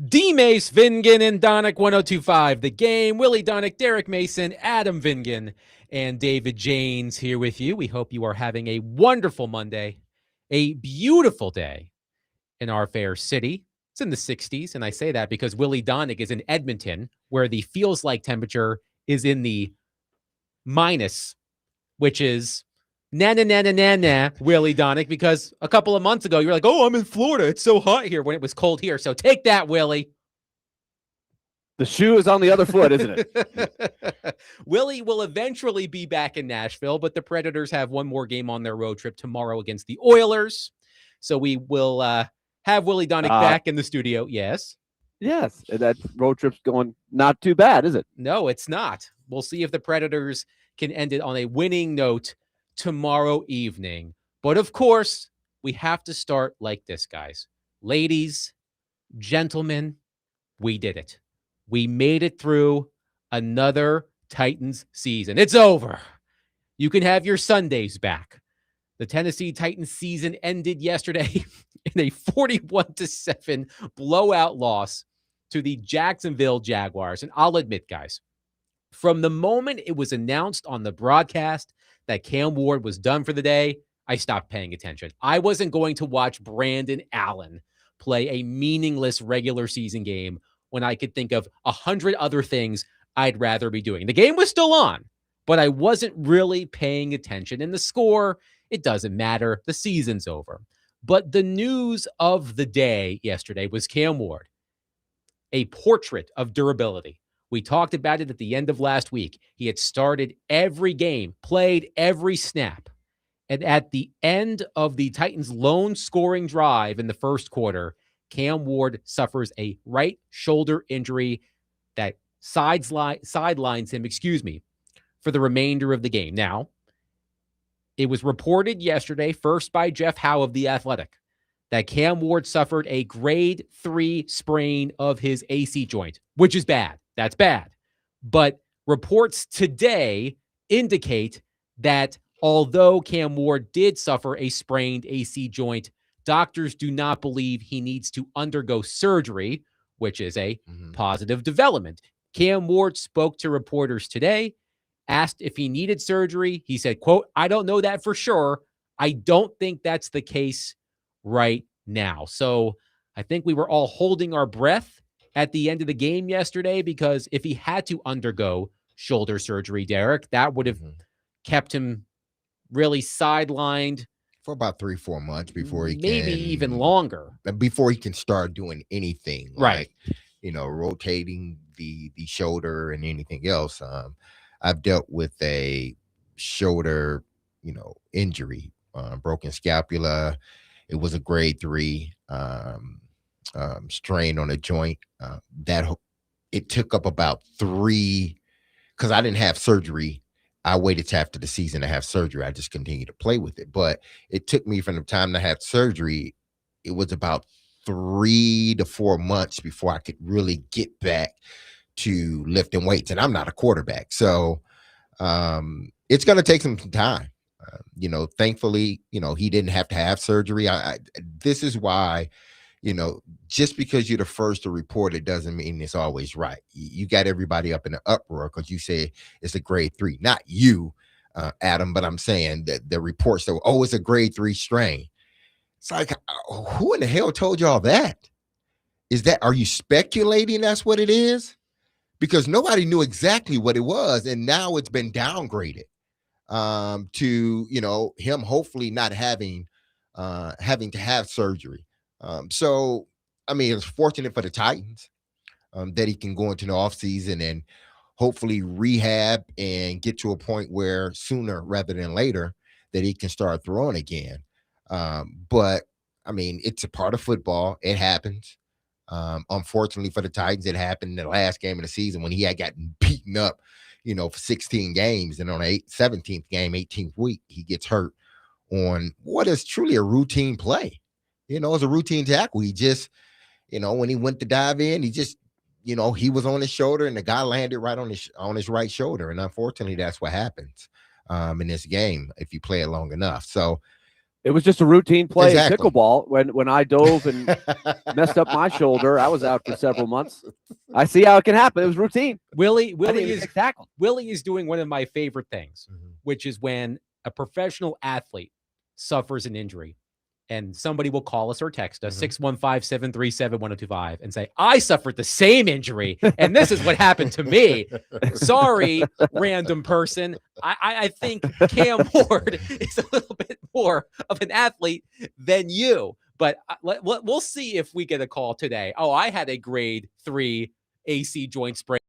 D-Mace, Vingan, and Donick 1025. The Game. Willie Donick, Derek Mason, Adam Vingan, and David Janes here with you. We hope you are having a wonderful Monday, a beautiful day in our fair city. It's in the 60s, and I say that because Willie Donick is in Edmonton, where the feels like temperature is in the minus, which is na Willie Donick, because a couple of months ago you were like, oh, I'm in Florida. It's so hot here when it was cold here. So take that, Willie. The shoe is on the other foot, isn't it? Willie will eventually be back in Nashville, but the Predators have one more game on their road trip tomorrow against the Oilers. So we will have Willie Donick back in the studio. Yes. Yes. That road trip's going not too bad, is it? No, it's not. We'll see if the Predators can end it on a winning note tomorrow evening. But of course, we have to start like this, guys. Ladies, gentlemen, we did it. We made it through another Titans season. It's over. You can have your Sundays back. The Tennessee Titans season ended yesterday in a 41-7 blowout loss to the Jacksonville Jaguars. And I'll admit, guys, from the moment it was announced on the broadcast that Cam Ward was done for the day, I stopped paying attention. I wasn't going to watch Brandon Allen play a meaningless regular season game when I could think of 100 other things I'd rather be doing. The game was still on, but I wasn't really paying attention. And the score, it doesn't matter. The season's over. But the news of the day yesterday was Cam Ward, a portrait of durability. We talked about it at the end of last week. He had started every game, played every snap. And at the end of the Titans' lone scoring drive in the first quarter, Cam Ward suffers a right shoulder injury that sidelines him, for the remainder of the game. Now, it was reported yesterday, first by Jeff Howe of The Athletic, that Cam Ward suffered a grade 3 sprain of his AC joint, which is bad. That's bad. But reports today indicate that although Cam Ward did suffer a sprained AC joint, doctors do not believe he needs to undergo surgery, which is a positive development. Cam Ward spoke to reporters today, asked if he needed surgery. He said, quote, I don't know that for sure. I don't think that's the case right now. So I think we were all holding our breath at the end of the game yesterday, because if he had to undergo shoulder surgery, Derek, that would have kept him really sidelined for about 3-4 months before he maybe even longer, before he can start doing anything, right? Like, rotating the shoulder and anything else. I've dealt with a shoulder, injury, broken scapula. It was a grade 3 strain on a joint. That it took up about 3, because I didn't have surgery. I waited till after the season to have surgery. I just continued to play with it. But it took me from the time I had surgery, it was about 3 to 4 months before I could really get back to lifting weights. And I'm not a quarterback. So it's going to take some time. Thankfully, he didn't have to have surgery. This is why, just because you're the first to report it doesn't mean it's always right. You got everybody up in an uproar because you say it's a grade 3, not you, Adam, but I'm saying that the reports that, it's a grade 3 strain. It's like, who in the hell told y'all that? Are you speculating that's what it is? Because nobody knew exactly what it was. And now it's been downgraded to, him hopefully not having to have surgery. So, I mean, it's fortunate for the Titans that he can go into the offseason and hopefully rehab and get to a point where sooner rather than later that he can start throwing again. But, I mean, it's a part of football. It happens. Unfortunately for the Titans, it happened in the last game of the season when he had gotten beaten up, for 16 games. And on the 17th game, 18th week, he gets hurt on what is truly a routine play. It's a routine tackle. He just, when he went to dive in, he just, he was on his shoulder and the guy landed right on his right shoulder. And unfortunately, that's what happens in this game if you play it long enough. So It was just a routine play Exactly. in pickleball. When I dove and messed up my shoulder, I was out for several months. I see how it can happen. It was routine. Willie I didn't Willie even is take tackle. Willie is doing one of my favorite things, Mhm. which is when a professional athlete suffers an injury and somebody will call us or text us Mhm. 615-737-1025 and say, I suffered the same injury and this is what happened to me. Sorry, random person. I think Cam Ward is a little bit more of an athlete than you. But we'll see if we get a call today. Oh, I had a grade 3 AC joint sprain.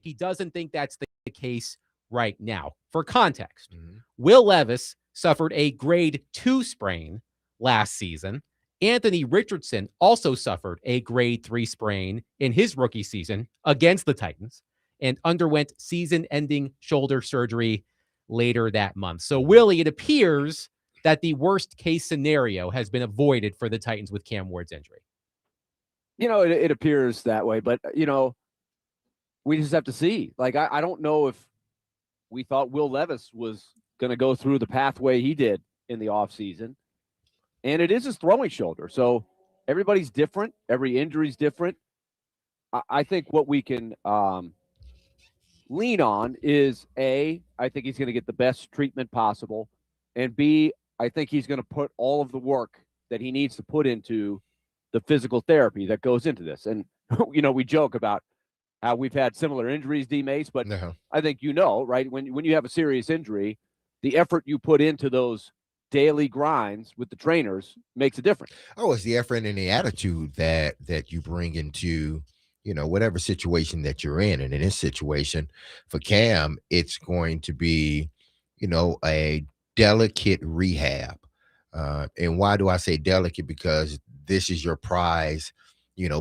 he doesn't think that's the case right now. For context, Mhm. Will Levis suffered a grade 2 sprain last season. Anthony Richardson also suffered a grade 3 sprain in his rookie season against the Titans and underwent season-ending shoulder surgery later that month. So, Willie, it appears that the worst case scenario has been avoided for the Titans with Cam Ward's injury. It appears that way, but we just have to see. Like, I don't know if we thought Will Levis was going to go through the pathway he did in the offseason. And it is his throwing shoulder. So everybody's different. Every injury's different. I think what we can lean on is A, I think he's going to get the best treatment possible. And B, I think he's going to put all of the work that he needs to put into the physical therapy that goes into this. And, we joke about how we've had similar injuries, D-Mace, but No. I think right? When you have a serious injury, the effort you put into those daily grinds with the trainers makes a difference. Oh, it's the effort and the attitude that you bring into, whatever situation that you're in. And in this situation for Cam, it's going to be, a delicate rehab. And why do I say delicate? Because this is your prize,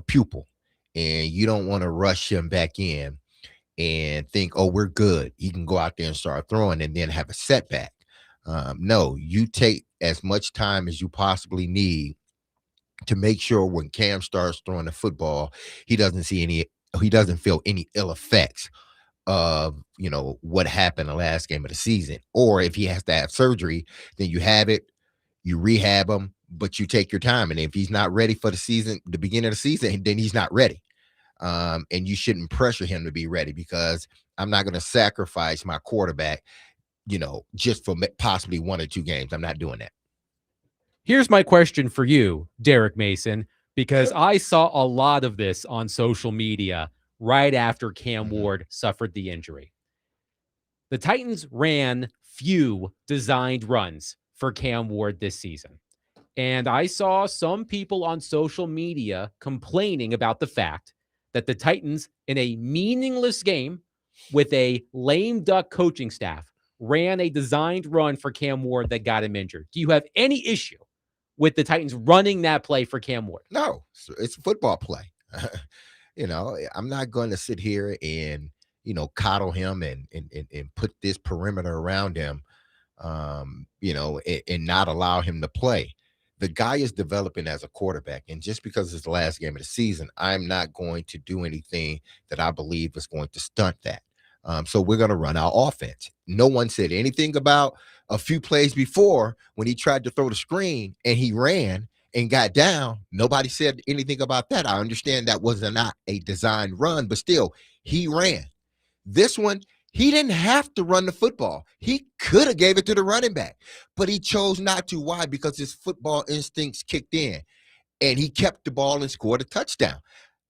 pupil, and you don't want to rush him back in and think, oh, we're good. He can go out there and start throwing and then have a setback. No, you take as much time as you possibly need to make sure when Cam starts throwing the football, he doesn't feel any ill effects of, what happened the last game of the season. Or if he has to have surgery, then you have it, you rehab him, but you take your time. And if he's not ready for the beginning of the season, then he's not ready. And you shouldn't pressure him to be ready, because I'm not going to sacrifice my quarterback, just for possibly 1 or 2 games. I'm not doing that. Here's my question for you, Derek Mason, because I saw a lot of this on social media right after Cam Ward suffered the injury. The Titans ran few designed runs for Cam Ward this season. And I saw some people on social media complaining about the fact that the Titans, in a meaningless game with a lame duck coaching staff, ran a designed run for Cam Ward that got him injured. Do you have any issue with the Titans running that play for Cam Ward? No, it's a football play. I'm not going to sit here and, coddle him and put this perimeter around him, and not allow him to play. The guy is developing as a quarterback, and just because it's the last game of the season, I'm not going to do anything that I believe is going to stunt that. So we're going to run our offense. No one said anything about a few plays before when he tried to throw the screen and he ran and got down. Nobody said anything about that. I understand that was not a designed run, but still, he ran. This one, he didn't have to run the football. He could have gave it to the running back, but he chose not to. Why? Because his football instincts kicked in, and he kept the ball and scored a touchdown.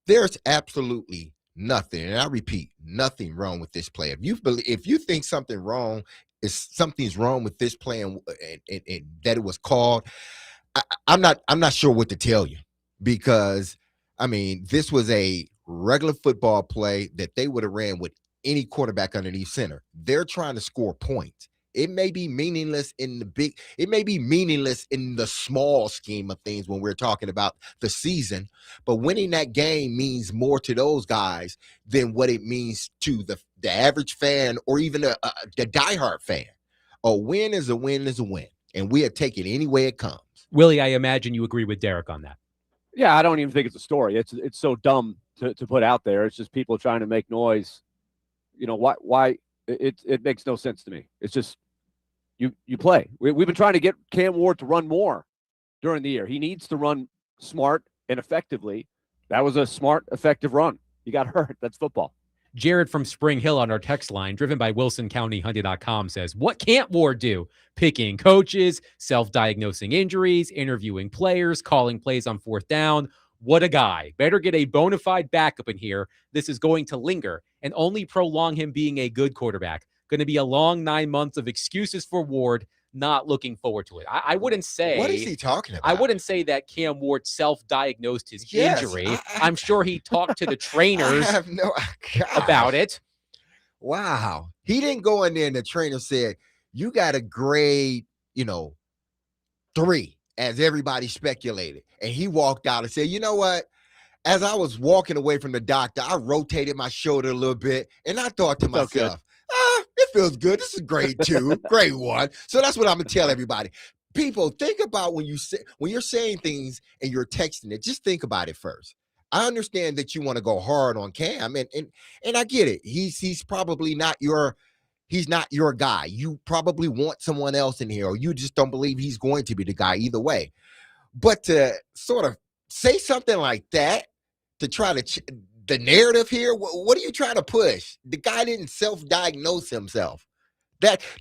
There's absolutely nothing, and I repeat, nothing wrong with this play. If you think something's wrong with this play and that it was called, I'm not sure what to tell you, because this was a regular football play that they would have ran with any quarterback underneath center. They're trying to score points. It may be meaningless in the small scheme of things when we're talking about the season, but winning that game means more to those guys than what it means to the average fan or even the diehard fan. A win is a win is a win, and we are taking it any way it comes. Willie, I imagine you agree with Derek on that. Yeah, I don't even think it's a story. It's so dumb to put out there. It's just people trying to make noise. Why it makes no sense to me. It's just you play. We've been trying to get Cam Ward to run more during the year. He needs to run smart and effectively. That was a smart, effective run. He got hurt. That's football. Jared from Spring Hill on our text line, driven by WilsonCountyHunting.com, says, what can't Ward do? Picking coaches, self-diagnosing injuries, interviewing players, calling plays on 4th down. What a guy. Better get a bona fide backup in here. This is going to linger and only prolong him being a good quarterback. Going to be a long 9 months of excuses for Ward. Not looking forward to it. I wouldn't say. What is he talking about? I wouldn't say that Cam Ward self-diagnosed his injury. I'm sure he talked to the trainers I have no about it. wow. He didn't go in there and the trainer said, you got a grade, 3, as everybody speculated. And he walked out and said, you know what? As I was walking away from the doctor, I rotated my shoulder a little bit and I thought to Felt good. myself, it feels good. This is grade 2, grade 1. So that's what I'm gonna tell everybody. People, think about when you're saying things and you're texting it, just think about it first. I understand that you want to go hard on Cam, and I get it. He's probably not he's not your guy. You probably want someone else in here, or you just don't believe he's going to be the guy either way. But to sort of say something like that, to try to the narrative here, what are you trying to push? The guy didn't self-diagnose himself.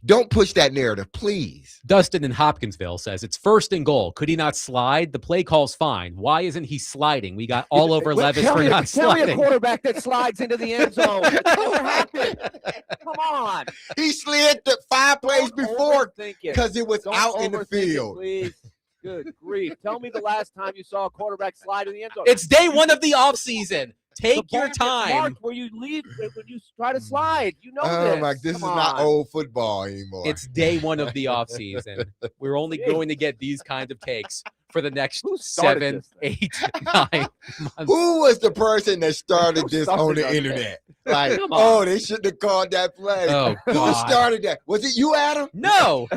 Don't push that narrative, please. Dustin in Hopkinsville says it's 1st and goal. Could he not slide? The play call's fine. Why isn't he sliding? We got all over Levis for not Tell me a sliding. quarterback that slides into the end zone. That's never happened. Come on. He slid the 5 plays before because it was Don't out in the overthink it, field. please. Good grief. Tell me the last time you saw a quarterback slide in the end zone. It's day 1 of the offseason. Take The your ball gets time. marked where you lead, when you try to slide. You know This is Come not on. old football anymore. It's day 1 of the offseason. We're only going to get these kinds of takes for the next Who started 7, this 8, 9 months. Who was the person that started this on started the that? internet? Like, Come on. they shouldn't have called that play. Oh, Who God. started that? Was it you, Adam? No,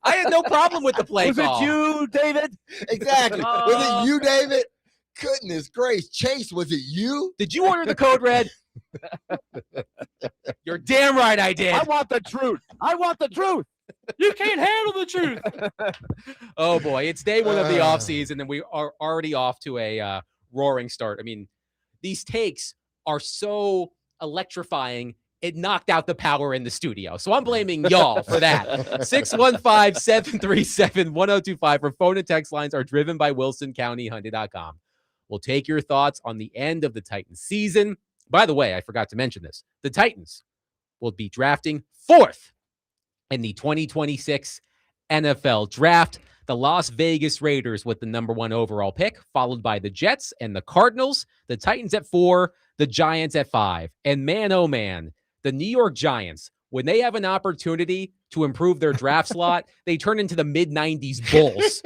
I had no problem with the play Was call. it you, David? Exactly. Was it you, David? Goodness gracious. Chase, was it you? Did you order the code red? You're damn right I did. I want the truth. I want the truth. You can't handle the truth. Oh boy, it's day 1 of the offseason, and we are already off to a roaring start. I mean, these takes are so electrifying. It knocked out the power in the studio. So I'm blaming y'all for that. 615-737-1025 for phone and text lines are driven by WilsonCountyHyundai.com. We'll take your thoughts on the end of the Titans season. By the way, I forgot to mention this. The Titans will be drafting 4th in the 2026 NFL Draft. The Las Vegas Raiders with the number 1 overall pick, followed by the Jets and the Cardinals. The Titans at 4, the Giants at 5. And man, oh man, the New York Giants, when they have an opportunity to improve their draft slot, they turn into the mid-90s Bulls.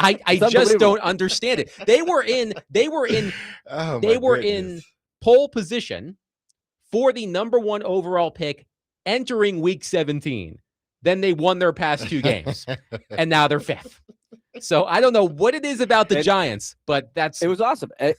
I just don't understand it. They were in pole position for the number 1 overall pick entering week 17. Then they won their past 2 games, and now they're 5th. So I don't know what it is about the Giants, but it was awesome. And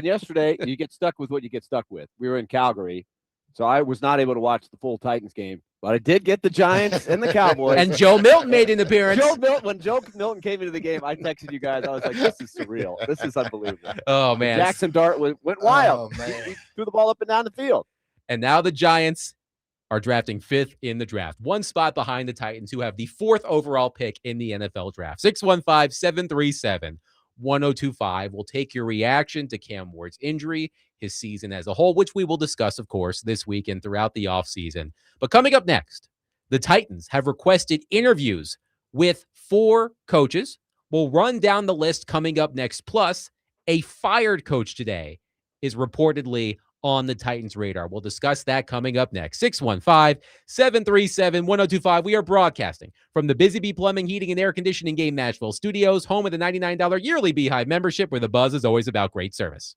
yesterday, you get stuck with what you get stuck with. We were in Calgary, so I was not able to watch the full Titans game, but I did get the Giants and the Cowboys. And Joe Milton made an appearance. When Joe Milton came into the game, I texted you guys. I was like, this is surreal. This is unbelievable. Oh, man. Jackson Dart went wild. Oh, man. He threw the ball up and down the field. And now the Giants are drafting 5th in the draft, 1 spot behind the Titans, who have the 4th overall pick in the NFL draft. 615-737-1025. We'll take your reaction to Cam Ward's injury, his season as a whole, which we will discuss, of course, this week and throughout the offseason. But coming up next, the Titans have requested interviews with 4 coaches. We'll run down the list coming up next. Plus, a fired coach today is reportedly on the Titans' radar. We'll discuss that coming up next. 615-737-1025. We are broadcasting from the Busy Bee Plumbing, Heating, and Air Conditioning Game Nashville Studios, home of the $99 yearly Beehive membership, where the buzz is always about great service.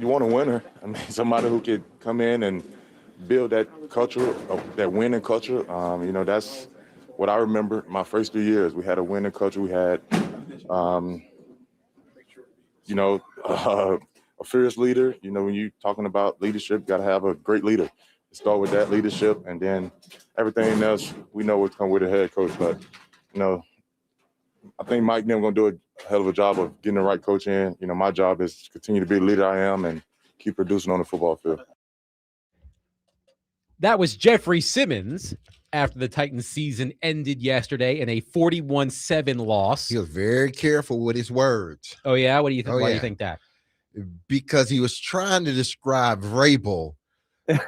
want a winner. I mean, somebody who could come in and build that culture, that winning culture. That's what I remember my first 3 years. We had a winning culture. We had, a fierce leader. When you're talking about leadership, you got to have a great leader. Start with that leadership, and then everything else, we know what's come with a head coach. But, I think Mike and them going to do a hell of a job of getting the right coach in. My job is to continue to be the leader I am and keep producing on the football field. That was Jeffrey Simmons after the Titans season ended yesterday in a 41-7 loss. He was very careful with his words. Oh, yeah? What do you think? Oh, Why do yeah. you think that? Because he was trying to describe Vrabel,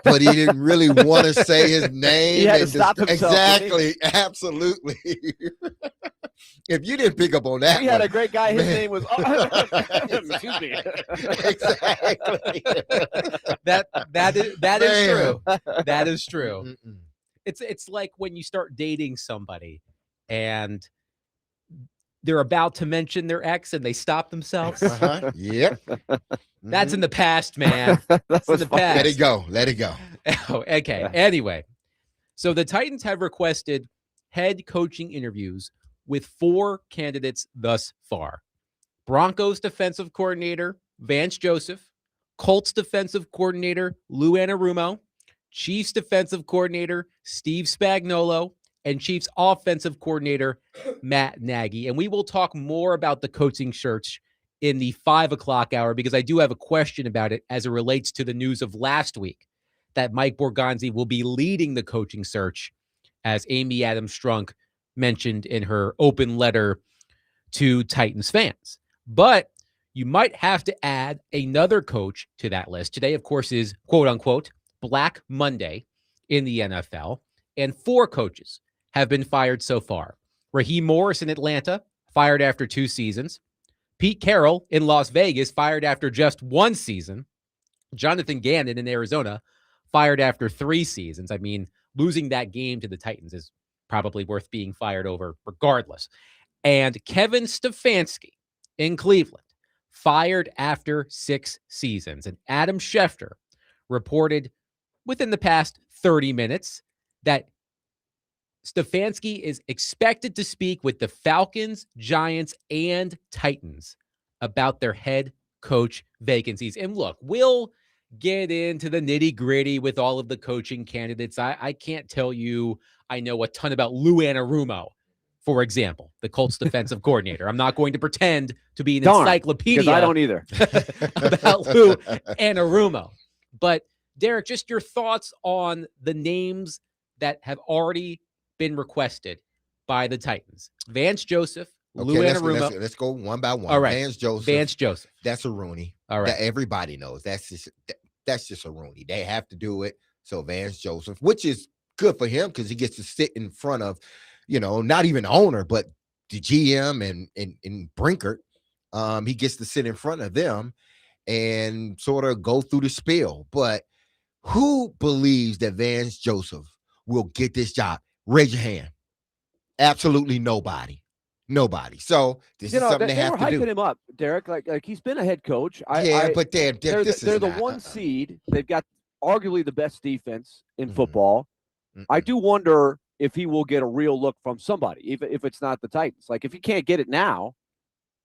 but he didn't really want to say his name. He had to stop himself. Exactly. Absolutely. If you didn't pick up on that, We had one, a great guy. His man. name was. Excuse me. Exactly. That is Man. true. That is true. Mm-mm. It's like when you start dating somebody and they're about to mention their ex and they stop themselves. Uh-huh. Yep. That's in the past, man. That in was the fun. past. Let it go. Let it go. Oh, okay. Yeah. Anyway, so the Titans have requested head coaching interviews with 4 candidates thus far. Broncos defensive coordinator Vance Joseph, Colts defensive coordinator Lou Anarumo, Chiefs defensive coordinator Steve Spagnuolo, and Chiefs offensive coordinator Matt Nagy. And we will talk more about the coaching search in the 5 o'clock hour because I do have a question about it as it relates to the news of last week that Mike Borgonzi will be leading the coaching search, as Amy Adams Strunk mentioned in her open letter to Titans fans. But you might have to add another coach to that list. Today, of course, is quote unquote Black Monday in the NFL, and 4 coaches have been fired so far. Raheem Morris in Atlanta, fired after 2 seasons. Pete Carroll in Las Vegas, fired after just 1 season. Jonathan Gannon in Arizona, fired after 3 seasons. I mean, losing that game to the Titans is probably worth being fired over regardless. And Kevin Stefanski in Cleveland, fired after 6 seasons. And Adam Schefter reported within the past 30 minutes that Stefanski is expected to speak with the Falcons, Giants, and Titans about their head coach vacancies. And look, we'll get into the nitty-gritty with all of the coaching candidates. I can't tell you I know a ton about Lou Anarumo, for example, the Colts defensive coordinator. I'm not going to pretend to be an Darn, encyclopedia Because I don't either. about Lou Anarumo. But Derek, just your thoughts on the names that have already been requested by the Titans. Vance Joseph, Lou Anarumo. Let's go one by one. All right. Vance Joseph. Vance Joseph. That's a Rooney. All right. That everybody knows. That's just a Rooney. They have to do it. So Vance Joseph, which is good for him because he gets to sit in front of, not even the owner, but the GM and Brinkert. He gets to sit in front of them and sort of go through the spiel. But who believes that Vance Joseph will get this job? Raise your hand. Absolutely nobody. Nobody. So this is something they were have to hyping do. him up, Derek. Like he's been a head coach. But they're the 1 seed. They've got arguably the best defense in Mhm. football. I Mm-mm. do wonder if he will get a real look from somebody, if it's not the Titans. Like if he can't get it now,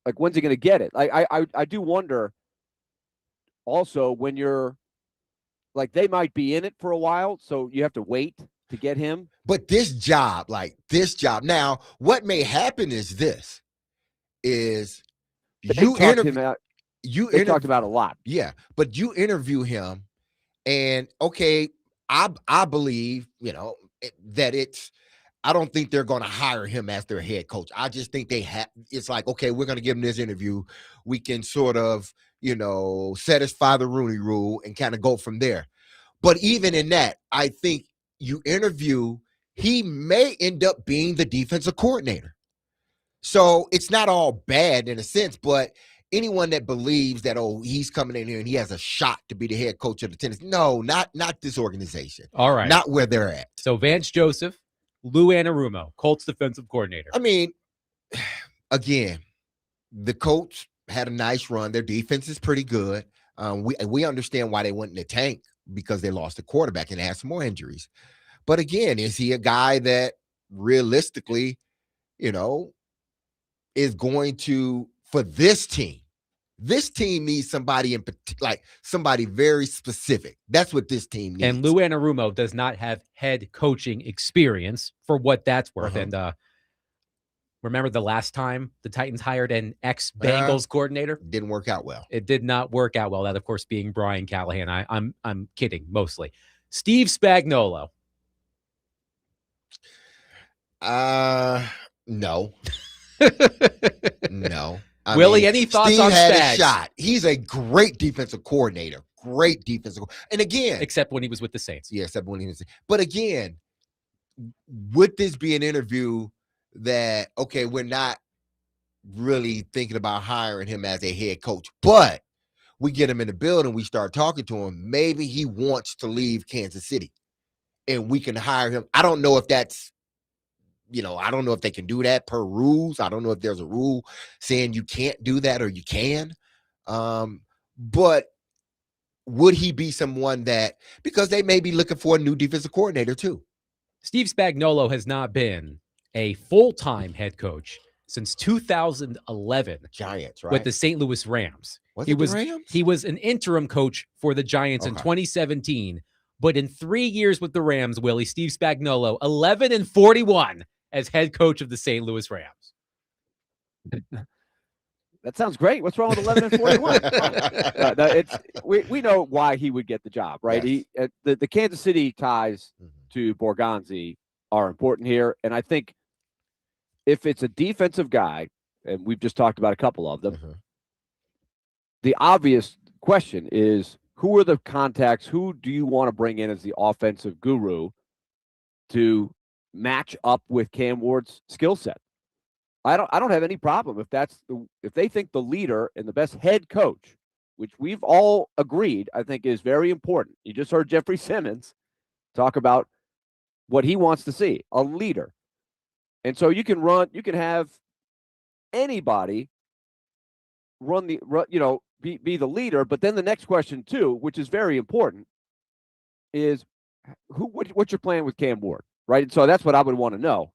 like when's he going to get it? I do wonder. Also, when you're like they might be in it for a while, so you have to wait to get him. But this job, now, what may happen is this: is They you talked interview, him out. you They interview, talked about it a lot. yeah, but you interview him, and okay, I believe that it's. I don't think they're going to hire him as their head coach. I just think they have. It's like, okay, we're going to give him this interview. We can sort of, satisfy the Rooney Rule and kind of go from there. But even in that, I think you interview, he may end up being the defensive coordinator. So it's not all bad in a sense, but anyone that believes that, he's coming in here and he has a shot to be the head coach of the Tennessee. No, not this organization. All right. Not where they're at. So Vance Joseph, Lou Anarumo, Colts defensive coordinator. I mean, again, the Colts had a nice run. Their defense is pretty good. We understand why they went in the tank, because they lost the quarterback and they had some more injuries. But again, is he a guy that realistically, is going to, for this team? This team needs somebody like somebody very specific. That's what this team needs. And Lou Anarumo does not have head coaching experience, for what that's worth. And remember the last time the Titans hired an ex-Bengals coordinator? Didn't work out well. It did not work out well. That, of course, being Brian Callahan. I'm kidding mostly. Steve Spagnuolo. No. No. Willie, any thoughts Steve on had Spags? a shot. He's a great defensive coordinator. Great defensive. And again, Except when he was with the Saints. yeah, except when he was. But again, would this be an interview that, okay, we're not really thinking about hiring him as a head coach, but we get him in the building, we start talking to him, maybe he wants to leave Kansas City and we can hire him. I don't know if that's, I don't know if they can do that per rules. I don't know if there's a rule saying you can't do that or you can. But would he be someone that, because they may be looking for a new defensive coordinator too? Steve Spagnuolo has not been a full-time head coach since 2011 Giants, right? with the St. Louis Rams. He was Rams? He was an interim coach for the Giants in 2017, but in 3 years with the Rams, Willie, Steve Spagnuolo, 11-41 as head coach of the St. Louis Rams. That sounds great. What's wrong with 11-41? We know why he would get the job, right? Yes. The Kansas City ties to Borgonzi are important here, and I think if it's a defensive guy, and we've just talked about a couple of them, the obvious question is, who are the contacts? Who do you want to bring in as the offensive guru to match up with Cam Ward's skill set? I don't have any problem if they think the leader and the best head coach, which we've all agreed, I think is very important. You just heard Jeffrey Simmons talk about what he wants to see, a leader. And so you can have anybody be the leader. But then the next question too, which is very important, is what's your plan with Cam Ward, right? And so that's what I would want to know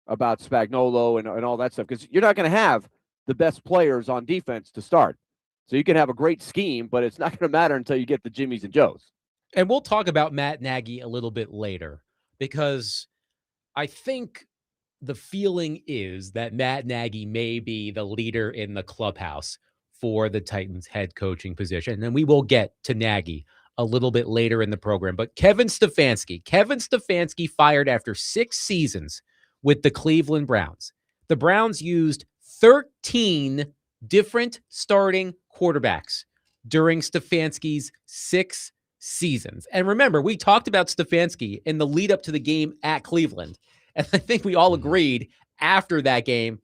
about Spagnuolo and all that stuff, because you're not going to have the best players on defense to start. So you can have a great scheme, but it's not going to matter until you get the Jimmies and Joes. And we'll talk about Matt Nagy a little bit later, because I think the feeling is that Matt Nagy may be the leader in the clubhouse for the Titans head coaching position. And we will get to Nagy a little bit later in the program. But Kevin Stefanski fired after 6 seasons with the Cleveland Browns. The Browns used 13 different starting quarterbacks during Stefanski's 6 seasons. And remember, we talked about Stefanski in the lead up to the game at Cleveland. And I think we all agreed after that game,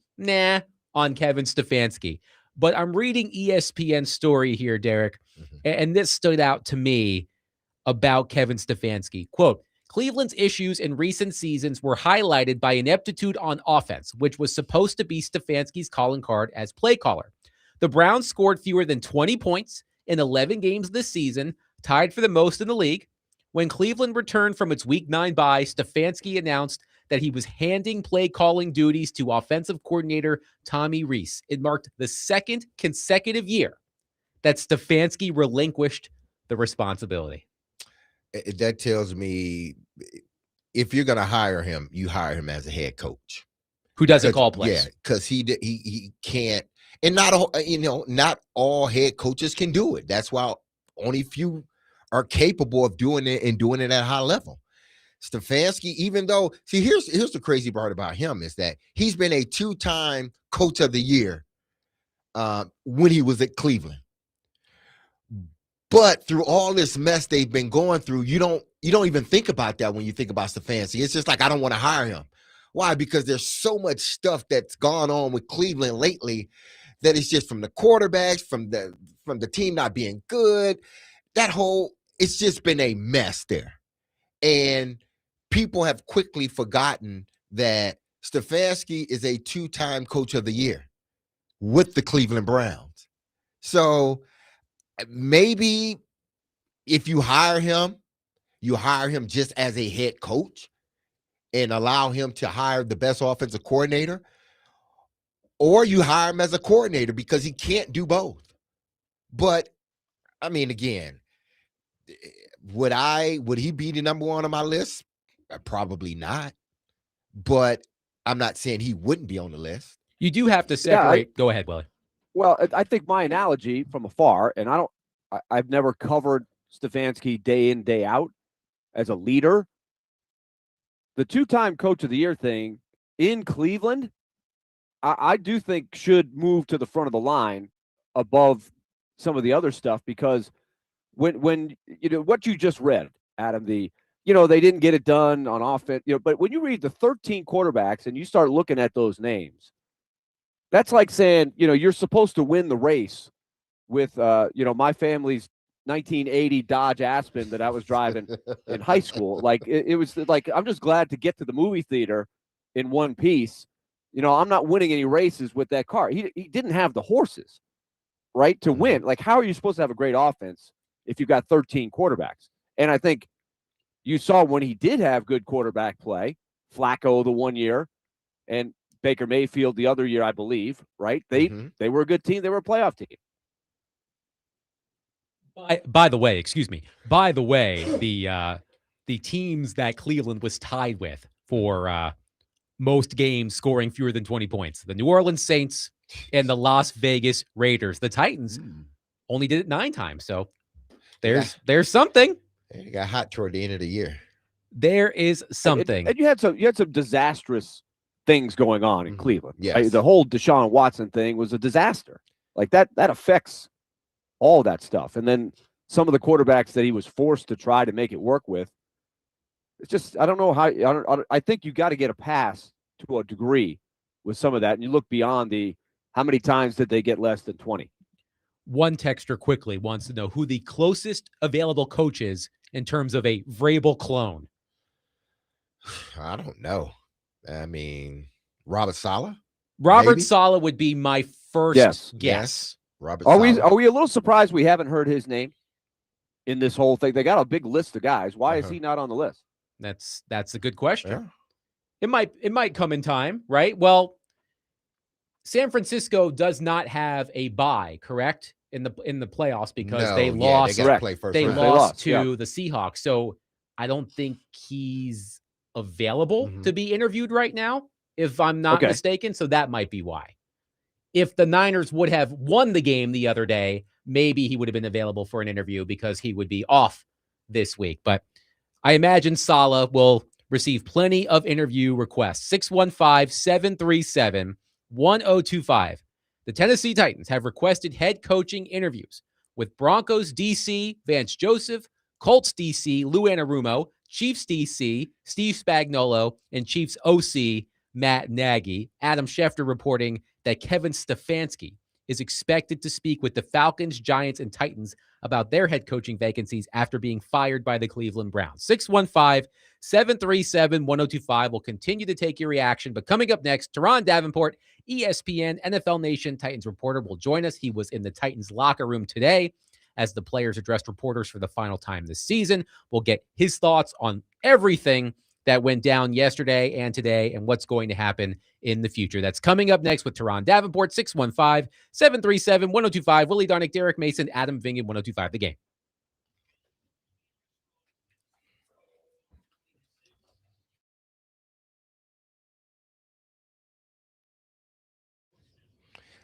on Kevin Stefanski. But I'm reading ESPN's story here, Derek, and this stood out to me about Kevin Stefanski. Quote, Cleveland's issues in recent seasons were highlighted by ineptitude on offense, which was supposed to be Stefanski's calling card as play caller. The Browns scored fewer than 20 points in 11 games this season, tied for the most in the league. When Cleveland returned from its Week 9 bye, Stefanski announced that he was handing play calling duties to offensive coordinator Tommy Rees. It marked the 2nd consecutive year that Stefanski relinquished the responsibility. That tells me if you're going to hire him, you hire him as a head coach who doesn't call plays. Yeah, because he can't, and not all head coaches can do it. That's why only few are capable of doing it and doing it at a high level. Stefanski, even though, here's the crazy part about him is that he's been a 2-time coach of the year when he was at Cleveland. But through all this mess they've been going through, you don't even think about that when you think about Stefanski. It's just like, I don't want to hire him. Why? Because there's so much stuff that's gone on with Cleveland lately that it's just from the quarterbacks, from the team not being good. It's just been a mess there. And people have quickly forgotten that Stefanski is a 2-time coach of the year with the Cleveland Browns. So maybe if you hire him just as a head coach and allow him to hire the best offensive coordinator, or you hire him as a coordinator because he can't do both. But I mean, again, would he be the number one on my list? Probably not. But I'm not saying he wouldn't be on the list. You do have to separate. Go ahead, Willie. Well, I think my analogy from afar, and I've never covered Stefanski day in, day out as a leader. The two-time coach of the year thing in Cleveland, I do think should move to the front of the line above some of the other stuff, because when what you just read, Adam, they didn't get it done on offense, but when you read the 13 quarterbacks and you start looking at those names, that's like saying, you're supposed to win the race with, my family's 1980 Dodge Aspen that I was driving in high school. Like it was like, I'm just glad to get to the movie theater in one piece. I'm not winning any races with that car. He didn't have the horses, right, to win. Like, how are you supposed to have a great offense if you've got 13 quarterbacks? And I think you saw when he did have good quarterback play, Flacco the one year and Baker Mayfield the other year, I believe, right? They were a good team. They were a playoff team. By the way, the teams that Cleveland was tied with for most games scoring fewer than 20 points, the New Orleans Saints and the Las Vegas Raiders. The Titans only did it 9 times. So there's something. It got hot toward the end of the year. There is something. And you had some disastrous things going on in Cleveland. Yes. Right? The whole Deshaun Watson thing was a disaster. Like that affects all that stuff. And then some of the quarterbacks that he was forced to try to make it work with. It's just, I don't know how. I think you got to get a pass to a degree with some of that. And you look beyond how many times did they get less than 20? One texter quickly wants to know who the closest available coach is in terms of a Vrabel clone. I don't know. I mean, Robert Saleh? Robert Maybe? Saleh would be my first guess. Robert Are Saleh. we a little surprised we haven't heard his name in this whole thing? They got a big list of guys. Why is he not on the list? That's a good question. Yeah. It might come in time, right? Well, San Francisco does not have a bye, correct? In the playoffs because they lost. They gotta play first they round. lost to the Seahawks. So I don't think he's available to be interviewed right now, if I'm not mistaken. So that might be why. If the Niners would have won the game the other day, maybe he would have been available for an interview because he would be off this week. But I imagine Saleh will receive plenty of interview requests. 615-737-1025. The Tennessee Titans have requested head coaching interviews with Broncos DC Vance Joseph, Colts DC Lou Anarumo, Chiefs DC Steve Spagnuolo, and Chiefs OC Matt Nagy. Adam Schefter reporting that Kevin Stefanski is expected to speak with the Falcons, Giants, and Titans about their head coaching vacancies after being fired by the Cleveland Browns. 615-737-1025. We'll continue to take your reaction. But coming up next, Teron Davenport, ESPN NFL Nation Titans reporter, will join us. He was in the Titans locker room today as the players addressed reporters for the final time this season. We'll get his thoughts on everything that went down yesterday and today and what's going to happen in the future. That's coming up next with Teron Davenport. 615-737-1025. Willie Darnick, Derek Mason, Adam Vingan, 1025 The Game.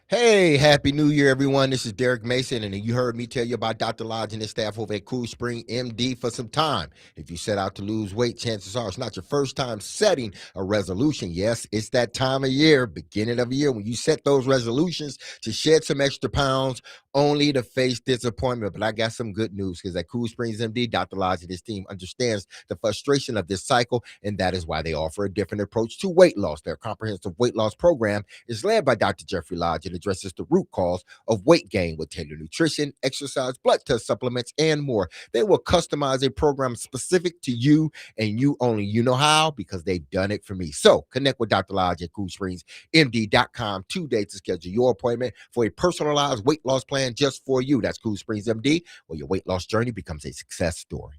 Hey, happy new year, everyone. This is Derek Mason, and you heard me tell you about Dr. Lodge and his staff over at Cool Spring MD for some time. If you set out to lose weight, chances are it's not your first time setting a resolution. Yes, it's that time of year, beginning of the year, when you set those resolutions to shed some extra pounds only to face disappointment. But I got some good news, because at Cool Springs MD, Dr. Lodge and his team understands the frustration of this cycle, and that is why they offer a different approach to weight loss. Their comprehensive weight loss program is led by Dr. Jeffrey Lodge and addresses the root cause of weight gain with tailored nutrition, exercise, blood test supplements, and more. They will customize a program specific to you and you only. You know how? Because they've done it for me. So connect with Dr. Lodge at CoolSpringsMD.com today to schedule your appointment for a personalized weight loss plan just for you. That's Cool Springs MD, where your weight loss journey becomes a success story.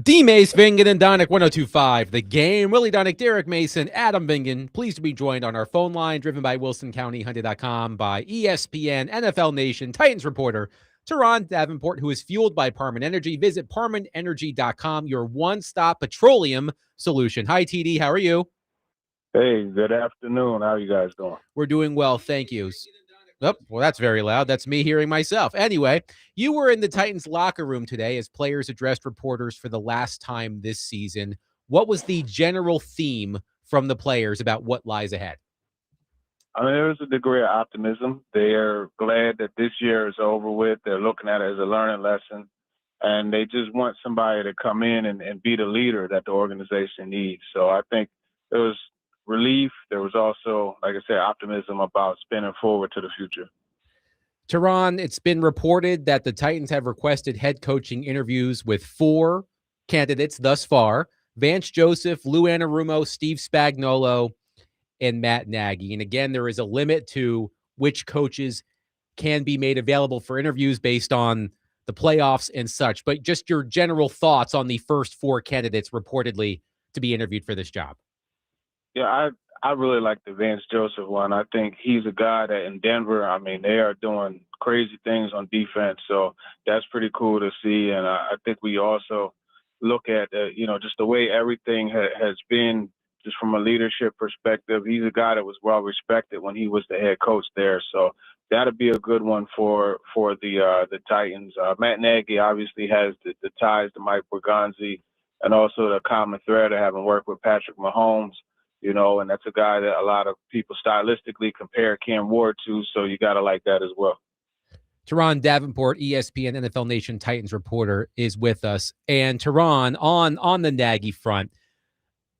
D. Mace, Vingan, and Donick 1025. The Game. Willie Donick, Derek Mason, Adam Vingan. Pleased to be joined on our phone line, driven by WilsonCountyHunted.com, by ESPN, NFL Nation, Titans reporter, Teron Davenport, who is fueled by Parman Energy. Visit ParmanEnergy.com, your one-stop petroleum solution. Hi, TD. How are you? Hey, good afternoon. How are you guys doing? We're doing well. Thank you. Oh, well, that's very loud. That's me hearing myself. Anyway, you were in the Titans locker room today as players addressed reporters for the last time this season. What was the general theme from the players about what lies ahead? I mean, there's a degree of optimism. They're glad that this year is over with. They're looking at it as a learning lesson. And they just want somebody to come in and be the leader that the organization needs. So I think there was relief. There was also, like I said, optimism about spinning forward to the future. Teron, it's been reported that the Titans have requested head coaching interviews with 4 candidates thus far: Vance Joseph, Lou Anarumo, Steve Spagnuolo, and Matt Nagy. And again, there is a limit to which coaches can be made available for interviews based on the playoffs and such. But just your general thoughts on the first 4 candidates reportedly to be interviewed for this job. Yeah, I really like the Vance Joseph one. I think he's a guy that in Denver, I mean, they are doing crazy things on defense. So that's pretty cool to see. And I think we also look at, just the way everything has been just from a leadership perspective. He's a guy that was well respected when he was the head coach there. So that'll be a good one for the Titans. Matt Nagy obviously has the ties to Mike Borgonzi and also the common thread of having worked with Patrick Mahomes. And that's a guy that a lot of people stylistically compare Cam Ward to, so you got to like that as well. Teron Davenport, ESPN NFL Nation Titans reporter, is with us. And Teron, on the Nagy front,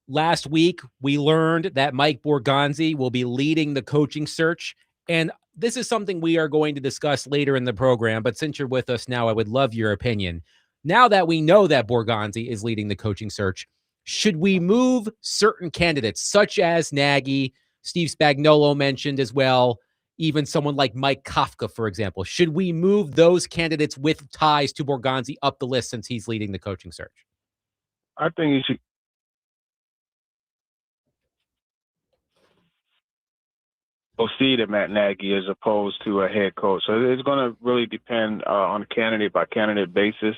last week we learned that Mike Borgonzi will be leading the coaching search, and this is something we are going to discuss later in the program, but since you're with us now, I would love your opinion. Now that we know that Borgonzi is leading the coaching search, should we move certain candidates, such as Nagy, Steve Spagnuolo mentioned as well, even someone like Mike Kafka, for example? Should we move those candidates with ties to Borgonzi up the list since he's leading the coaching search? I think you should proceed at Matt Nagy as opposed to a head coach. So it's going to really depend on a candidate by candidate basis.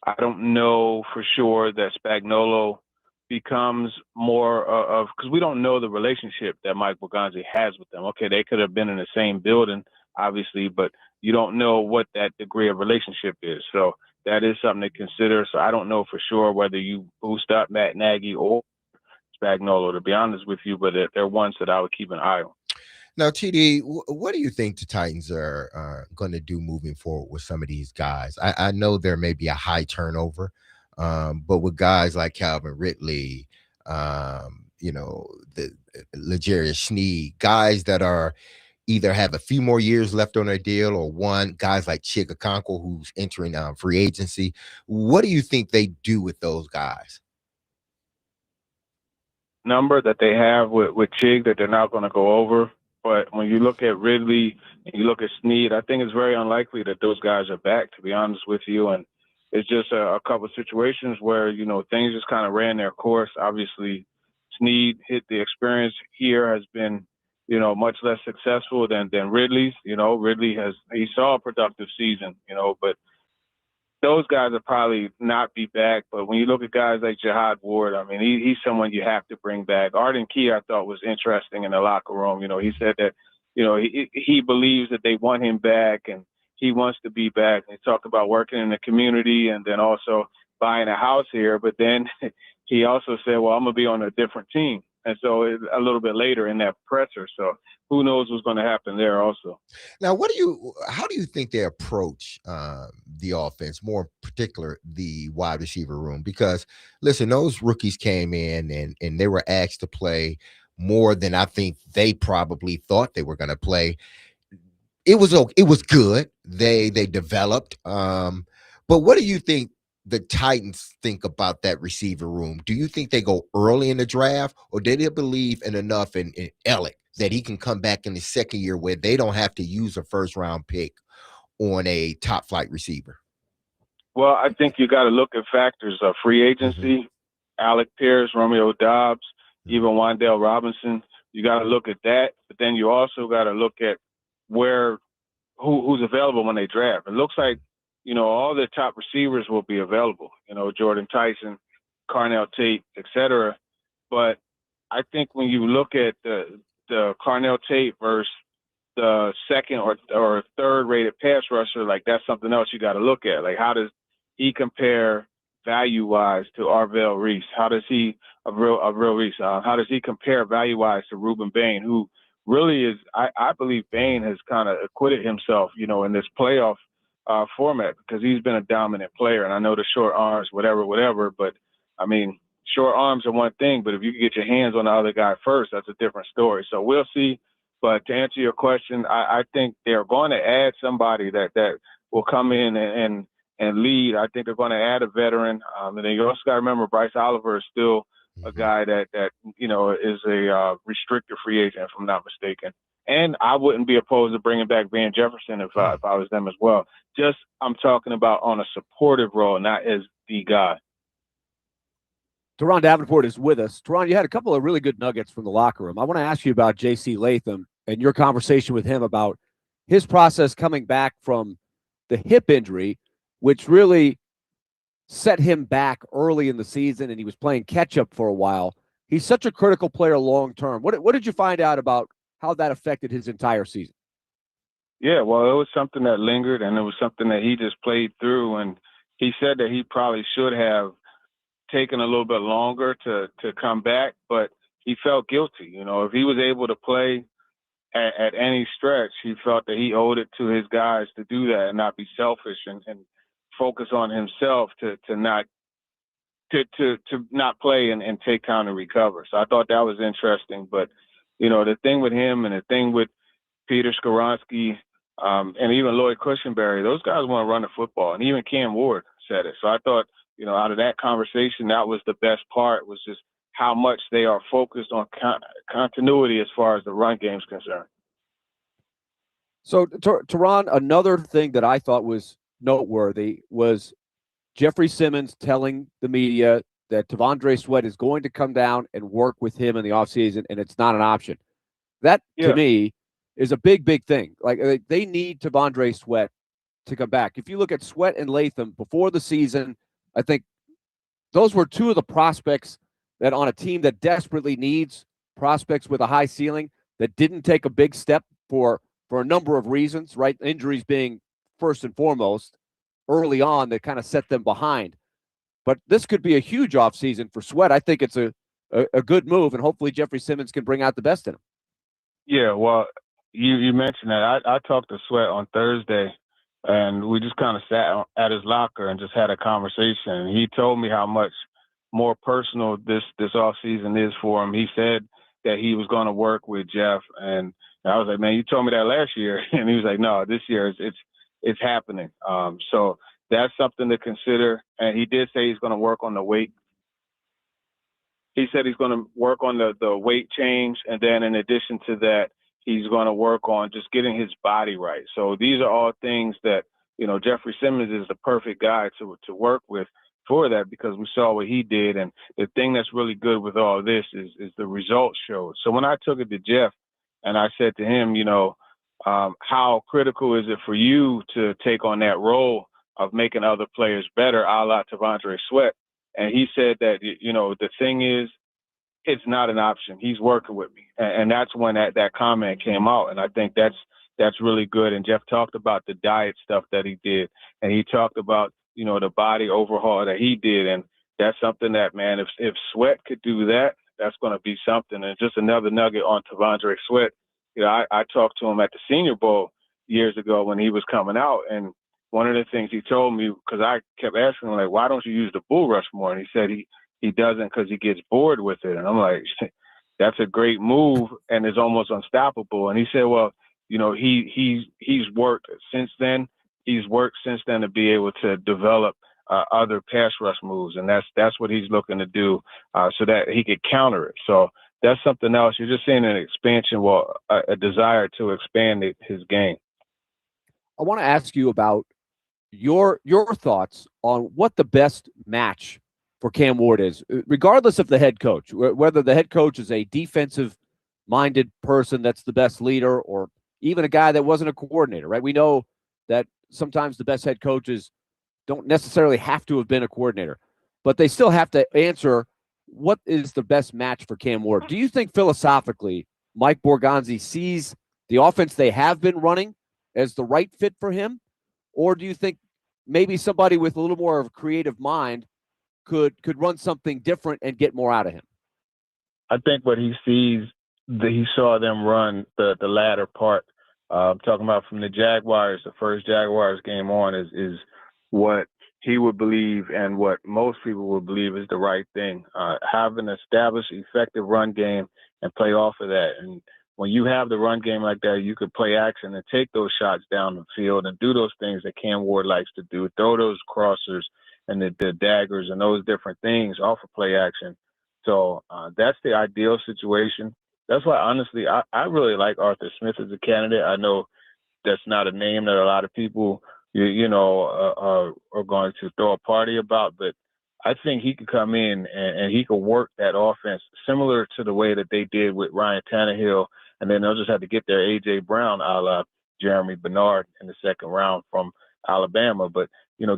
I don't know for sure that Spagnuolo becomes more of, because we don't know the relationship that Mike Borgonzi has with them. Okay, they could have been in the same building, obviously, but you don't know what that degree of relationship is. So that is something to consider. So I don't know for sure whether you boost up Matt Nagy or Spagnuolo, to be honest with you, but they're ones that I would keep an eye on. Now, TD, what do you think the Titans are going to do moving forward with some of these guys? I know there may be a high turnover, but with guys like Calvin Ridley, the L'Jarius Sneed, guys that are either have a few more years left on their deal, or guys like Chigakonkwo who's entering free agency. What do you think they do with those guys? Number that they have with Chig that they're not going to go over. But when you look at Ridley and you look at Sneed, I think it's very unlikely that those guys are back, to be honest with you. And it's just a couple of situations where, things just kind of ran their course. Obviously, Sneed the experience here has been, much less successful than Ridley's. Ridley he saw a productive season, but those guys will probably not be back. But when you look at guys like Jihad Ward, I mean, he's someone you have to bring back. Arden Key, I thought, was interesting in the locker room. He said that, he believes that they want him back and he wants to be back. And he talked about working in the community and then also buying a house here. But then he also said, well, I'm going to be on a different team. And so a little bit later in that presser. So who knows what's going to happen there also. Now, how do you think they approach the offense, more in particular the wide receiver room? Because listen, those rookies came in and they were asked to play more than I think they probably thought they were going to play. It was good. They developed. But what do you think the Titans think about that receiver room? Do you think they go early in the draft, or do they believe enough in Elliott that he can come back in the second year where they don't have to use a first-round pick on a top-flight receiver? Well, I think you got to look at factors of free agency, Alec Pierce, Romeo Dobbs, even Wan'Dale Robinson. You got to look at that, but then you also got to look at who's available when they draft. It looks like, all the top receivers will be available, Jordan Tyson, Carnell Tate, etc. But I think when you look at the Carnell Tate versus the second or third rated pass rusher, like that's something else you got to look at. Like, how does he compare value wise to Arvell Reese? How does he how does he compare value wise to Ruben Bain, who really is, I believe Bain has kind of acquitted himself, in this playoff format, because he's been a dominant player. And I know the short arms, whatever, but I mean, short arms are one thing, but if you can get your hands on the other guy first, that's a different story. So we'll see. But to answer your question, I think they're going to add somebody that will come in and lead. I think they're going to add a veteran. And then you also got to remember Bryce Oliver is still a guy that is a restricted free agent, if I'm not mistaken. And I wouldn't be opposed to bringing back Van Jefferson if I was them as well. Just I'm talking about on a supportive role, not as the guy. Teron Davenport is with us. Teron, you had a couple of really good nuggets from the locker room. I want to ask you about J.C. Latham and your conversation with him about his process coming back from the hip injury, which really set him back early in the season, and he was playing catch-up for a while. He's such a critical player long-term. What did you find out about how that affected his entire season? Yeah, well, it was something that lingered, and it was something that he just played through, and he said that he probably should have taken a little bit longer to come back, but he felt guilty. If he was able to play at any stretch, he felt that he owed it to his guys to do that and not be selfish and focus on himself to not play and take time to recover. So I thought that was interesting. But, the thing with him and the thing with Peter Skoronski and even Lloyd Cushenberry, those guys want to run the football. And even Cam Ward said it. So I thought, out of that conversation, that was the best part, was just how much they are focused on continuity as far as the run game is concerned. So, Teron, another thing that I thought was noteworthy was Jeffrey Simmons telling the media that T'Vondre Sweat is going to come down and work with him in the offseason, and it's not an option. That, to me, is a big, big thing. Like, they need T'Vondre Sweat to come back. If you look at Sweat and Latham before the season, I think those were two of the prospects that on a team that desperately needs prospects with a high ceiling that didn't take a big step for a number of reasons, right? Injuries being first and foremost early on that kind of set them behind. But this could be a huge offseason for Sweat. I think it's a good move, and hopefully Jeffrey Simmons can bring out the best in him. Yeah, well, you mentioned that. I talked to Sweat on Thursday, and we just kind of sat at his locker and just had a conversation. He told me how much more personal this off season is for him. He said that he was going to work with Jeff, and I was like, man, you told me that last year, and he was like, no, this year it's happening. So that's something to consider. And he did say he's going to work on the weight. He said he's going to work on the weight change, and then in addition to that, he's going to work on just getting his body right. So these are all things that, Jeffrey Simmons is the perfect guy to work with for that, because we saw what he did. And the thing that's really good with all this is the results showed. So when I took it to Jeff and I said to him, how critical is it for you to take on that role of making other players better, a la T'Vondre Sweat? And he said that, the thing is, it's not an option. He's working with me. And that's when that comment came out. And I think that's really good. And Jeff talked about the diet stuff that he did. And he talked about, the body overhaul that he did. And that's something that, man, if Sweat could do that, that's going to be something. And just another nugget on T'Vondre Sweat. I talked to him at the Senior Bowl years ago when he was coming out. And one of the things he told me, because I kept asking him, like, why don't you use the bull rush more? And he said he doesn't because he gets bored with it. And I'm like, that's a great move and is almost unstoppable. And he said, well, he's worked since then. He's worked since then to be able to develop other pass rush moves. And that's what he's looking to do so that he could counter it. So that's something else. You're just seeing an expansion, a desire to expand his game. I want to ask you about your thoughts on what the best match for Cam Ward is, regardless of the head coach, whether the head coach is a defensive-minded person that's the best leader, or even a guy that wasn't a coordinator, right? We know that sometimes the best head coaches don't necessarily have to have been a coordinator, but they still have to answer what is the best match for Cam Ward. Do you think philosophically Mike Borgonzi sees the offense they have been running as the right fit for him? Or do you think maybe somebody with a little more of a creative mind could run something different and get more out of him? I think what he sees, that he saw them run the latter part. Talking about from the Jaguars, the first Jaguars game on is what he would believe and what most people would believe is the right thing. Have an established, effective run game and play off of that. And when you have the run game like that, you could play action and take those shots down the field and do those things that Cam Ward likes to do, throw those crossers and the daggers and those different things off of play action. So that's the ideal situation. That's why, honestly, I really like Arthur Smith as a candidate. I know that's not a name that a lot of people, are going to throw a party about, but I think he could come in and he could work that offense similar to the way that they did with Ryan Tannehill, and then they'll just have to get their A.J. Brown a la Jeremy Bernard in the second round from Alabama. But,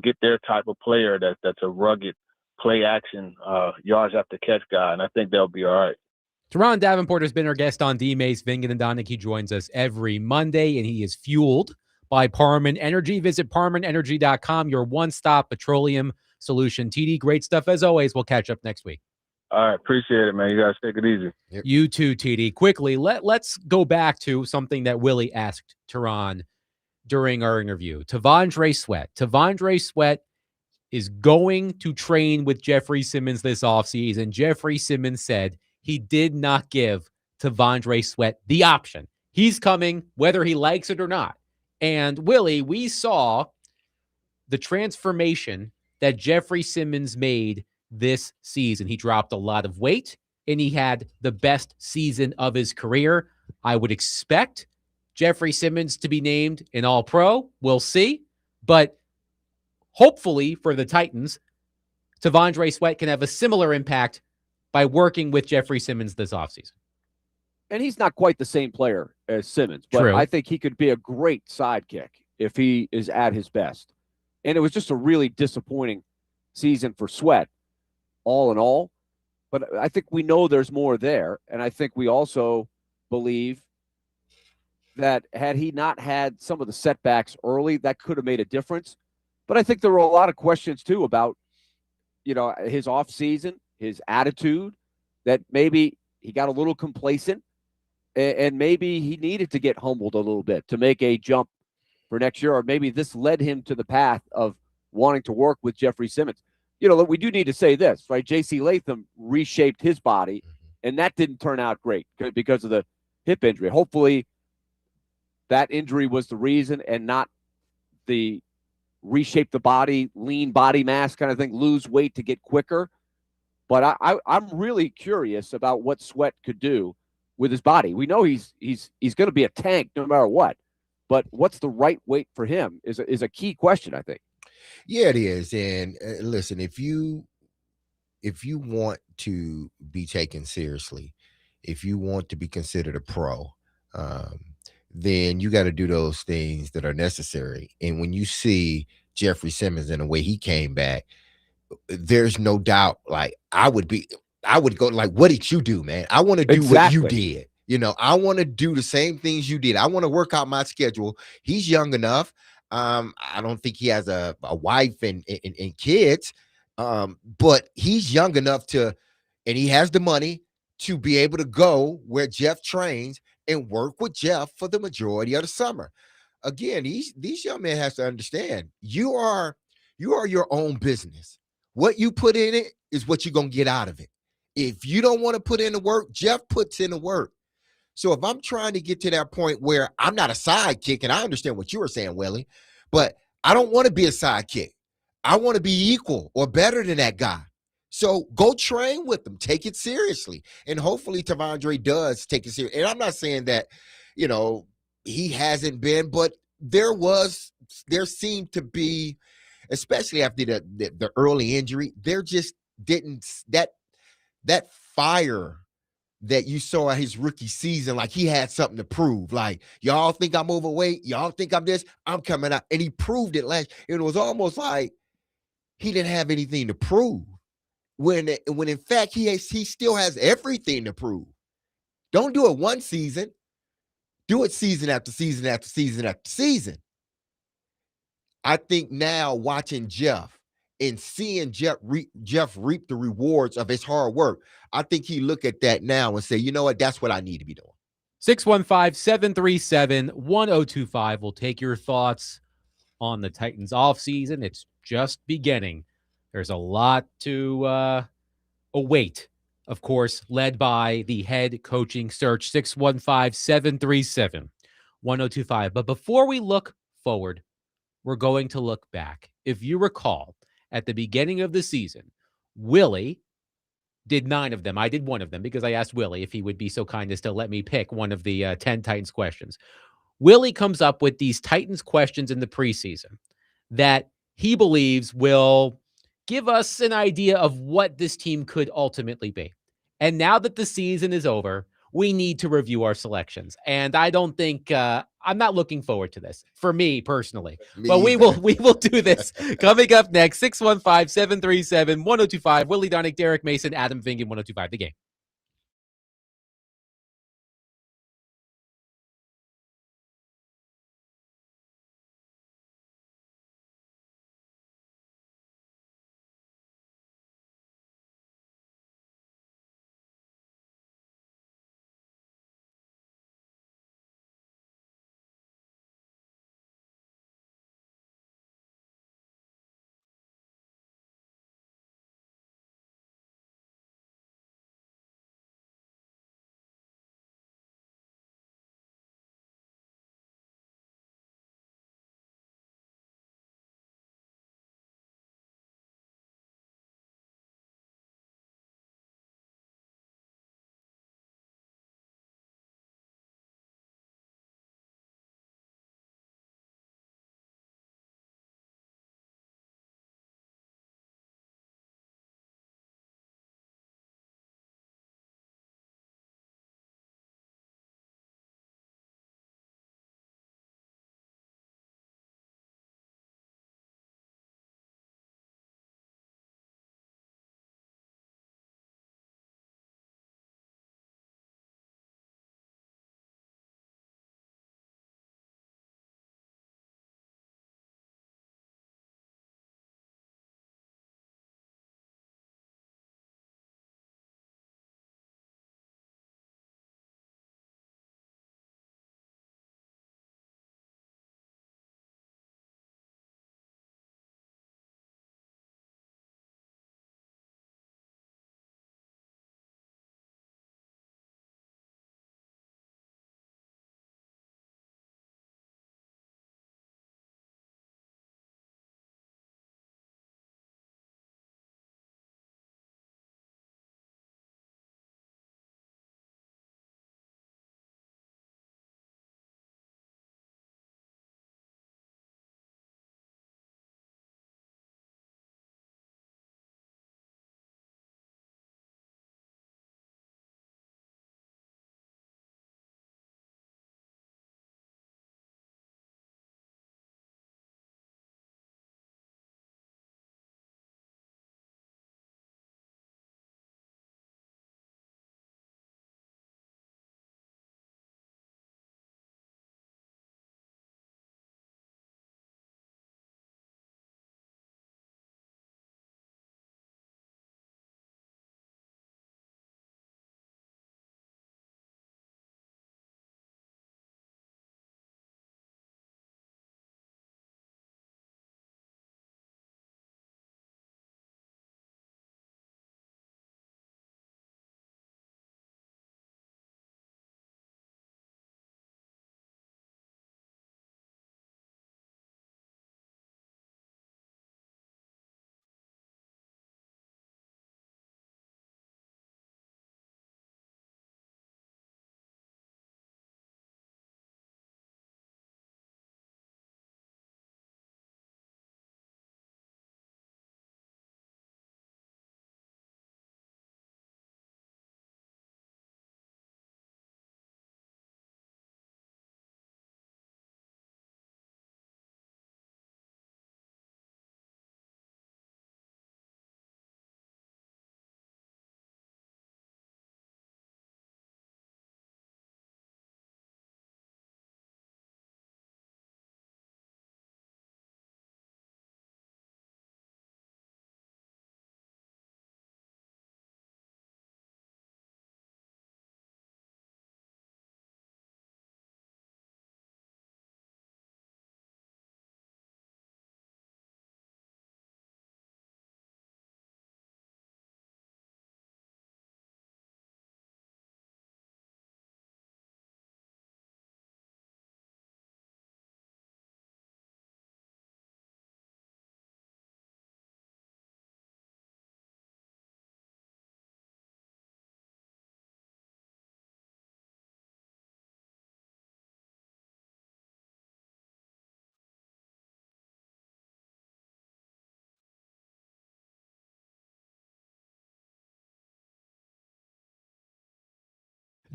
get their type of player that's a rugged play action, yards after catch guy, and I think they'll be all right. Teron Davenport has been our guest on D-Mace. Vingan and Donick. He joins us every Monday, and he is fueled by Parman Energy. Visit ParmanEnergy.com, your one-stop petroleum solution. TD, great stuff as always. We'll catch up next week. All right, appreciate it, man. You guys take it easy. Yep. You too, TD. Quickly, let's go back to something that Willie asked Teron during our interview. T'Vondre Sweat. T'Vondre Sweat is going to train with Jeffrey Simmons this offseason. Jeffrey Simmons said he did not give T'Vondre Sweat the option. He's coming whether he likes it or not. And Willie, we saw the transformation that Jeffrey Simmons made this season. He dropped a lot of weight, and he had the best season of his career. I would expect Jeffrey Simmons to be named an All-Pro. We'll see. But hopefully for the Titans, T'Vondre Sweat can have a similar impact by working with Jeffrey Simmons this offseason. And he's not quite the same player as Simmons, but True. I think he could be a great sidekick if he is at his best. And it was just a really disappointing season for Sweat, all in all. But I think we know there's more there. And I think we also believe that had he not had some of the setbacks early, that could have made a difference. But I think there were a lot of questions, too, about, his offseason, his attitude, that maybe he got a little complacent. and maybe he needed to get humbled a little bit to make a jump for next year, or maybe this led him to the path of wanting to work with Jeffrey Simmons. You know, we do need to say this, right? J.C. Latham reshaped his body, and that didn't turn out great because of the hip injury. Hopefully, that injury was the reason and not the reshape the body, lean body mass kind of thing, lose weight to get quicker. But I'm really curious about what Sweat could do with his body. We know he's going to be a tank no matter what, but what's the right weight for him is a key question, I think. Yeah, it is. And listen, if you want to be taken seriously, if you want to be considered a pro, um, then you got to do those things that are necessary. And when you see Jeffrey Simmons and the way he came back, there's no doubt. Like I would go like, what did you do, man? I want to do what you Exactly. did. You know, I want to do the same things you did. I want to work out my schedule. He's young enough. I don't think he has a wife and kids. But he's young enough and he has the money to be able to go where Jeff trains and work with Jeff for the majority of the summer. Again, these young men has to understand you are your own business. What you put in it is what you're gonna get out of it. If you don't want to put in the work, Jeff puts in the work. So if I'm trying to get to that point where I'm not a sidekick, and I understand what you were saying, Willie, but I don't want to be a sidekick. I want to be equal or better than that guy. So go train with them, take it seriously. And hopefully Tavondre does take it seriously. And I'm not saying that, you know, he hasn't been, but there seemed to be, especially after the early injury, there just didn't that fire that you saw at his rookie season, like he had something to prove. Like, y'all think I'm overweight, y'all think I'm this, I'm coming out. And he proved it last. It was almost like he didn't have anything to prove. When in fact he still has everything to prove. Don't do it one season. Do it season after season after season after season. I think now watching Jeff and seeing Jeff reap the rewards of his hard work, I think he look at that now and say, you know what, that's what I need to be doing. 615-737-1025. We'll take your thoughts on the Titans offseason. It's just beginning. There's a lot to await, of course, led by the head coaching search. 615-737-1025. But before we look forward, we're going to look back. If you recall, at the beginning of the season, Willie did 9 of them. I did 1 of them because I asked Willie if he would be so kind as to let me pick one of the 10 Titans questions. Willie comes up with these Titans questions in the preseason that he believes will give us an idea of what this team could ultimately be. And now that the season is over, we need to review our selections. And I don't think I'm not looking forward to this for me personally. But we will do this coming up next. 615-737-1025. Willie Darnick, Derek Mason, Adam Vingan, 1025 The Game.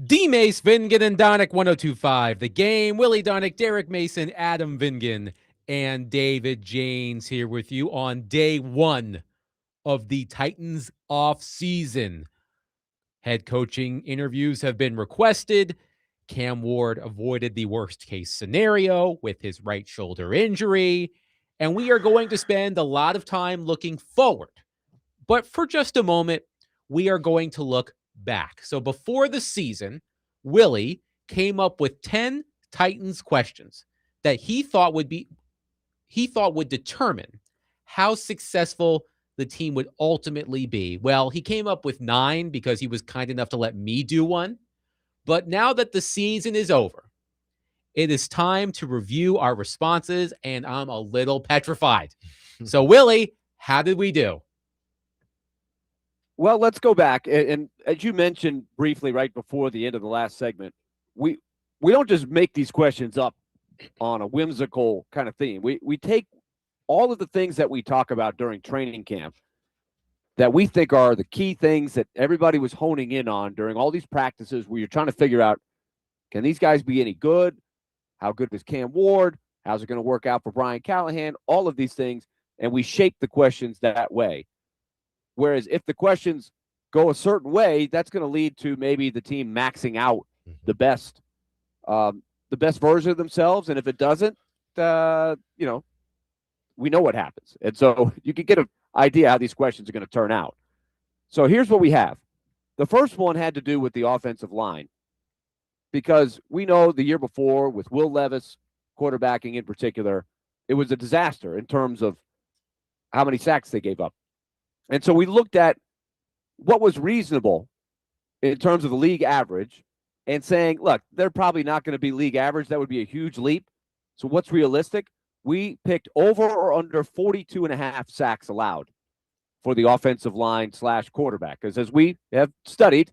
D Mace, Vingan, and Donick 1025. The Game. Willie Donick, Derek Mason, Adam Vingan, and David Janes here with you on day one of the Titans off season. Head coaching interviews have been requested. Cam Ward avoided the worst case scenario with his right shoulder injury. And we are going to spend a lot of time looking forward. But for just a moment, we are going to look back. So before the season, Willie came up with 10 Titans questions that he thought would determine how successful the team would ultimately be. Well, he came up with 9 because he was kind enough to let me do one. But now that the season is over, it is time to review our responses, and I'm a little petrified. So, Willie, how did we do? Well, let's go back. And as you mentioned briefly right before the end of the last segment, we don't just make these questions up on a whimsical kind of theme. We take all of the things that we talk about during training camp that we think are the key things that everybody was honing in on during all these practices where you're trying to figure out, can these guys be any good? How good is Cam Ward? How's it going to work out for Brian Callahan? All of these things. And we shape the questions that way. Whereas if the questions go a certain way, that's going to lead to maybe the team maxing out the best version of themselves. And if it doesn't, we know what happens. And so you can get an idea how these questions are going to turn out. So here's what we have. The first one had to do with the offensive line, because we know the year before with Will Levis quarterbacking in particular, it was a disaster in terms of how many sacks they gave up. And so we looked at what was reasonable in terms of the league average and saying, look, they're probably not going to be league average. That would be a huge leap. So what's realistic? We picked over or under 42.5 sacks allowed for the offensive line / quarterback. Because as we have studied,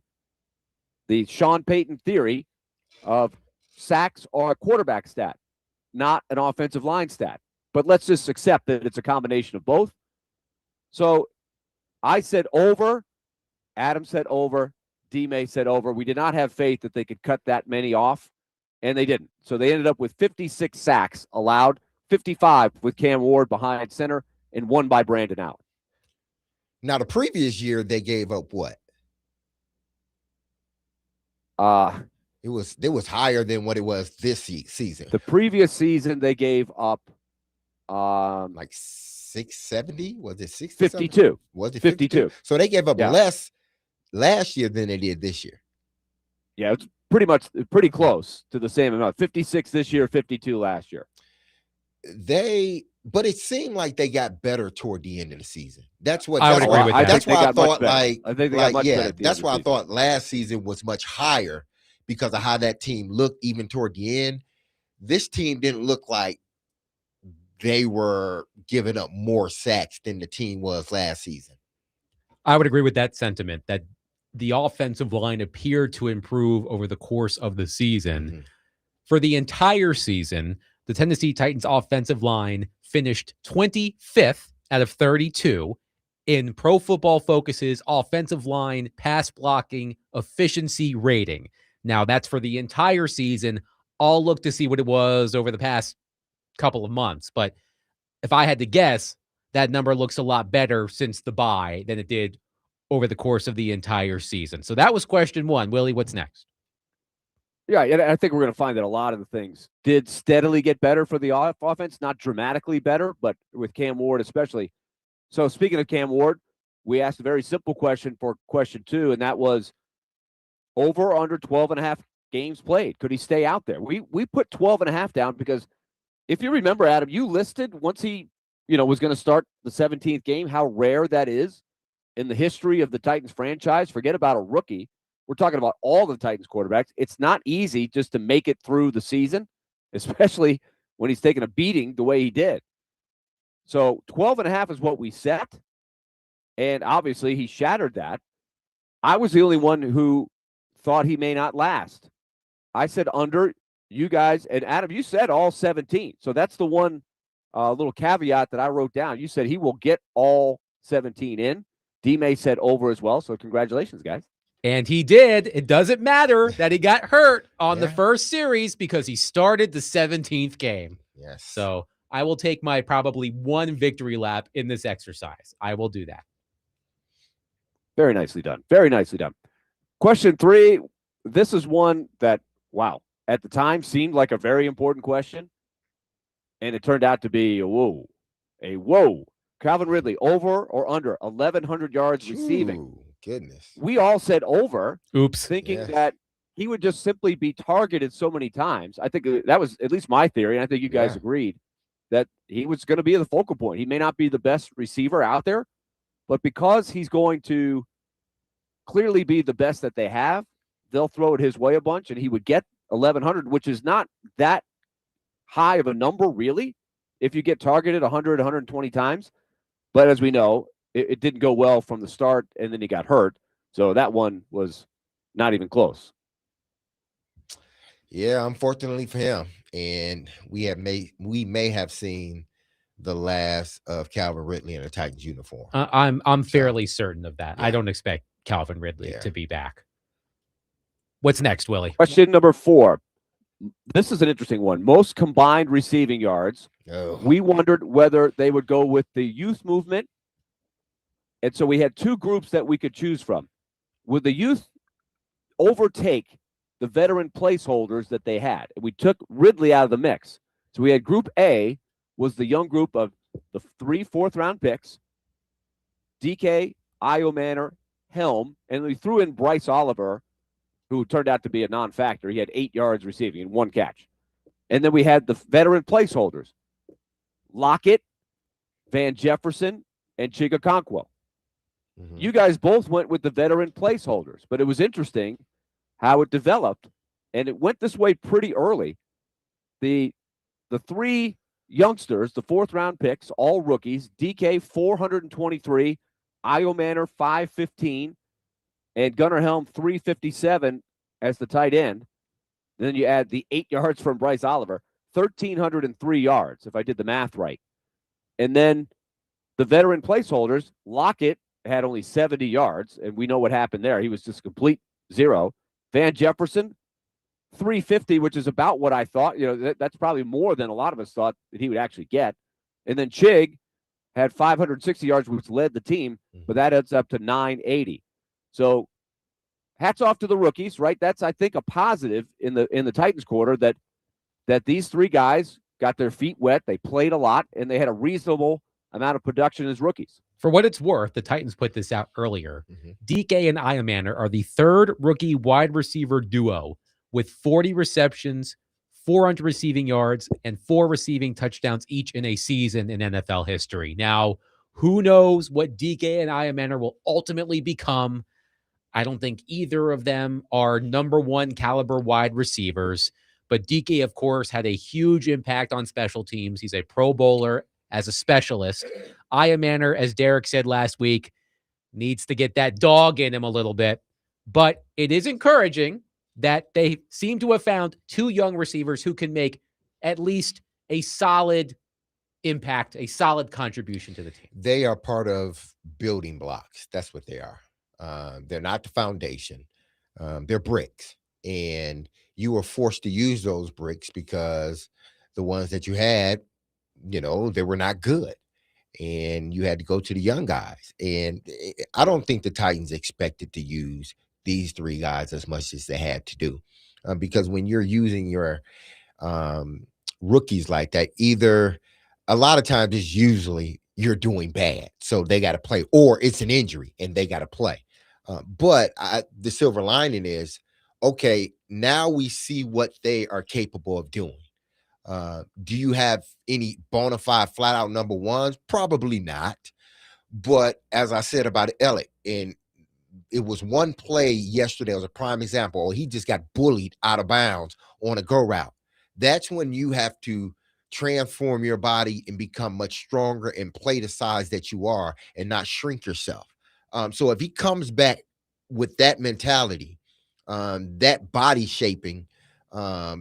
the Sean Payton theory of sacks are a quarterback stat, not an offensive line stat. But let's just accept that it's a combination of both. So I said over, Adam said over, D-May said over. We did not have faith that they could cut that many off, and they didn't. So they ended up with 56 sacks allowed, 55 with Cam Ward behind center, and 1 by Brandon Allen. Now, the previous year, they gave up what? It was higher than what it was this season. The previous season, they gave up like 670. Was it 60? 52. Was it 52? So they gave up Yeah. less last year than they did this year. Yeah, it's pretty close to the same amount. 56 this year, 52 last year. But it seemed like they got better toward the end of the season. That's what I would agree with that. That's why I thought I think they got much better. That's why I thought last season was much higher because of how that team looked even toward the end. This team didn't look like they were giving up more sacks than the team was last season. I would agree with that sentiment that the offensive line appeared to improve over the course of the season. Mhm. For the entire season, the Tennessee Titans offensive line finished 25th out of 32 in Pro Football Focus's offensive line pass blocking efficiency rating. Now, that's for the entire season. I'll look to see what it was over the past couple of months. But if I had to guess, that number looks a lot better since the bye than it did over the course of the entire season. So that was question one. Willie, what's next? Yeah, and I think we're going to find that a lot of the things did steadily get better for the offense, not dramatically better, but with Cam Ward especially. So speaking of Cam Ward, we asked a very simple question for question 2, and that was over or under 12.5 games played. Could he stay out there? We put 12.5 down because if you remember, Adam, you listed once he was going to start the 17th game, how rare that is in the history of the Titans franchise. Forget about a rookie. We're talking about all the Titans quarterbacks. It's not easy just to make it through the season, especially when he's taking a beating the way he did. So 12.5 is what we set. And obviously he shattered that. I was the only one who thought he may not last. I said under. You guys, and Adam, you said all 17. So that's the one little caveat that I wrote down. You said he will get all 17 in. D-May said over as well. So congratulations, guys. And he did. It doesn't matter that he got hurt on the Yeah. first series because he started the 17th game. Yes. So I will take my probably one victory lap in this exercise. I will do that. Very nicely done. Very nicely done. Question 3. This is one that, wow, at the time seemed like a very important question. And it turned out to be a whoa. Calvin Ridley, over or under 1,100 yards receiving. Ooh, goodness. We all said over, Oops. thinking Yes. that he would just simply be targeted so many times. I think that was at least my theory, and I think you guys Yeah. agreed that he was going to be the focal point. He may not be the best receiver out there, but because he's going to clearly be the best that they have, they'll throw it his way a bunch, and he would get 1,100, which is not that high of a number, really, if you get targeted 100, 120 times. But as we know, it didn't go well from the start, and then he got hurt. So that one was not even close. Yeah, unfortunately for him. And we may have seen the last of Calvin Ridley in a Titans uniform. I'm fairly certain of that. I Yeah. don't expect Calvin Ridley Yeah. to be back. What's next, Willie? Question number 4. This is an interesting one. Most combined receiving yards. Oh, We wondered whether they would go with the youth movement. And so we had 2 groups that we could choose from. Would the youth overtake the veteran placeholders that they had? We took Ridley out of the mix. So we had Group A was the young group of the 3 fourth-round picks, DK, Io Manor, Helm, and we threw in Bryce Oliver, who turned out to be a non-factor. He had 8 yards receiving and 1 catch. And then we had the veteran placeholders, Lockett, Van Jefferson, and Chigakonkwo. mhm. You guys both went with the veteran placeholders, but it was interesting how it developed, and it went this way pretty early. The 3 youngsters, the 4th-round picks, all rookies, DK 423, Io Manor 515, and Gunnar Helm 357 as the tight end. Then you add the 8 yards from Bryce Oliver, 1,303 yards, if I did the math right. And then the veteran placeholders, Lockett had only 70 yards, and we know what happened there. He was just complete zero. Van Jefferson, 350, which is about what I thought. That's probably more than a lot of us thought that he would actually get. And then Chig had 560 yards, which led the team, but that adds up to 980. So hats off to the rookies, right? That's, I think, a positive in the Titans quarter that these 3 guys got their feet wet. They played a lot, and they had a reasonable amount of production as rookies. For what it's worth, the Titans put this out earlier. Mhm. DK and Io Manor are the 3rd rookie wide receiver duo with 40 receptions, 400 receiving yards, and 4 receiving touchdowns each in a season in NFL history. Now, who knows what DK and Io Manor will ultimately become? I don't think either of them are number 1 caliber wide receivers, but DK, of course, had a huge impact on special teams. He's a Pro Bowler as a specialist. Io Manor, as Derek said last week, needs to get that dog in him a little bit, but it is encouraging that they seem to have found 2 young receivers who can make at least a solid impact, a solid contribution to the team. They are part of building blocks. That's what they are. They're not the foundation. They're bricks. And you were forced to use those bricks because the ones that you had, they were not good. And you had to go to the young guys. And I don't think the Titans expected to use these 3 guys as much as they had to do. Because when you're using your rookies like that, either a lot of times it's usually you're doing bad, so they got to play, or it's an injury and they got to play. But the silver lining is, okay, now we see what they are capable of doing. Do you have any bona fide flat out number 1s? Probably not. But as I said about Elliott, and it was one play yesterday, it was a prime example. He just got bullied out of bounds on a go route. That's when you have to transform your body and become much stronger and play the size that you are and not shrink yourself. So if he comes back with that mentality, that body shaping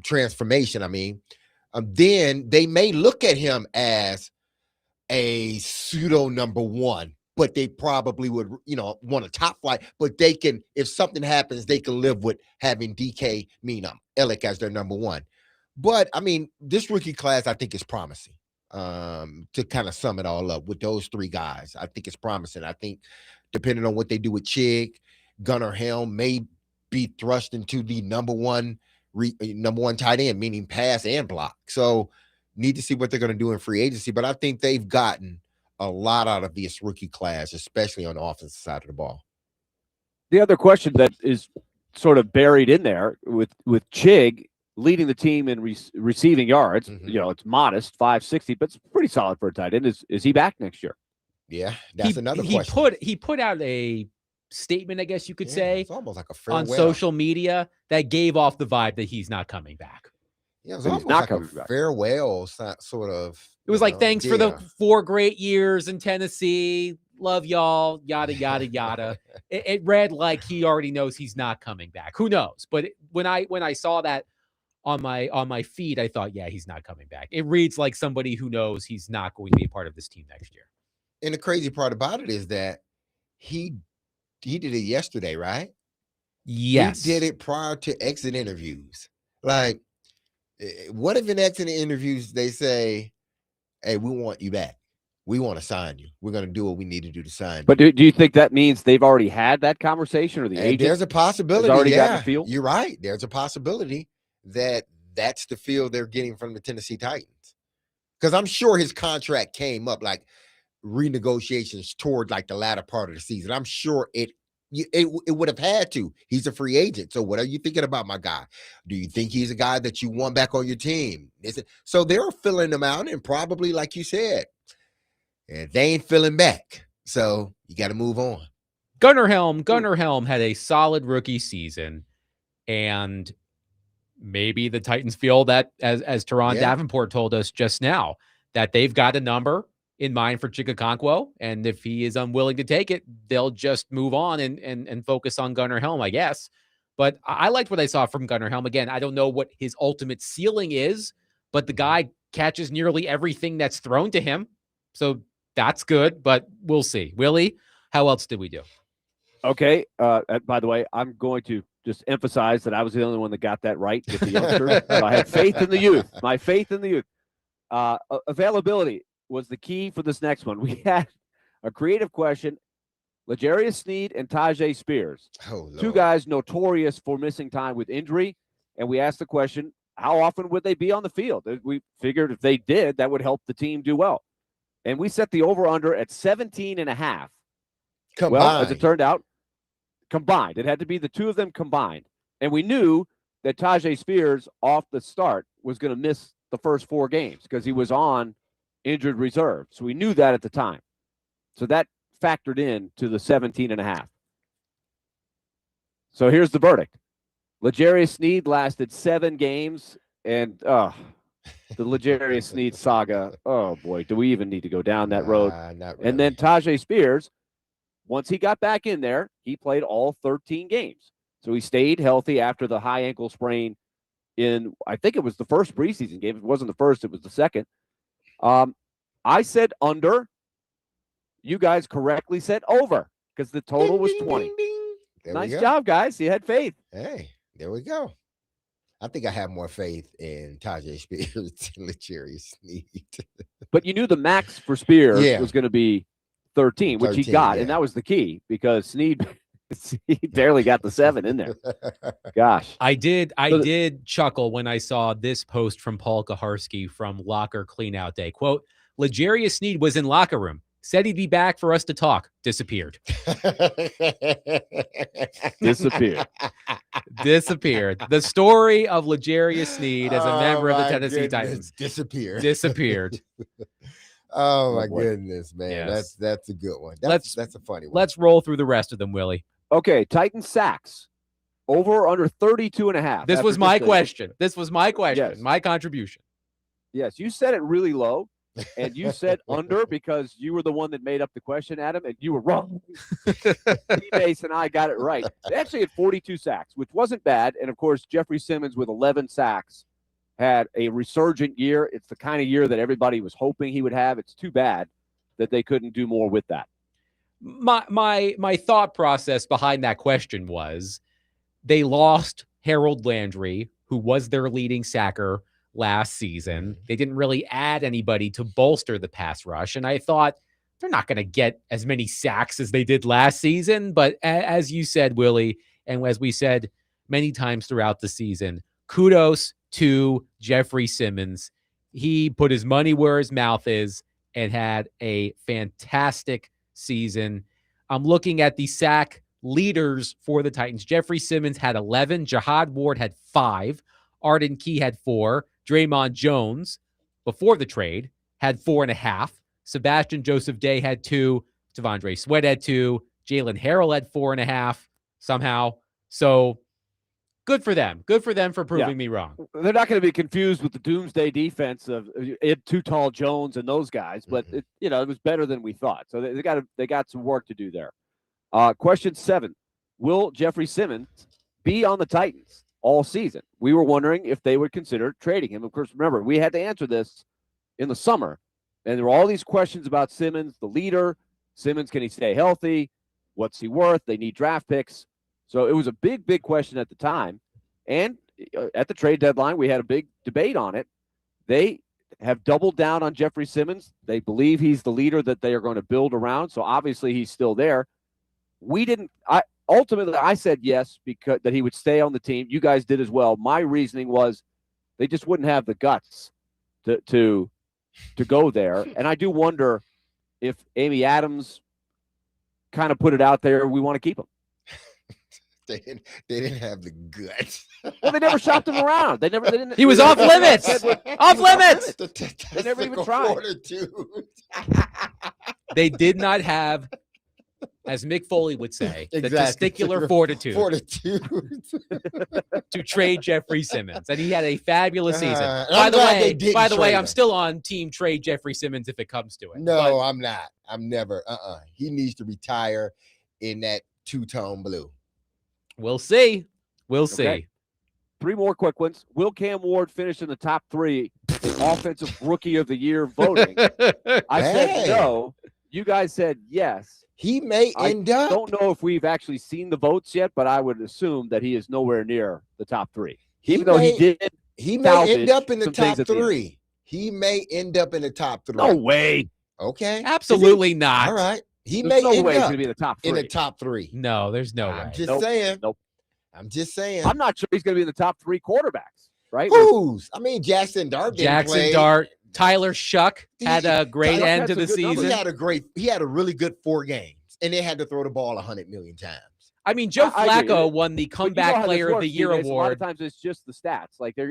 transformation, then they may look at him as a pseudo number 1 but they probably would, want a top flight. But they can, if something happens, they can live with having DK Ehrlich as their number one. But I mean, this rookie class, I think, is promising. To kind of sum it all up with those three guys, I think it's promising. I think depending on what they do with Chig, Gunnar Helm may be thrust into the number one tight end, meaning pass and block. So need to see what they're going to do in free agency. But I think they've gotten a lot out of this rookie class, especially on the offensive side of the ball. The other question that is sort of buried in there with Chig leading the team in receiving yards, it's modest, 560, but it's pretty solid for a tight end. Is he back next year? Yeah, that's another question. He put out a statement, I guess you could say, it's almost like a farewell on social media that gave off the vibe that he's not coming back. Yeah, it was But he's almost not like coming a back. farewell sort of. It was like, thanks for the 4 great years in Tennessee. Love y'all, yada, yada, yada. It read like he already knows he's not coming back. Who knows? But when I saw that on my feed, I thought, yeah, he's not coming back. It reads like somebody who knows he's not going to be a part of this team next year. And the crazy part about it is that he did it yesterday, right? Yes. He did it prior to exit interviews. Like, what if in exit interviews they say, hey, we want you back. We want to sign you. We're going to do what we need to do to sign you. But do you think that means they've already had that conversation, or the agent? There's a possibility. already gotten a feel? You're right. There's a possibility that that's the feel they're getting from the Tennessee Titans. Because I'm sure his contract came up, like renegotiations toward like the latter part of the season. I'm sure it would have had to. He's a free agent. So what are you thinking about my guy? Do you think he's a guy that you want back on your team? So they're filling him out, and probably, like you said, they ain't filling back. So you got to move on. Gunnar Helm had a solid rookie season, and maybe the Titans feel that, as Teron Davenport told us just now, that they've got a number in mind for Chikakonkwo, and if he is unwilling to take it, they'll just move on and focus on Gunnar Helm, I guess. But I liked what I saw from Gunnar Helm. Again, I don't know what his ultimate ceiling is, but the guy catches nearly everything that's thrown to him. So that's good, but we'll see. Willie, how else did we do? Okay. By the way, I'm going to just emphasize that I was the only one that got that right with the youngsters. So I had faith in the youth. My faith in the youth. Availability was the key for this next one. We had a creative question. L'Jarius Sneed and Tyjae Spears. Two guys notorious for missing time with injury. And we asked the question, how often would they be on the field? We figured if they did, that would help the team do well. And we set the over-under at 17.5. Combined. Well, as it turned out, combined. It had to be the two of them combined. And we knew that Tyjae Spears off the start was going to miss the first 4 games because he was on injured reserve. So we knew that at the time. So that factored in to the 17.5. So here's the verdict. L'Jarius Sneed lasted 7 games, and the L'Jarius Sneed saga, oh boy, do we even need to go down that road? Not really. And then Tyjae Spears, once he got back in there, he played all 13 games. So he stayed healthy after the high ankle sprain in, I think it was the first preseason game. If it wasn't the first, it was the second. I said under. You guys correctly said over because the total was 20. Nice job, guys. You had faith. Hey, there we go. I think I have more faith in Tyjae Spears than L'Jarius Sneed. But you knew the max for Spears was going to be 13, which he got, and that was the key because Sneed he barely got the 7 in there. Gosh. I did chuckle when I saw this post from Paul Kaharski from Locker Cleanout Day. Quote, L'Jarius Sneed was in locker room. Said he'd be back for us to talk. Disappeared. Disappeared. The story of L'Jarius Sneed as a member of the Tennessee Titans disappeared. Oh my goodness, man. Yes. That's a good one. That's a funny one. Let's roll through the rest of them, Willie. Okay, Titans sacks. Over or under 32.5. This was my question. Yes. My contribution. Yes, you said it really low. And you said under because you were the one that made up the question, Adam, and you were wrong. T-Base and I got it right. They actually had 42 sacks, which wasn't bad. And, of course, Jeffrey Simmons with 11 sacks had a resurgent year. It's the kind of year that everybody was hoping he would have. It's too bad that they couldn't do more with that. My thought process behind that question was they lost Harold Landry, who was their leading sacker last season. They didn't really add anybody to bolster the pass rush. And I thought they're not going to get as many sacks as they did last season. But as you said, Willie, and as we said many times throughout the season, kudos to Jeffrey Simmons. He put his money where his mouth is and had a fantastic season. I'm looking at the sack leaders for the Titans. Jeffrey Simmons had 11. Jihad Ward had 5. Arden Key had 4. Draymond Jones, before the trade, had 4.5. Sebastian Joseph Day had 2. Devondre Sweat had 2. Jalen Harrell had 4.5 somehow. So good for them. Good for them for proving me wrong. They're not going to be confused with the doomsday defense of Ed Too Tall Jones and those guys, but it was better than we thought. So they got some work to do there. Question 7: will Jeffrey Simmons be on the Titans all season? We were wondering if they would consider trading him. Of course, remember, we had to answer this in the summer, and there were all these questions about Simmons, the leader. Simmons, can he stay healthy? What's he worth? They need draft picks. So it was a big question at the time. And at the trade deadline, we had a big debate on it. They have doubled down on Jeffrey Simmons. They believe he's the leader that they are going to build around. So obviously he's still there. Ultimately, I said yes, because that he would stay on the team. You guys did as well. My reasoning was they just wouldn't have the guts to go there. And I do wonder if Amy Adams kind of put it out there, we want to keep him. They didn't have the guts. Well, they never shopped him around. They didn't. He was off limits. Off limits. They never even tried. They did not have, as Mick Foley would say, the Exactly. testicular fortitude Fortitude. to trade Jeffrey Simmons, and he had a fabulous season. And By I'm the glad they way, didn't trade I'm him. still on team trade Jeffrey Simmons if it comes to it. No, But I'm not. I'm never. He needs to retire in that two-tone blue. we'll see. We'll see. Okay. 3 more quick ones. Will Cam Ward finish in the top 3 in offensive rookie of the year voting? I said Hey. no. You guys said yes. He may end up. Don't know if we've actually seen the votes yet, but I would assume that he is nowhere near the top 3. Even though he did. He may salvage end up in the some things top at the end. 3. He may end up in the top 3. No way. Okay. Absolutely not. All right. He There's may no end way he's up going to be in the top 3. in the top 3. No, there's no way. I'm just Nope. saying. Nope. I'm just saying. I'm not sure he's going to be in the top 3 quarterbacks, right? Who's? I mean, Jackson Dart didn't Jackson play. Dart, Tyler Shuck had a great Tyler end Shuck's to a the good number. season. He had a really good 4 games, and they had to throw the ball 100 million times. I mean, Joe I agree. Flacco won the But you know Comeback how this Player of works, the Year Steve, A lot of award. times it's just the stats. Like they'll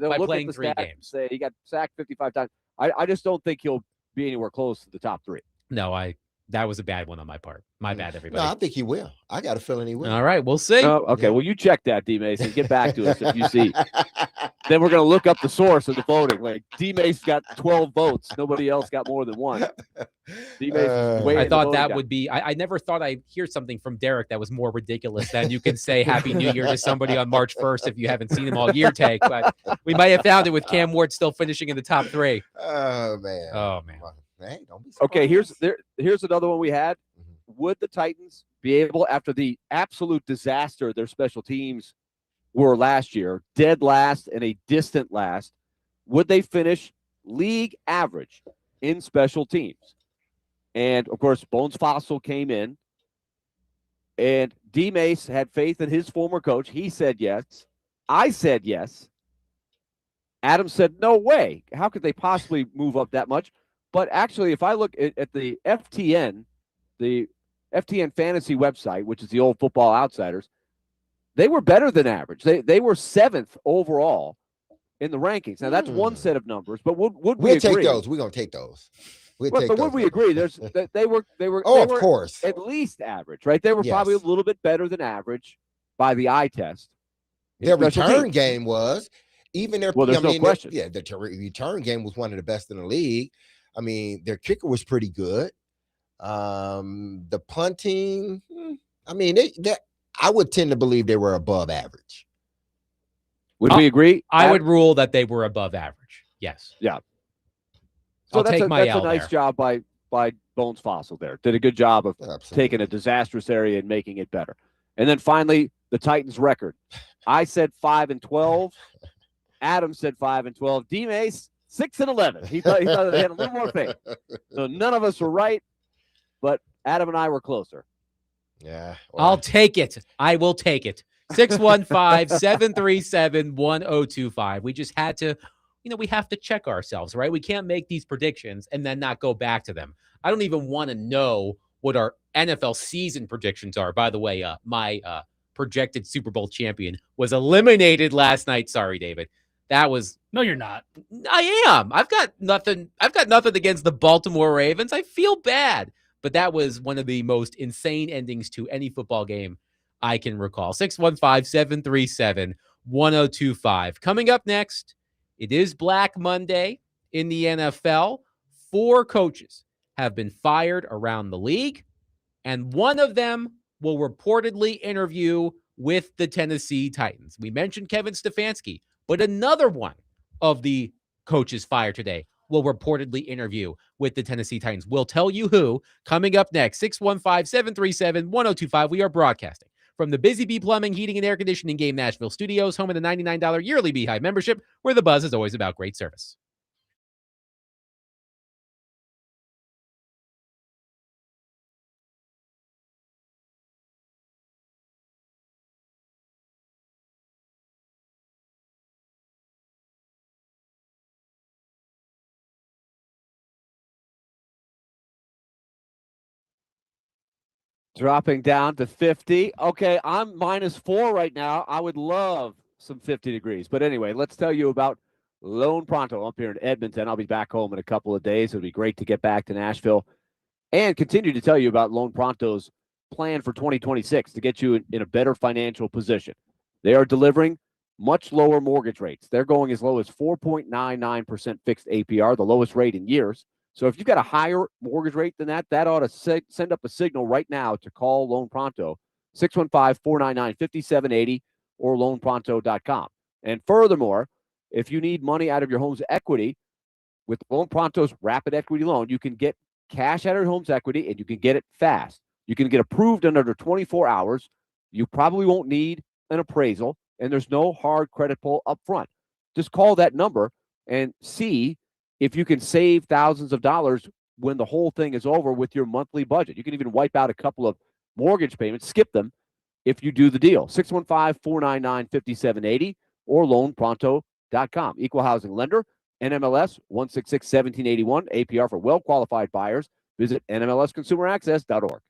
By look playing at the 3 stats and games. say he got sacked 55 times. I just don't think he'll be anywhere close to the top 3. No, that was a bad one on my part. My bad, No, everybody. I think he will. I got a feeling he will. All right, we'll see. Oh, okay. Yeah. Well, you check that, D Mason. Get back to us if you see. Then we're going to look up the source of the voting. Like D Mason got 12 votes. Nobody else got more than 1. D Mason's way I in the thought voting that guy. would be. I never thought I'd hear something from Derek that was more ridiculous than you can say Happy New Year to somebody on March 1st if you haven't seen him all year. Take, but we might have found it with Cam Ward still finishing in the top 3. Oh man. Oh man. Well, hey, don't be Okay, surprised. here's another one we had. Mhm. Would the Titans be able, after the absolute disaster their special teams were last year, dead last and a distant last, would they finish league average in special teams? And of course, Bones Fossil came in, and D Mace had faith in his former coach. He said yes. I said yes. Adam said no way. How could they possibly move up that much? But actually, if I look at the FTN fantasy website, which is the old Football Outsiders, they were better than average. They were 7th overall in the rankings. Now that's one set of numbers, but would we We'll take agree? those. We're gonna take those. We'll But take would those. we agree? They were Oh, they of were course. at least average, right? They were probably a Yes. little bit better than average by the eye test. in Their special return teams. game was even their. Well, there's no question. The return game was one of the best in the league. I mean, their kicker was pretty good. The punting. I mean, I would tend to believe they were above average. Would we agree? I would rule that they were above average. Yes. So I'll that's take a my that's a L nice there. job by by Bones Fossil there. Did a good job of taking a disastrous area and making it better. And then finally, the Titans record. I said 5-12. Adam said 5-12. D-Mace, 6-11. He thought they had a little more faith. So none of us were right, but Adam and I were closer. Yeah. I'll take it. I will take it. 615-737-1025. We just had to, we have to check ourselves, right? We can't make these predictions and then not go back to them. I don't even want to know what our NFL season predictions are. By the way, my projected Super Bowl champion was eliminated last night. Sorry, David. That was No, you're not. I am. I've got nothing against the Baltimore Ravens. I feel bad. But that was one of the most insane endings to any football game I can recall. 615-737-1025. Coming up next, it is Black Monday in the NFL. 4 coaches have been fired around the league, and one of them will reportedly interview with the Tennessee Titans. We mentioned Kevin Stefanski, but another one of the coaches fired today will reportedly interview with the Tennessee Titans. We'll tell you who coming up next. 615-737-1025. We are broadcasting from the Busy Bee Plumbing, Heating, and Air Conditioning Game Nashville studios, home of the $99 yearly Beehive membership, where the buzz is always about great service. Dropping down to 50. Okay, I'm -4 right now. I would love some 50 degrees. But anyway, let's tell you about Lone Pronto up here in Edmonton. I'll be back home in a couple of days. It'll be great to get back to Nashville and continue to tell you about Lone Pronto's plan for 2026 to get you in a better financial position. They are delivering much lower mortgage rates. They're going as low as 4.99% fixed APR, the lowest rate in years. So if you've got a higher mortgage rate than that, that ought to send up a signal right now to call Lone Pronto, 615-499-5780 or loanpronto.com. And furthermore, if you need money out of your home's equity, with Lone Pronto's rapid equity loan, you can get cash out of your home's equity and you can get it fast. You can get approved in under 24 hours. You probably won't need an appraisal, and there's no hard credit pull up front. Just call that number and see if you can save thousands of dollars when the whole thing is over with your monthly budget. You can even wipe out a couple of mortgage payments, skip them if you do the deal. 615-499-5780 or loanpronto.com. Equal housing lender, NMLS 1661781, APR for well-qualified buyers. Visit nmlsconsumeraccess.org.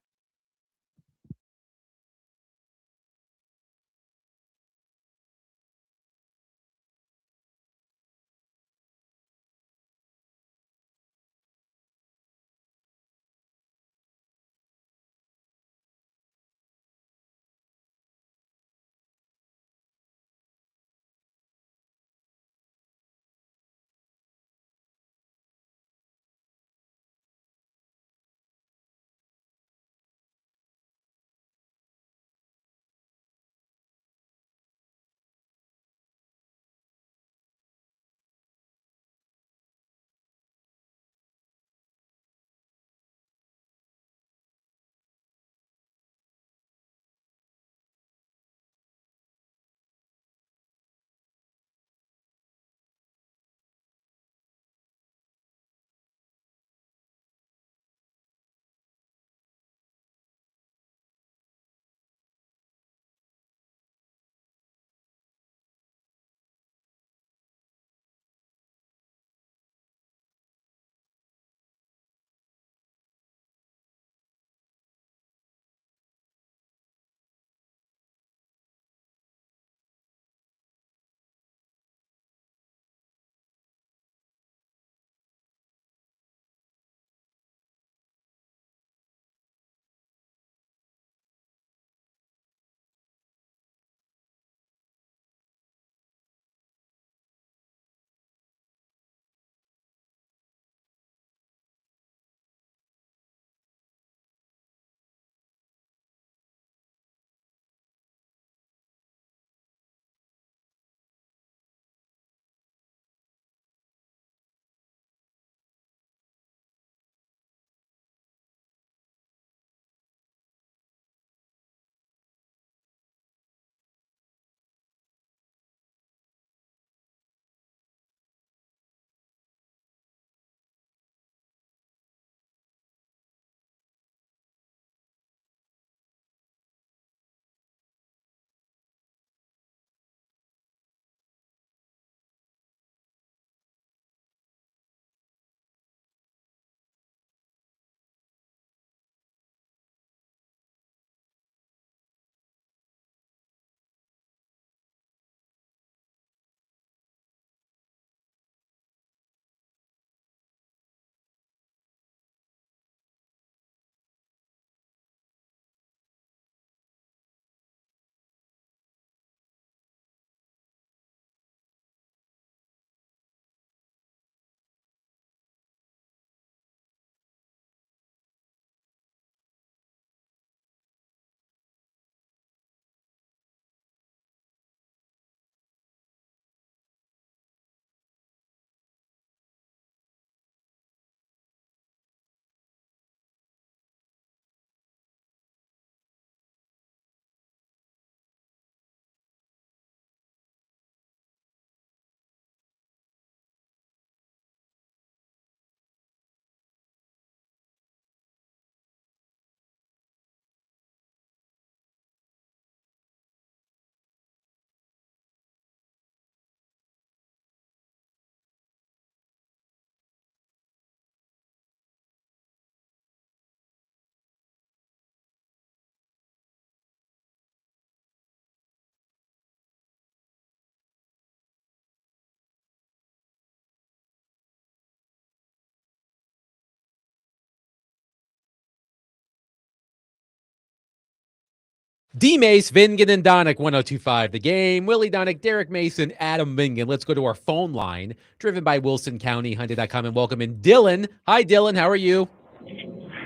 D Mace, Vingan, and Donick, 1025 The Game. Willie Donick, Derek Mason, Adam Vingan. Let's go to our phone line, driven by Wilson County, Hyundai.com, and welcome in Dylan. Hi, Dylan. How are you?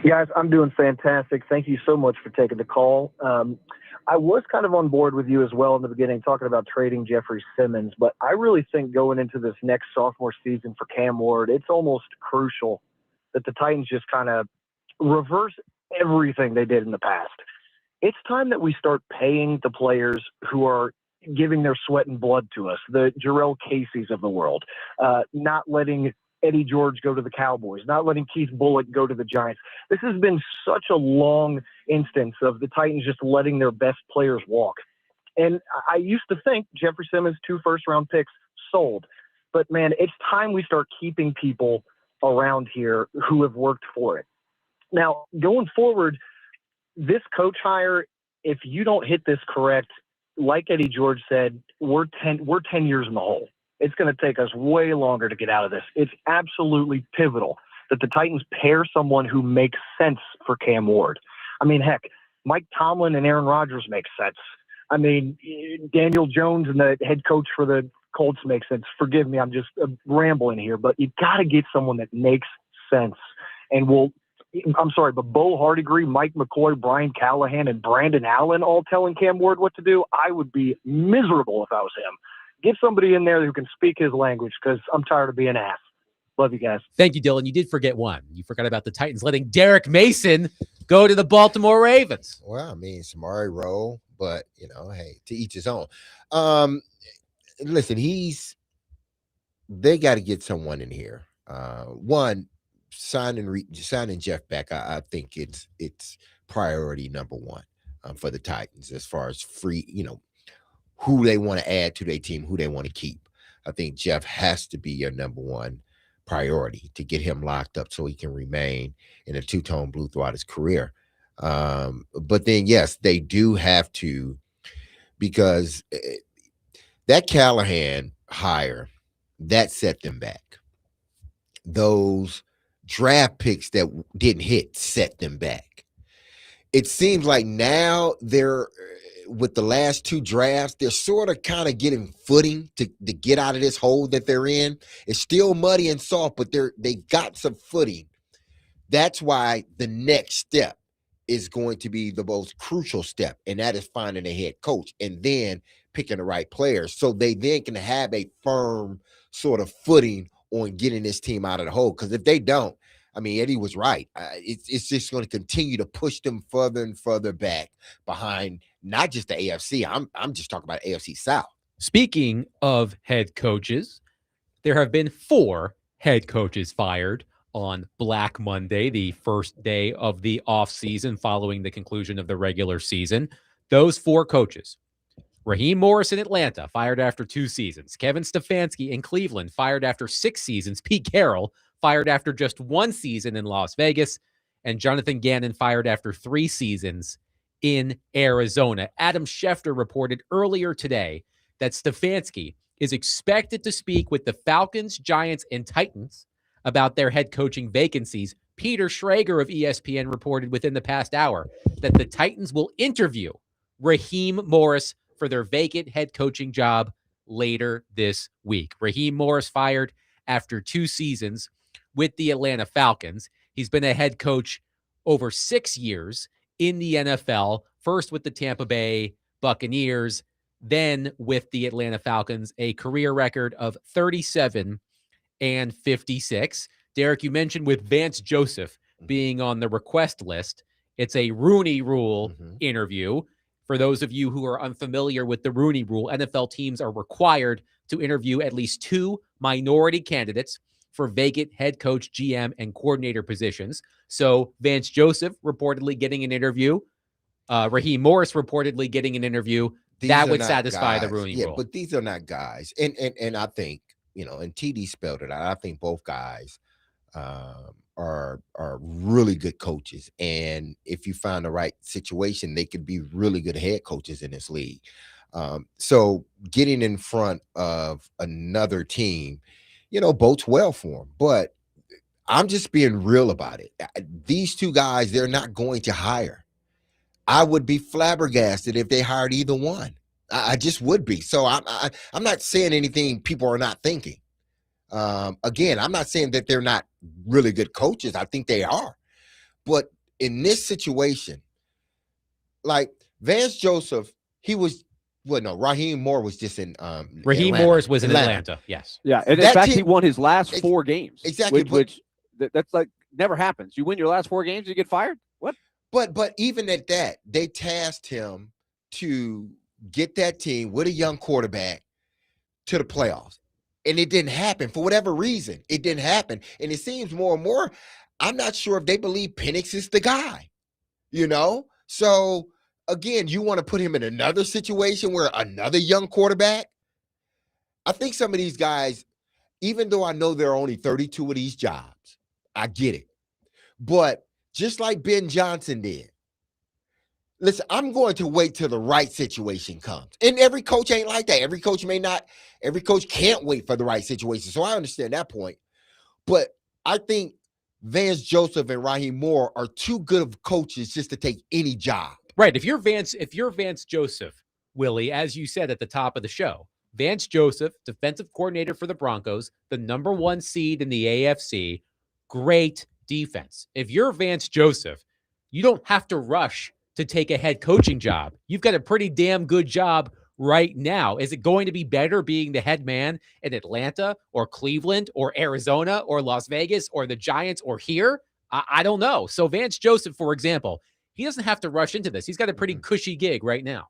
Guys, I'm doing fantastic. Thank you so much for taking the call. I was kind of on board with you as well in the beginning, talking about trading Jeffrey Simmons, but I really think going into this next sophomore season for Cam Ward, it's almost crucial that the Titans just kind of reverse everything they did in the past. It's time that we start paying the players who are giving their sweat and blood to us, the Jarrell Caseys of the world, not letting Eddie George go to the Cowboys, not letting Keith Bulluck go to the Giants. This has been such a long instance of the Titans just letting their best players walk. And I used to think Jeffrey Simmons, 2 first-round picks, sold. But, man, it's time we start keeping people around here who have worked for it. Now, going forward, this coach hire, if you don't hit this correct, like Eddie George said, we're 10 years in the hole. It's going to take us way longer to get out of this. It's absolutely pivotal that the Titans pair someone who makes sense for Cam Ward. I mean, heck, Mike Tomlin and Aaron Rodgers make sense. I mean, Daniel Jones and the head coach for the Colts make sense. Forgive me, I'm just rambling here, but you got to get someone that makes sense and but Bo Hardigree, Mike McCoy, Brian Callahan, and Brandon Allen all telling Cam Ward what to do, I would be miserable if I was him. Get somebody in there who can speak his language because I'm tired of being ass. Love you guys. Thank you, Dylan. You did forget one. You forgot about the Titans letting Derek Mason go to the Baltimore Ravens. Well, I mean, Samari Rowe, but, hey, to each his own. Listen, they got to get someone in here. One, signing Jeff Beck, I think it's priority number one for the Titans as far as who they want to add to their team, who they want to keep. I think Jeff has to be your number one priority to get him locked up so he can remain in a two-tone blue throughout his career. But then, yes, they do have to, because that Callahan hire, that set them back. Those draft picks that didn't hit set them back. It seems like now they're, with the last 2 drafts, they're sort of kind of getting footing to get out of this hole that they're in. It's still muddy and soft, but they got some footing. That's why the next step is going to be the most crucial step, and that is finding a head coach and then picking the right players so they then can have a firm sort of footing on getting this team out of the hole. Because if they don't, I mean, Eddie was right. It's just going to continue to push them further and further back behind not just the AFC. I'm just talking about AFC South. Speaking of head coaches, there have been 4 head coaches fired on Black Monday, the first day of the offseason following the conclusion of the regular season. Those 4 coaches: Raheem Morris in Atlanta, fired after 2 seasons. Kevin Stefanski in Cleveland, fired after 6 seasons. Pete Carroll, fired after just 1 season in Las Vegas. And Jonathan Gannon, fired after 3 seasons in Arizona. Adam Schefter reported earlier today that Stefanski is expected to speak with the Falcons, Giants, and Titans about their head coaching vacancies. Peter Schrager of ESPN reported within the past hour that the Titans will interview Raheem Morris for their vacant head coaching job later this week. Raheem Morris fired after 2 seasons with the Atlanta Falcons. He's been a head coach over 6 years in the NFL, first with the Tampa Bay Buccaneers, then with the Atlanta Falcons, a career record of 37 and 56. Derek, you mentioned with Vance Joseph being on the request list. It's a Rooney Rule interview. For those of you who are unfamiliar with the Rooney Rule, NFL teams are required to interview at least 2 minority candidates for vacant head coach, GM, and coordinator positions. So Vance Joseph reportedly getting an interview. Raheem Morris reportedly getting an intervie that would satisfy the Rooney Rule. But these are not guys. And I think, and TD spelled it out. I think both guys are really good coaches. And if you find the right situation, they could be really good head coaches in this league. So getting in front of another team, bodes well for them. But I'm just being real about it. These 2 guys, they're not going to hire. I would be flabbergasted if they hired either one. I just would be. So I'm not saying anything people are not thinking. Again, I'm not saying that they're not really good coaches. I think they are. But in this situation, like Vance Joseph, he was Raheem Moore was just in Raheem Atlanta. Morris was in Atlanta. Yes. Yeah, and in That fact, team- he won his last 4 games. Exactly, which that's like never happens. You win your last 4 games, you get fired. What? But even at that, they tasked him to get that team with a young quarterback to the playoffs. And it didn't happen for whatever reason. It didn't happen. And it seems more and more, I'm not sure if they believe Penix is the guy, So again, you want to put him in another situation where another young quarterback? I think some of these guys, even though I know there are only 32 of these jobs, I get it. But just like Ben Johnson did, listen, I'm going to wait till the right situation comes. And every coach ain't like that. Every coach can't wait for the right situation. So I understand that point. But I think Vance Joseph and Raheem Moore are too good of coaches just to take any job. Right. If you're Vance Joseph, Willie, as you said at the top of the show, Vance Joseph, defensive coordinator for the Broncos, the number 1 seed in the AFC, great defense. If you're Vance Joseph, you don't have to rush to take a head coaching job. You've got a pretty damn good job right now. Is it going to be better being the head man in Atlanta or Cleveland or Arizona or Las Vegas or the Giants or here? I don't know. So Vance Joseph, for example, he doesn't have to rush into this. He's got a pretty cushy gig right now.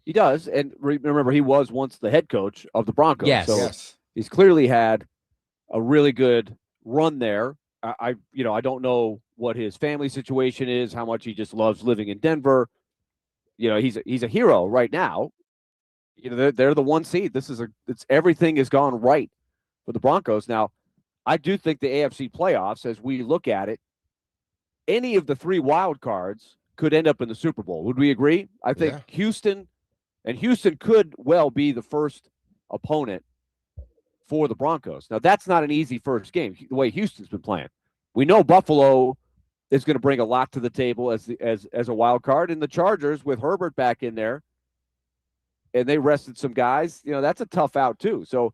He does, and remember, he was once the head coach of the Broncos. Yes. So he's clearly had a really good run there. I don't know what his family situation is, how much he just loves living in Denver. He's a hero right now. They're the 1 seed. It's everything has gone right for the Broncos. Now, I do think the AFC playoffs, as we look at it, any of the 3 wild cards could end up in the Super Bowl. Would we agree? I think Houston could well be the first opponent for the Broncos. Now, that's not an easy first game, the way Houston's been playing. We know Buffalo is going to bring a lot to the table as a wild card, and the Chargers with Herbert back in there, and they rested some guys. That's a tough out too. So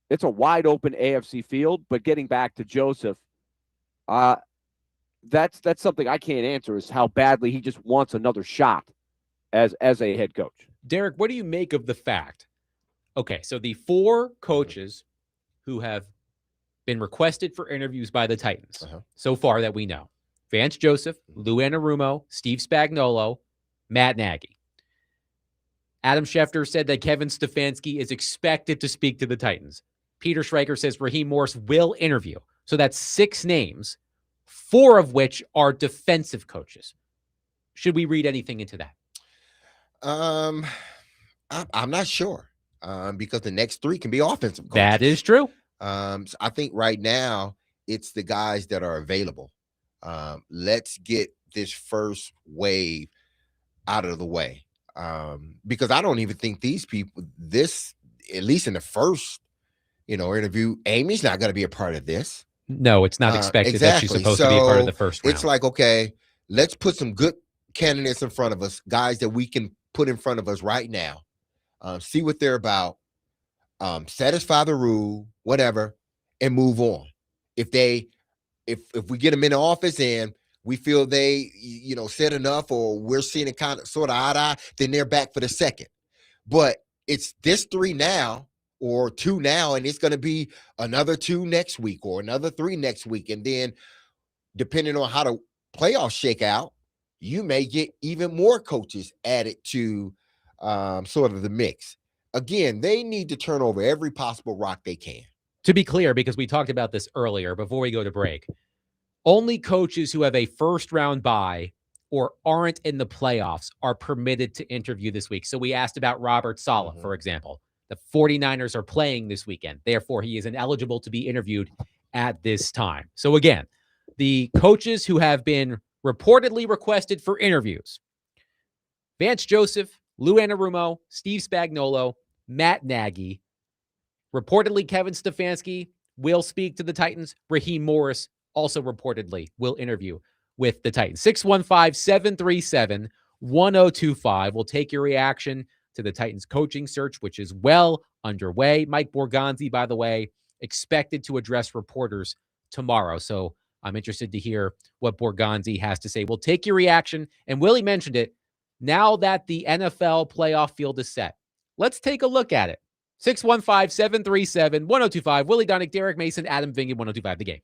it's a wide open AFC field. But getting back to Joseph, that's something I can't answer, is how badly he just wants another shot as a head coach. Derek, what do you make of the fact? Okay, so the 4 coaches who have been requested for interviews by the Titans so far that we know: Vance Joseph, Lou Anarumo, Steve Spagnuolo, Matt Nagy. Adam Schefter said that Kevin Stefanski is expected to speak to the Titans. Peter Schreiber says Raheem Morris will interview. So that's 6 names, 4 of which are defensive coaches. Should we read anything into that? I'm not sure because the next 3 can be offensive coaches. That is true. So I think right now it's the guys that are available. Let's get this first wave out of the way. Because I don't even think these people, at least in the first, interview, Amy's not going to be a part of this. No, it's not expected that she's supposed to be a part of the first round. It's like, okay, let's put some good candidates in front of us, guys that we can put in front of us right now. See what they're about. Satisfy the rule, whatever, and move on. If we get them in the office and we feel they, said enough, or we're seeing it kind of sort of eye-to-eye, then they're back for the second. But it's this 3 now or 2 now, and it's going to be another 2 next week or another 3 next week. And then depending on how the playoffs shake out, you may get even more coaches added to sort of the mix. Again, they need to turn over every possible rock they can. To be clear, because we talked about this earlier before we go to break, only coaches who have a first-round bye or aren't in the playoffs are permitted to interview this week. So we asked about Robert Saleh, for example. The 49ers are playing this weekend. Therefore, he is ineligible to be interviewed at this time. So again, the coaches who have been reportedly requested for interviews: Vance Joseph, Lou Anarumo, Steve Spagnuolo, Matt Nagy. Reportedly, Kevin Stefanski will speak to the Titans. Raheem Morris also reportedly will interview with the Titans. 615-737-1025. We'll take your reaction to the Titans coaching search, which is well underway. Mike Borgonzi, by the way, expected to address reporters tomorrow. So I'm interested to hear what Borgonzi has to say. We'll take your reaction. And Willie mentioned it. Now that the NFL playoff field is set, let's take a look at it. 615-737-1025. Willie Donick, Derek Mason, Adam Vingan, 1025 The Game.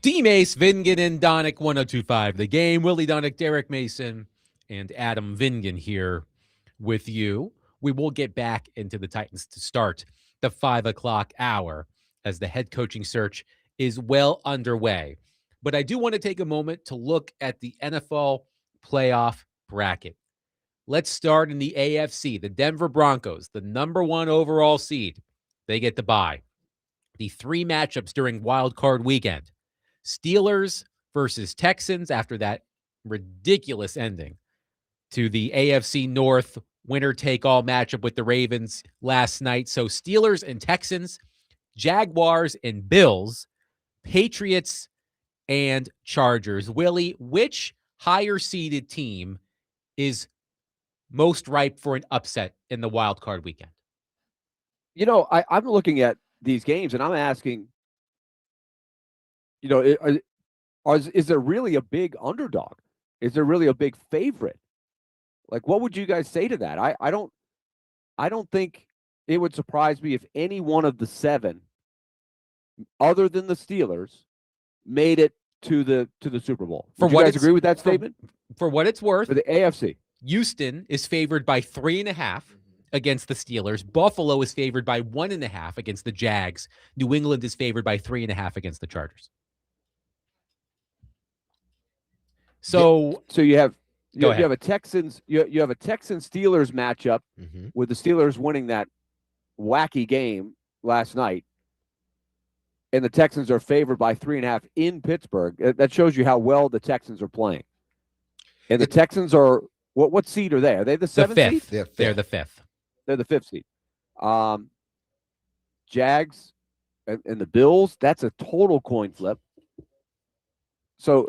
D Mace, Vingan, and Donick, 1025 The Game. Willie Donick, Derek Mason, and Adam Vingan here with you. We will get back into the Titans to start the 5 o'clock hour as the head coaching search is well underway. But I do want to take a moment to look at the NFL playoff bracket. Let's start in the AFC. The Denver Broncos, the number 1 overall seed, they get the bye. The 3 matchups during wild card weekend: Steelers versus Texans after that ridiculous ending to the AFC North winner-take-all matchup with the Ravens last night. So Steelers and Texans, Jaguars and Bills, Patriots and Chargers. Willie, which higher-seeded team is most ripe for an upset in the wild card weekend? You know, I'm looking at these games and I'm asking, you know, is there really a big underdog? Is there really a big favorite? Like, what would you guys say to that? I don't think it would surprise me if any one of the 7, other than the Steelers, made it to the Super Bowl. Would you guys agree with that statement? For what it's worth, For the AFC, Houston is favored by 3.5 against the Steelers. Buffalo is favored by 1.5 against the Jags. New England is favored by 3.5 against the Chargers. So you have Go ahead. you have a Texans you have a Texans Steelers matchup Mhm. with the Steelers winning that wacky game last night, and the Texans are favored by 3.5 in Pittsburgh. That shows you how well the Texans are playing. And the Texans are what seed are they? Are they the the 7th seed? 5th. They're the 5th. They're the 5th seed. Jags and the Bills, that's a total coin flip. So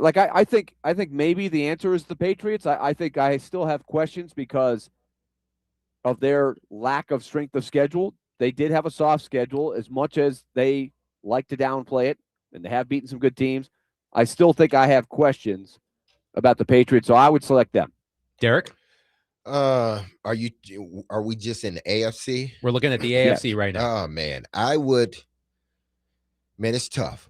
I think maybe the answer is the Patriots. I think I still have questions because of their lack of strength of schedule. They did have a soft schedule, as much as they like to downplay it, and they have beaten some good teams. I still think I have questions about the Patriots, so I would select them. Derek, Are we just in the AFC? we're looking at the Yes. AFC right now. Oh man, it's tough,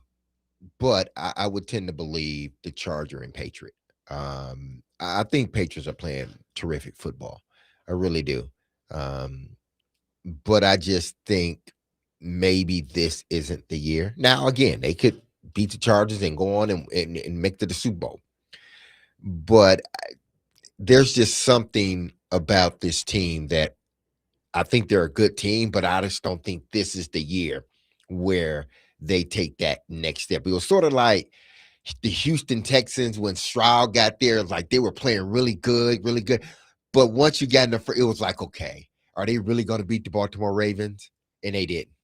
but I would tend to believe the Charger and Patriot. I think Patriots are playing terrific football. I really do. But I just think maybe this isn't the year. Now, again, they could beat the Chargers and go on and make it to the Super Bowl. But there's just something about this team that I think they're a good team, but I just don't think this is the year where they take that next step. It was sort of like the Houston Texans when Stroud got there. Like they were playing really good, really good. But once you got in it was like, okay, are they really going to beat the Baltimore Ravens? And they didn't.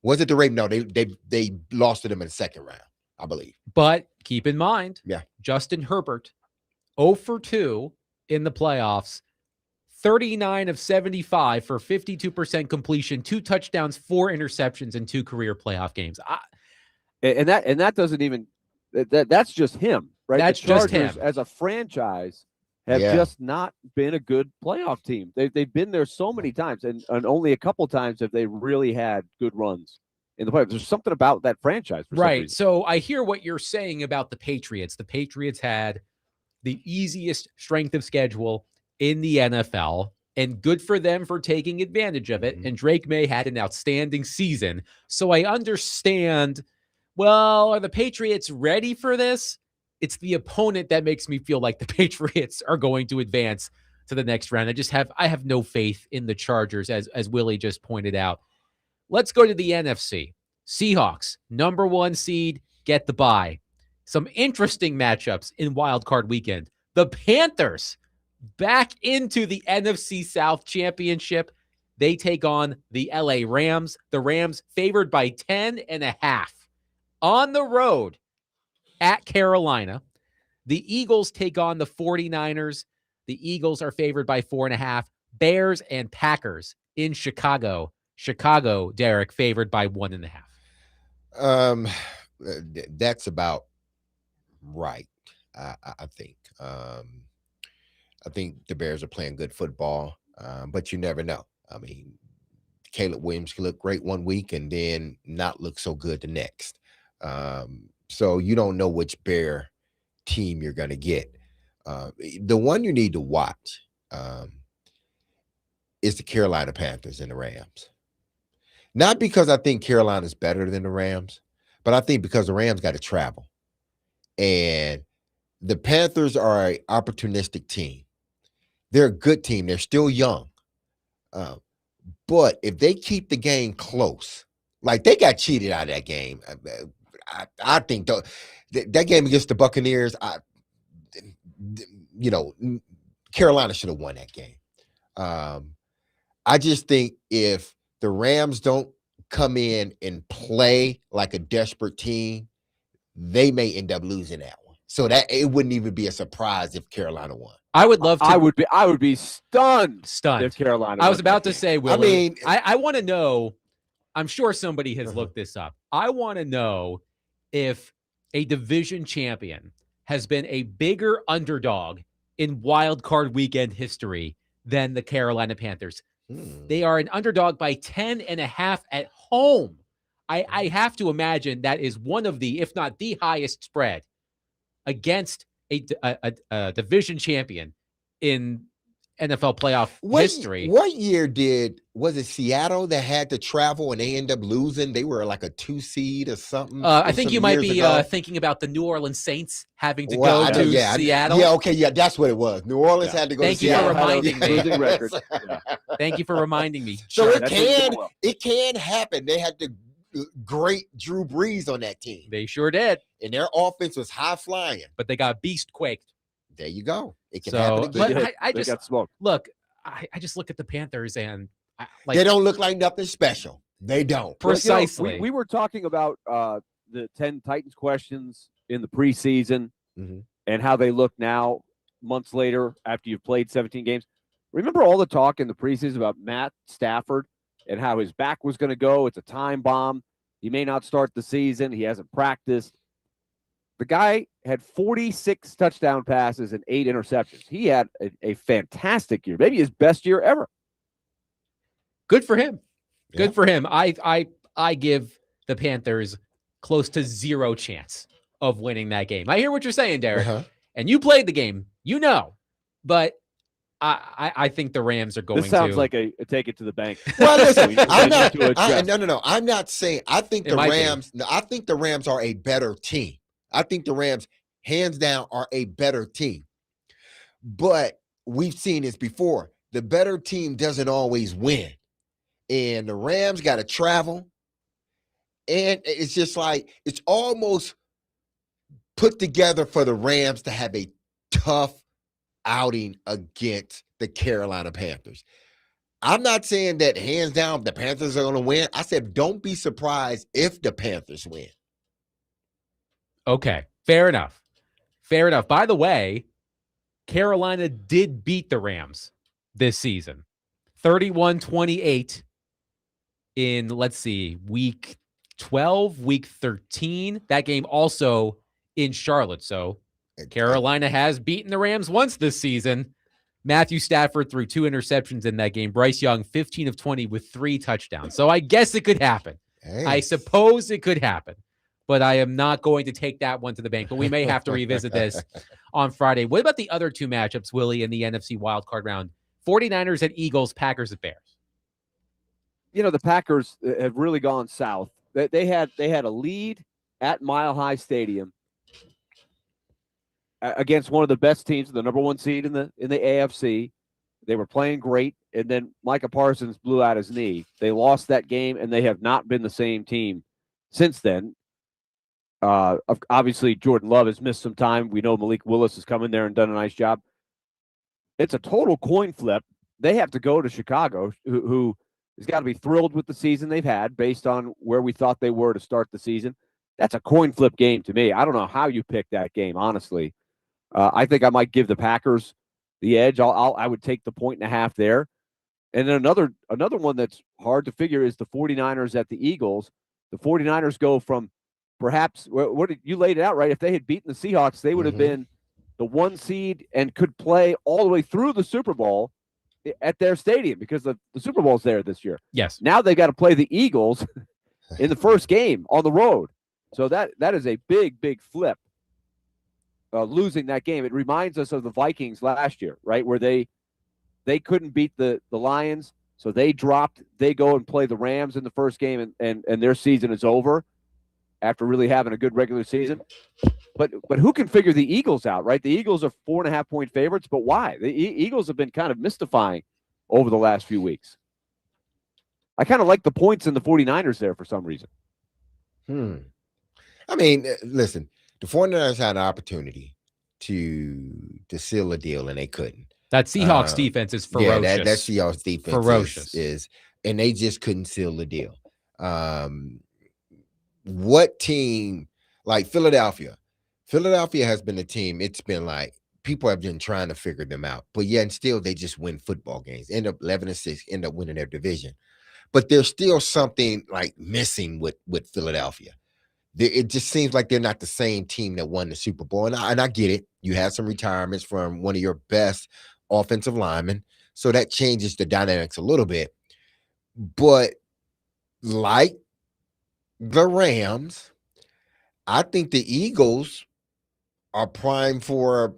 Was it the Ravens? No, they lost to them in the second round, I believe. But keep in mind, Yeah. Justin Herbert, 0 for 2 in the playoffs, 39 of 75 for 52% completion, 2 touchdowns, 4 interceptions in 2 career playoff games. And that doesn't even that's just him, right? That's the just Chargers, him. as a franchise, have Yeah. just not been a good playoff team. They've been there so many times, and only a couple times have they really had good runs in the playoffs. There's something about that franchise, for some Right. reason. So I hear what you're saying about the Patriots. The Patriots had the easiest strength of schedule in the NFL, and good for them for taking advantage of it. Mhm. And Drake May had an outstanding season. So I understand, well, are the Patriots ready for this? It's the opponent that makes me feel like the Patriots are going to advance to the next round. I have no faith in the Chargers, as Willie just pointed out. Let's go to the NFC. Seahawks, number 1 seed, get the bye. Some interesting matchups in Wild Card Weekend. The Panthers back into the NFC South Championship. They take on the LA Rams. The Rams favored by 10.5 on the road at Carolina. The Eagles take on the 49ers. The Eagles are favored by 4.5. Bears and Packers in Chicago. Chicago, Derek, favored by 1.5. That's about right. I think. I think the Bears are playing good football, but you never know. I mean, Caleb Williams can look great one week and then not look so good the next. So you don't know which Bear team you're going to get. The one you need to watch is the Carolina Panthers and the Rams. Not because I think Carolina's better than the Rams, But I think because the Rams got to travel, and the Panthers are an opportunistic team. They're a good team. They're still young. Uh, but if they keep the game close, like they got cheated out of that game. I think that game against the Buccaneers, Carolina should have won that game. I just think if the Rams don't come in and play like a desperate team, they may end up losing that one. So that it wouldn't even be a surprise if Carolina won. I would love to. I would be stunned stunned. if Carolina. I was won about that to game. say, Willie, I mean, I want to know. I'm sure somebody has Uh-huh. looked this up. I want to know if a division champion has been a bigger underdog in wild card weekend history than the Carolina Panthers. They are an underdog by 10.5 at home. I have to imagine that is one of the, if not the highest spread against a division champion in NFL playoff history. What year was it Seattle that had to travel and they end up losing? They were like a 2 seed or something. I think some you might years be ago. thinking about the New Orleans Saints having to Well, go I to know, yeah, Seattle. Yeah, okay, yeah, that's what it was. New Orleans had to go Thank to you for Seattle. reminding me. Losing record. Yeah. Thank you for reminding me. So Sure, it that didn't go can well. it can happen. They had the great Drew Brees on that team, They sure did, and their offense was high flying. but they got beast quaked. There you go. It can So, happen but again. I They just got smoked. look. I just look at the Panthers and They don't look like nothing special. They don't. Well, you know, precisely. we were talking about the 10 Titans questions in the preseason Mhm. and how they look now, months later, after you've played 17 games. Remember all the talk in the preseason about Matt Stafford and how his back was going to go? It's a time bomb. He may not start the season. He hasn't practiced. The guy had 46 touchdown passes and 8 interceptions. He had a fantastic year, maybe his best year ever. Good for him. Good Yeah. for him. I give the Panthers close to zero chance of winning that game. I hear what you're saying, Derek, Uh-huh. and you played the game, but I think the Rams are going This sounds to. like a take it to the bank. Well, listen, We need I'm not. to adjust. No. I'm not saying. I think It the might be. Rams. No, I think the Rams are a better team. I think the Rams, hands down, are a better team. But we've seen this before. The better team doesn't always win, and the Rams got to travel, and it's just like it's almost put together for the Rams to have a tough outing against the Carolina Panthers. I'm not saying that hands down the Panthers are going to win. I said don't be surprised if the Panthers win. Okay, fair enough. Fair enough. By the way, Carolina did beat the Rams this season. 31-28 in, let's see, week 12, week 13. That game also in Charlotte. So Carolina has beaten the Rams once this season. Matthew Stafford threw 2 interceptions in that game. Bryce Young, 15 of 20 with 3 touchdowns. So I guess it could happen. Hey. I suppose it could happen, but I am not going to take that one to the bank. But we may have to revisit this on Friday. What about the other 2 matchups, Willie, in the NFC wildcard round? 49ers at Eagles, Packers at Bears. You know, the Packers have really gone south. They had a lead at Mile High Stadium against one of the best teams, the number 1 seed in the AFC. They were playing great, and then Micah Parsons blew out his knee. They lost that game, and they have not been the same team since then. Obviously, Jordan Love has missed some time. We know Malik Willis has come in there and done a nice job. It's a total coin flip. They have to go to Chicago, who has got to be thrilled with the season they've had based on where we thought they were to start the season. That's a coin flip game to me. I don't know how you pick that game, honestly. I think I might give the Packers the edge. I would take the 1.5 there. And then another one that's hard to figure is the 49ers at the Eagles. The 49ers go from perhaps, what did you laid it out, right? If they had beaten the Seahawks, they would have been the 1 seed and could play all the way through the Super Bowl at their stadium because the Super Bowl's there this year. Yes. Now they got to play the Eagles in the first game on the road. So that is a big, big flip. Losing that game. It reminds us of the Vikings last year, right? Where they couldn't beat the Lions, so they dropped. They go and play the Rams in the first game, and their season is over. after really having a good regular season. But who can figure the Eagles out, right? The Eagles are 4.5-point favorites, but why? The Eagles have been kind of mystifying over the last few weeks. I kind of like the points in the 49ers there for some reason. I mean, listen, the 49ers had an opportunity to seal a deal, and they couldn't. That Seahawks defense is ferocious. Yeah, that Seahawks defense ferocious. is, and they just couldn't seal the deal. What team like Philadelphia? Philadelphia has been a team. It's been like people have been trying to figure them out, but yet and still they just win football games. End up 11-6, end up winning their division. But there's still something like missing with Philadelphia. It just seems like they're not the same team that won the Super Bowl. And I get it. You had some retirements from one of your best offensive linemen, so that changes the dynamics a little bit. But like the Rams, I think the Eagles are primed for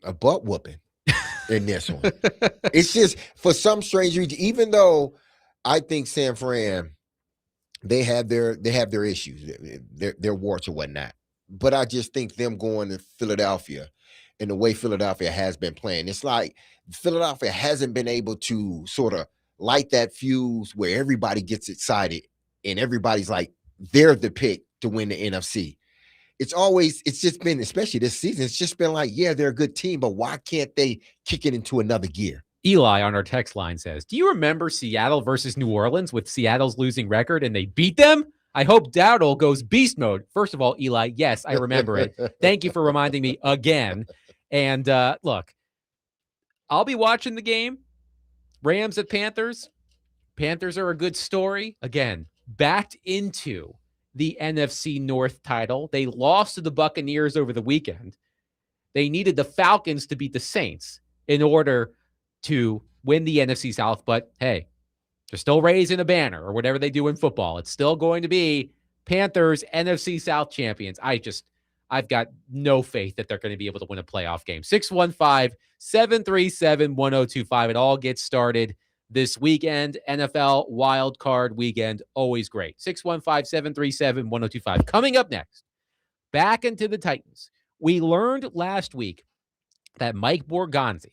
a butt whooping in this one. It's just for some strange reason, even though I think San Fran, they have their issues, their warts or whatnot. But I just think them going to Philadelphia and the way Philadelphia has been playing, it's like Philadelphia hasn't been able to sort of light that fuse where everybody gets excited and everybody's like, they're the pick to win the NFC. It's just been, especially this season, it's just been like, yeah, they're a good team, but why can't they kick it into another gear? Eli on our text line says, do you remember Seattle versus New Orleans with Seattle's losing record and they beat them? I hope Dowdle goes beast mode. First of all, Eli, yes, I remember it. Thank you for reminding me again. And look, I'll be watching the game. Rams at Panthers. Panthers are a good story. Again, backed into the NFC North title. They lost to the Buccaneers over the weekend. They needed the Falcons to beat the Saints in order to win the NFC South. But hey, they're still raising a banner or whatever they do in football. It's still going to be Panthers NFC South champions. I've got no faith that they're going to be able to win a playoff game. 615-737-1025. It all gets started this weekend. NFL wild card weekend. Always great. 615-737-1025. Coming up next, back into the Titans. We learned last week that Mike Borgonzi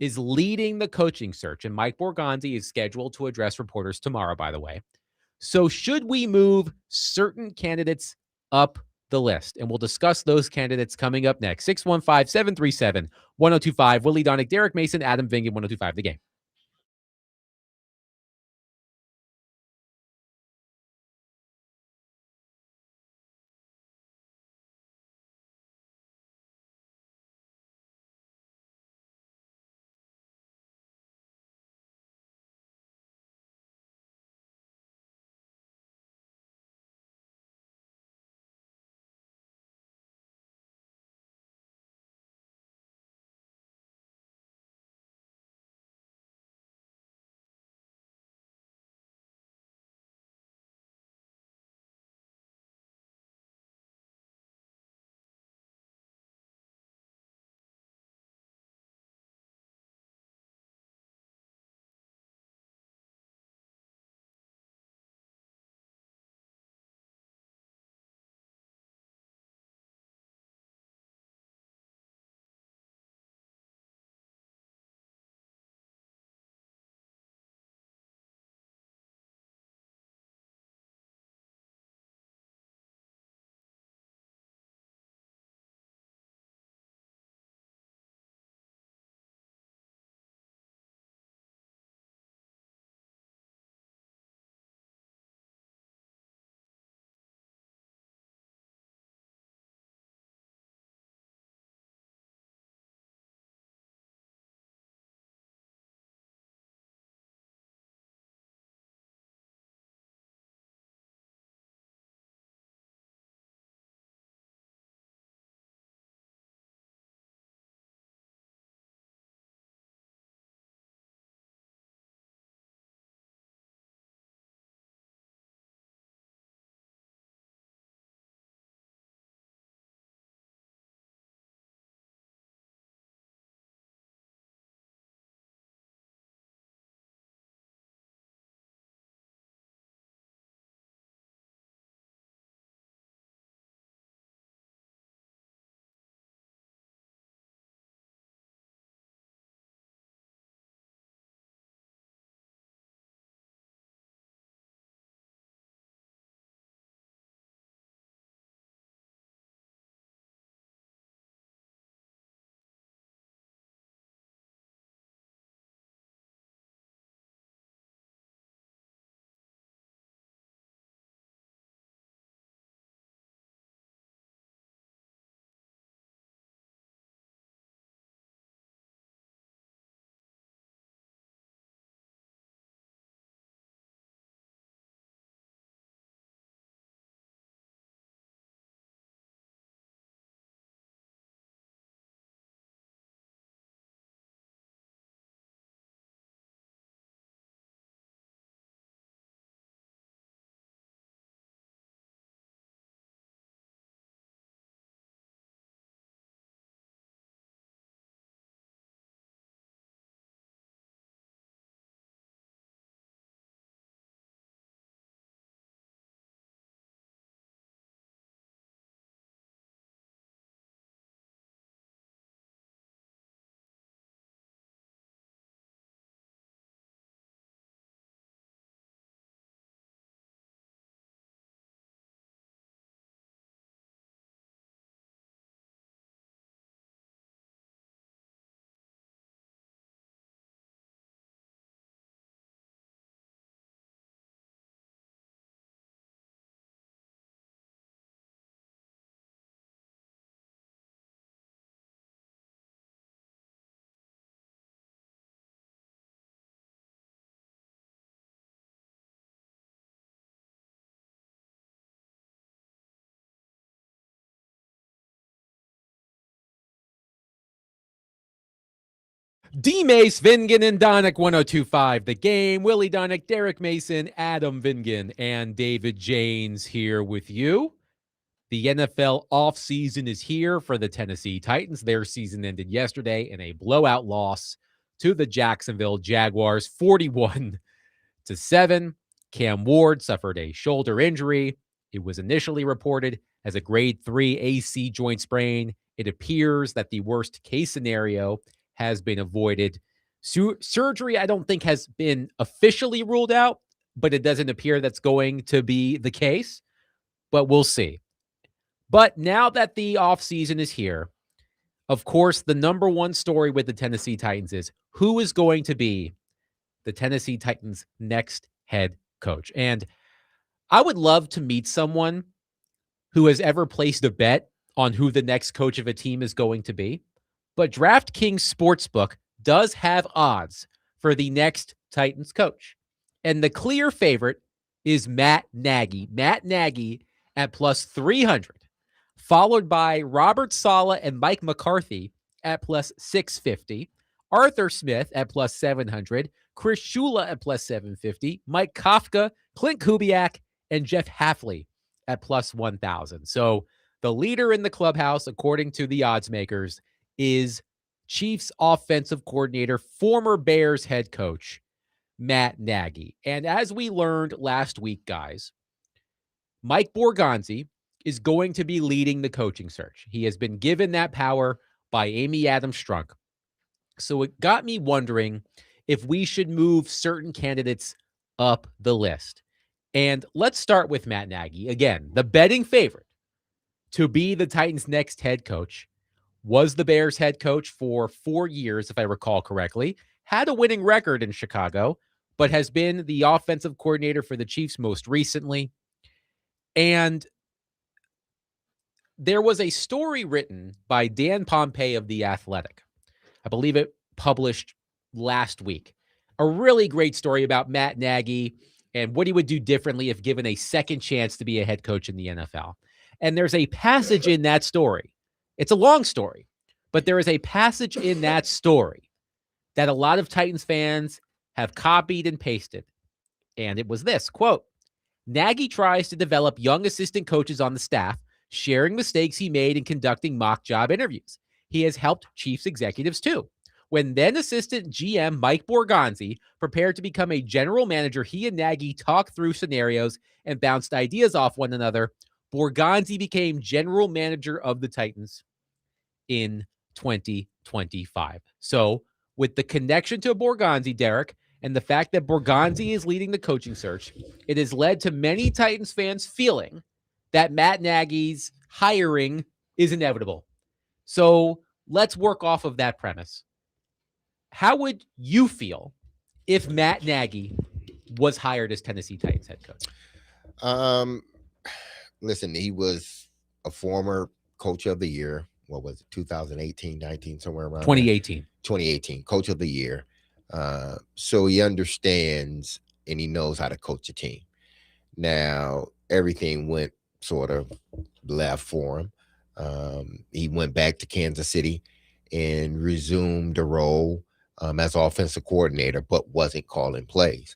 is leading the coaching search, and Mike Borgonzi is scheduled to address reporters tomorrow, by the way. So should we move certain candidates up the list? And we'll discuss those candidates coming up next. 615-737-1025. Willie Donick, Derek Mason, Adam Vingan, 1025 The Game. D-Mace, Vingan, and Donick 1025. The Game. Willie Donick, Derek Mason, Adam Vingan, and David Janes here with you. The NFL offseason is here for the Tennessee Titans. Their season ended yesterday in a blowout loss to the Jacksonville Jaguars, 41-7. Cam Ward suffered a shoulder injury. It was initially reported as a grade 3 AC joint sprain. It appears that the worst case scenario has been avoided. Surgery, I don't think, has been officially ruled out, but it doesn't appear that's going to be the case. But we'll see. But now that the offseason is here, of course, the number one story with the Tennessee Titans is who is going to be the Tennessee Titans' next head coach. And I would love to meet someone who has ever placed a bet on who the next coach of a team is going to be. But DraftKings Sportsbook does have odds for the next Titans coach. And the clear favorite is Matt Nagy. Matt Nagy at plus 300, followed by Robert Saleh and Mike McCarthy at plus 650, Arthur Smith at plus 700, Chris Shula at plus 750, Mike Kafka, Clint Kubiak, and Jeff Hafley at plus 1,000. So the leader in the clubhouse, according to the odds makers, is Chiefs offensive coordinator, former Bears head coach, Matt Nagy. And as we learned last week, guys, Mike Borgonzi is going to be leading the coaching search. He has been given that power by Amy Adams Strunk. So it got me wondering if we should move certain candidates up the list. And let's start with Matt Nagy. Again, the betting favorite to be the Titans' next head coach, was the Bears head coach for 4 years, if I recall correctly, had a winning record in Chicago, but has been the offensive coordinator for the Chiefs most recently. And there was a story written by Dan Pompei of The Athletic. I believe it published last week. A really great story about Matt Nagy and what he would do differently if given a second chance to be a head coach in the NFL. And there's a passage in that story. It's a long story, but there is a passage in that story that a lot of Titans fans have copied and pasted. And it was this, quote, Nagy tries to develop young assistant coaches on the staff, sharing mistakes he made in conducting mock job interviews. He has helped Chiefs executives too. When then assistant GM Mike Borgonzi prepared to become a general manager, he and Nagy talked through scenarios and bounced ideas off one another. Borgonzi became general manager of the Titans in 2025. So with the connection to Borgonzi, Derek, and the fact that Borgonzi is leading the coaching search, it has led to many Titans fans feeling that Matt Nagy's hiring is inevitable. So let's work off of that premise. How would you feel if Matt Nagy was hired as Tennessee Titans head coach? Listen, he was a former coach of the year. What was it? 2018, 19, somewhere around 2018. there. 2018, coach of the year. So he understands and he knows how to coach a team. Now, everything went sort of left for him. He went back to Kansas City and resumed a role as offensive coordinator, but wasn't calling plays.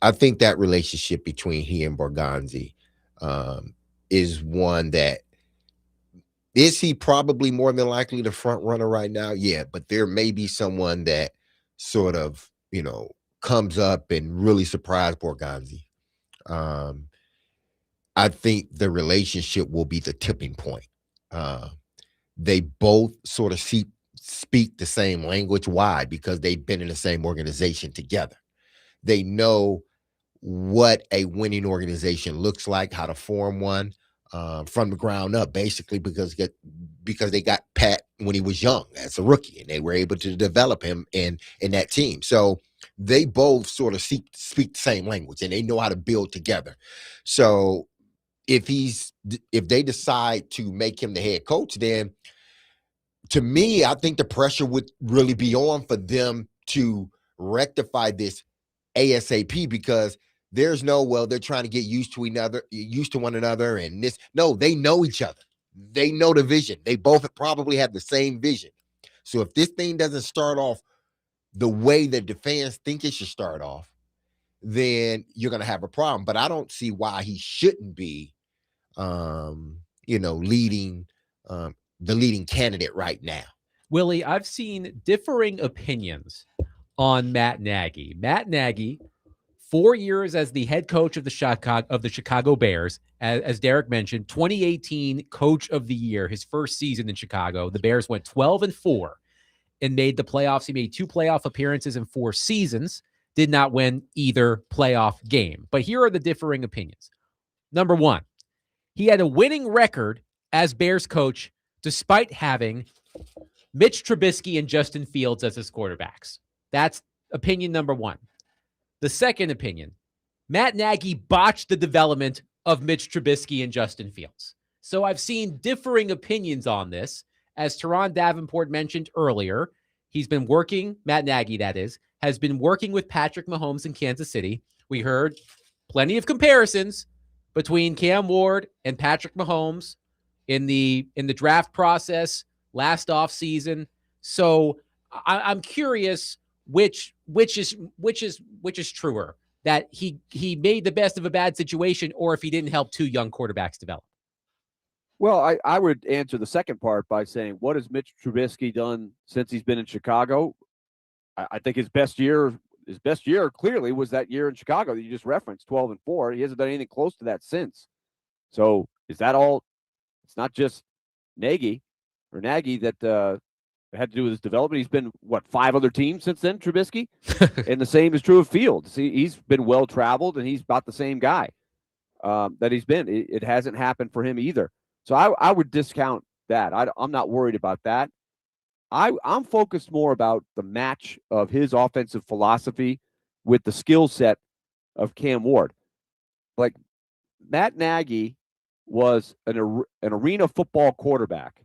I think that relationship between he and Borgonzi is one that, is he probably more than likely the front runner right now? Yeah, but there may be someone that sort of, comes up and really surprise Borgonzi. I think the relationship will be the tipping point. They both sort of speak the same language. Why? Because they've been in the same organization together. They know what a winning organization looks like, how to form one from the ground up, basically, because they got Pat when he was young as a rookie, and they were able to develop him in that team. So they both sort of speak the same language, and they know how to build together. So if they decide to make him the head coach, then to me, I think the pressure would really be on for them to rectify this ASAP, because there's they're trying to get used to one another, and this. No, they know each other. They know the vision. They both probably have the same vision. So if this thing doesn't start off the way that the fans think it should start off, then you're going to have a problem. But I don't see why he shouldn't be, leading the leading candidate right now. Willie, I've seen differing opinions on Matt Nagy. Matt Nagy, 4 years as the head coach of the Chicago Bears, as Derek mentioned, 2018 Coach of the Year, his first season in Chicago. The Bears went 12-4 and made the playoffs. He made 2 playoff appearances in 4 seasons, did not win either playoff game. But here are the differing opinions. Number one, he had a winning record as Bears coach despite having Mitch Trubisky and Justin Fields as his quarterbacks. That's opinion number one. The second opinion, Matt Nagy botched the development of Mitch Trubisky and Justin Fields. So I've seen differing opinions on this. As Teron Davenport mentioned earlier, he's been working, Matt Nagy that is, has been working with Patrick Mahomes in Kansas City. We heard plenty of comparisons between Cam Ward and Patrick Mahomes in the draft process last offseason. So I'm curious which is truer, that he made the best of a bad situation, or if he didn't help 2 young quarterbacks develop. Well, I would answer the second part by saying, what has Mitch Trubisky done since he's been in Chicago? I think his best year clearly was that year in Chicago that you just referenced, 12-4. He hasn't done anything close to that since. So is that all? It's not just Nagy that had to do with his development. He's been, 5 other teams since then, Trubisky? And the same is true of Fields. He's been well-traveled, and he's about the same guy that he's been. It hasn't happened for him either. So I would discount that. I'm not worried about that. I'm focused more about the match of his offensive philosophy with the skill set of Cam Ward. Like, Matt Nagy was an arena football quarterback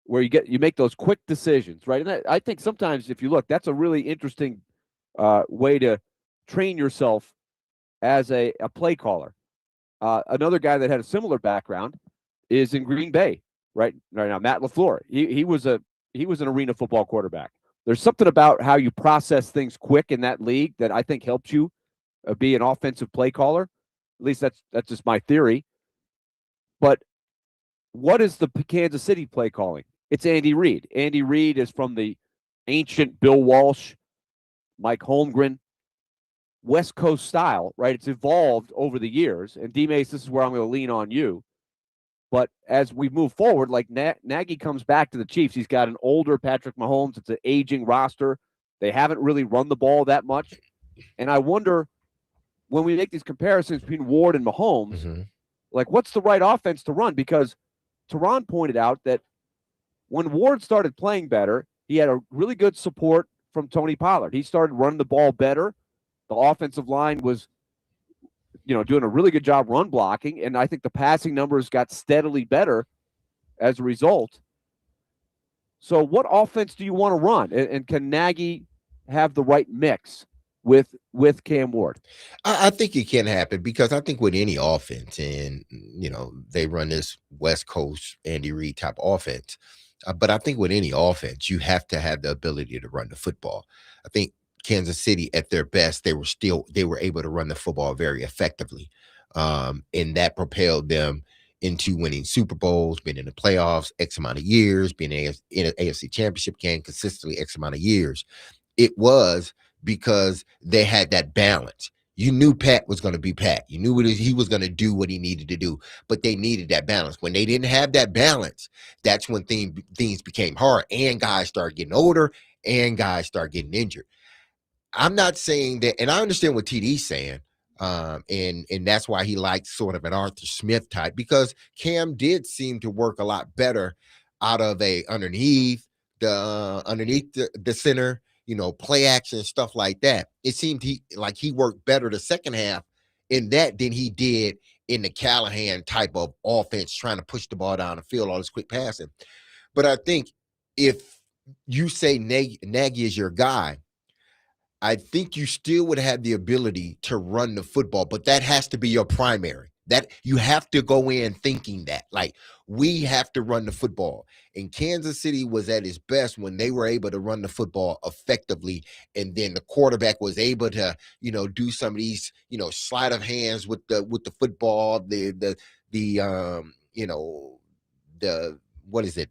where you make those quick decisions, right? And I think sometimes, if you look, that's a really interesting way to train yourself as a play caller. Another guy that had a similar background is in Green Bay right now, Matt LaFleur. He was an arena football quarterback. There's something about how you process things quick in that league that I think helps you be an offensive play caller. At least that's just my theory. But what is the Kansas City play calling? It's Andy Reid. Andy Reid is from the ancient Bill Walsh, Mike Holmgren, West Coast style, right? It's evolved over the years. And D-Mace, this is where I'm going to lean on you. But as we move forward, like Nagy comes back to the Chiefs, he's got an older Patrick Mahomes. It's an aging roster. They haven't really run the ball that much. And I wonder, when we make these comparisons between Ward and Mahomes, like, what's the right offense to run? Because Teron pointed out that when Ward started playing better, he had a really good support from Tony Pollard. He started running the ball better. The offensive line was doing a really good job run blocking, and I think the passing numbers got steadily better as a result. So what offense do you want to run? And can Nagy have the right mix with Cam Ward? I think it can happen, because I think with any offense, and they run this West Coast Andy Reid type offense, but I think with any offense, you have to have the ability to run the football. I think Kansas City, at their best, they were able to run the football very effectively. And that propelled them into winning Super Bowls, being in the playoffs X amount of years, being in an AFC championship game consistently X amount of years. It was because they had that balance. You knew Pat was going to be Pat. You knew he was going to do what he needed to do, but they needed that balance. When they didn't have that balance, that's when things became hard, and guys started getting older, and guys started getting injured. I'm not saying that, and I understand what TD's saying, and that's why he likes sort of an Arthur Smith type, because Cam did seem to work a lot better out of underneath the center, play action, stuff like that. It seemed like he worked better the second half in that than he did in the Callahan type of offense, trying to push the ball down the field, all this quick passing. But I think if you say Nagy is your guy, I think you still would have the ability to run the football, but that has to be your primary. That you have to go in thinking that, like, We have to run the football. And Kansas City was at its best when they were able to run the football effectively. And then the quarterback was able to, do some of these, sleight of hands with the football, the what is it?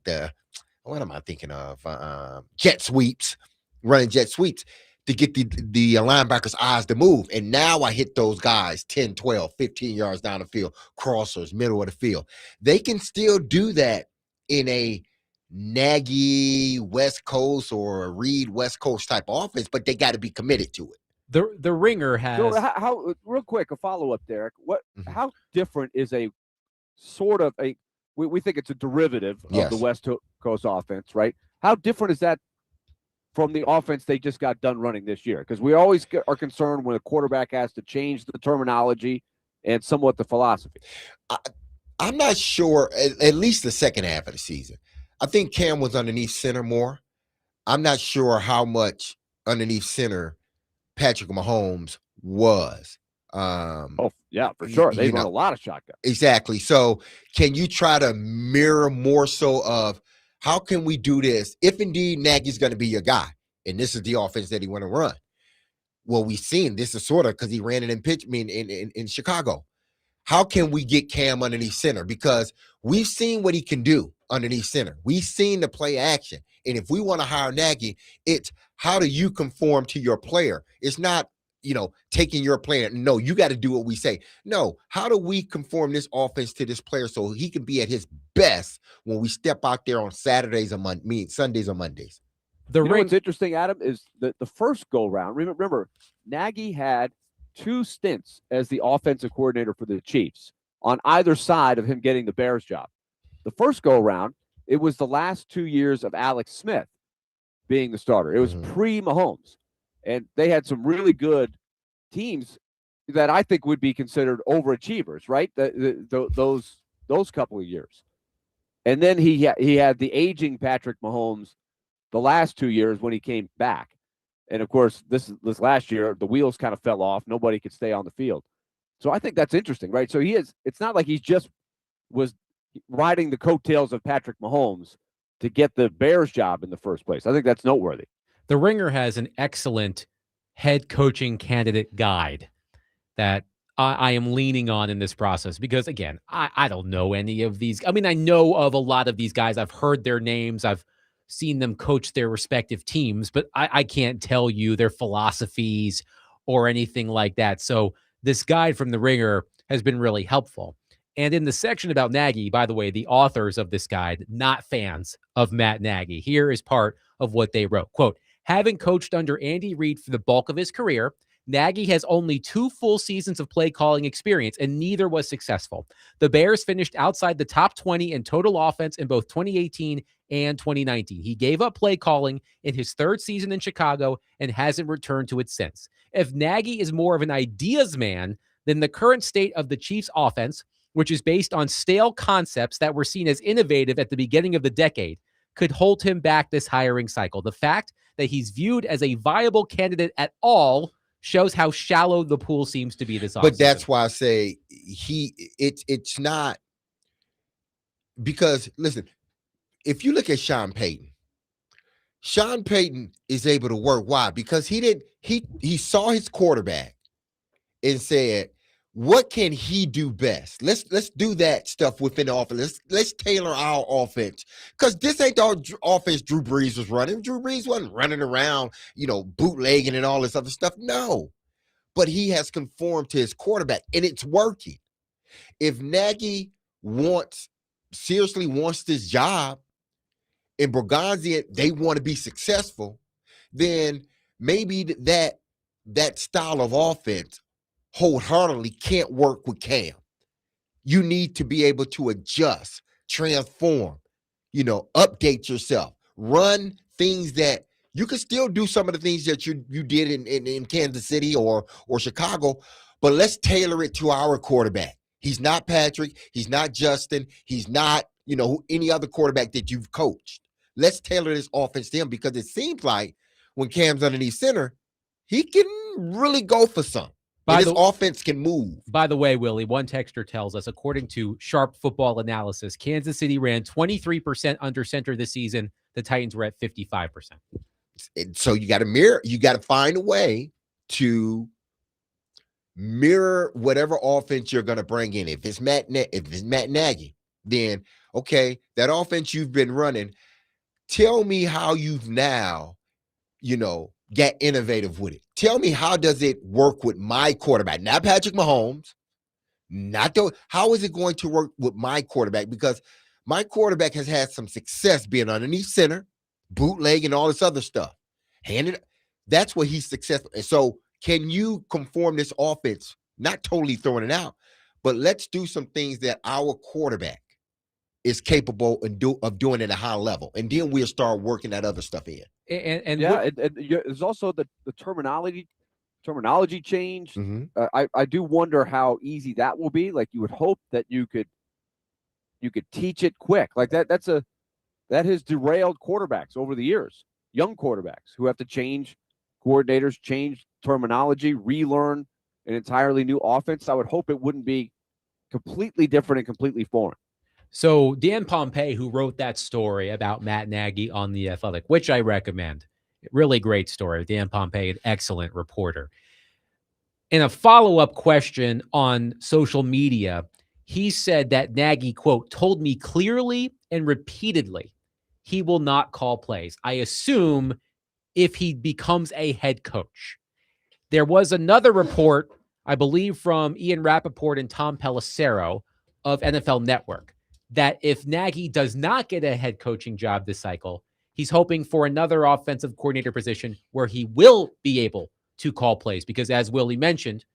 What am I thinking of? Jet sweeps, running jet sweeps to get the linebackers' eyes to move. And now I hit those guys 10, 12, 15 yards down the field, crossers, middle of the field. They can still do that in a Nagy West Coast or a Reed West Coast type offense, but they got to be committed to it. The Ringer has So how real quick, a follow-up, Derek. How different is a sort of we think it's a derivative of the West Coast offense, right? How different is that from the offense they just got done running this year? Because we always are concerned when a quarterback has to change the terminology and somewhat the philosophy. I'm not sure, at least the second half of the season. I think Cam was underneath center more. I'm not sure how much underneath center Patrick Mahomes was. Yeah, for sure. They run a lot of shotgun. Exactly. So can you try to mirror more so of how can we do this if indeed Nagy's going to be your guy and this is the offense that he want to run? Well, we've seen this is sort of because he ran it in Chicago. How can we get Cam underneath center? Because we've seen what he can do underneath center. We've seen the play action. And if we want to hire Nagy, it's how do you conform to your player? It's not, taking your player. No, you got to do what we say. No, how do we conform this offense to this player so he can be at his best when we step out there on Saturdays or Sundays or Mondays? What's interesting, Adam, is the first go round. Remember, Nagy had 2 stints as the offensive coordinator for the Chiefs on either side of him getting the Bears job. The first go round, it was the last 2 years of Alex Smith being the starter. It was pre-Mahomes. And they had some really good teams that I think would be considered overachievers, right? Those couple of years. And then he had the aging Patrick Mahomes the last 2 years when he came back. And of course, this last year, the wheels kind of fell off. Nobody could stay on the field. So I think that's interesting, right? So it's not like he just was riding the coattails of Patrick Mahomes to get the Bears job in the first place. I think that's noteworthy. The Ringer has an excellent head coaching candidate guide that I am leaning on in this process because, again, I don't know any of these. I mean, I know of a lot of these guys. I've heard their names. I've seen them coach their respective teams, but I can't tell you their philosophies or anything like that. So this guide from the Ringer has been really helpful. And in the section about Nagy, by the way, the authors of this guide, not fans of Matt Nagy. Here is part of what they wrote. Quote, having coached under Andy Reid for the bulk of his career, Nagy has only 2 full seasons of play calling experience, and neither was successful. The Bears finished outside the top 20 in total offense in both 2018 and 2019. He gave up play calling in his 3rd season in Chicago and hasn't returned to it since. If Nagy is more of an ideas man than the current state of the Chiefs' offense, which is based on stale concepts that were seen as innovative at the beginning of the decade, could hold him back this hiring cycle. The fact that he's viewed as a viable candidate at all shows how shallow the pool seems to be this offseason. But that's why I say it's not, because listen, if you look at Sean Payton is able to work. Why? Because he saw his quarterback and said, what can he do best? Let's do that stuff within the offense. Let's tailor our offense, because this ain't the offense Drew Brees was running. Drew Brees wasn't running around, bootlegging and all this other stuff. No, but he has conformed to his quarterback, and it's working. If Nagy seriously wants this job, and Borgonzi, they want to be successful, then maybe that style of offense wholeheartedly can't work with Cam. You need to be able to adjust, transform, update yourself, run things that you can still do some of the things that you did in Kansas City or Chicago, but let's tailor it to our quarterback. He's not Patrick. He's not Justin. He's not, any other quarterback that you've coached. Let's tailor this offense to him, because it seems like when Cam's underneath center, he can really go for some. By and his the offense can move. By the way, Willie, one texter tells us, according to Sharp Football Analysis, Kansas City ran 23% under center this season. The Titans were at 55%. And so you got to mirror. You got to find a way to mirror whatever offense you're going to bring in. If it's Matt Nagy, then okay, that offense you've been running. Tell me how you've now, get innovative with it. Tell me, how does it work with my quarterback? Not Patrick Mahomes. How is it going to work with my quarterback? Because my quarterback has had some success being underneath center, bootleg, and all this other stuff. That's what he's successful. And so, can you conform this offense? Not totally throwing it out, but let's do some things that our quarterback is capable of doing at a high level, and then we'll start working that other stuff in. And there's also the terminology change. Mm-hmm. I do wonder how easy that will be. Like, you would hope that you could teach it quick. Like that has derailed quarterbacks over the years. Young quarterbacks who have to change coordinators, change terminology, relearn an entirely new offense. I would hope it wouldn't be completely different and completely foreign. So Dan Pompei, who wrote that story about Matt Nagy on The Athletic, which I recommend, really great story. Dan Pompei, an excellent reporter. In a follow-up question on social media, he said that Nagy, quote, told me clearly and repeatedly he will not call plays. I assume if he becomes a head coach. There was another report, I believe, from Ian Rappaport and Tom Pelissero of NFL Network, that if Nagy does not get a head coaching job this cycle, he's hoping for another offensive coordinator position where he will be able to call plays. Because as Willie mentioned,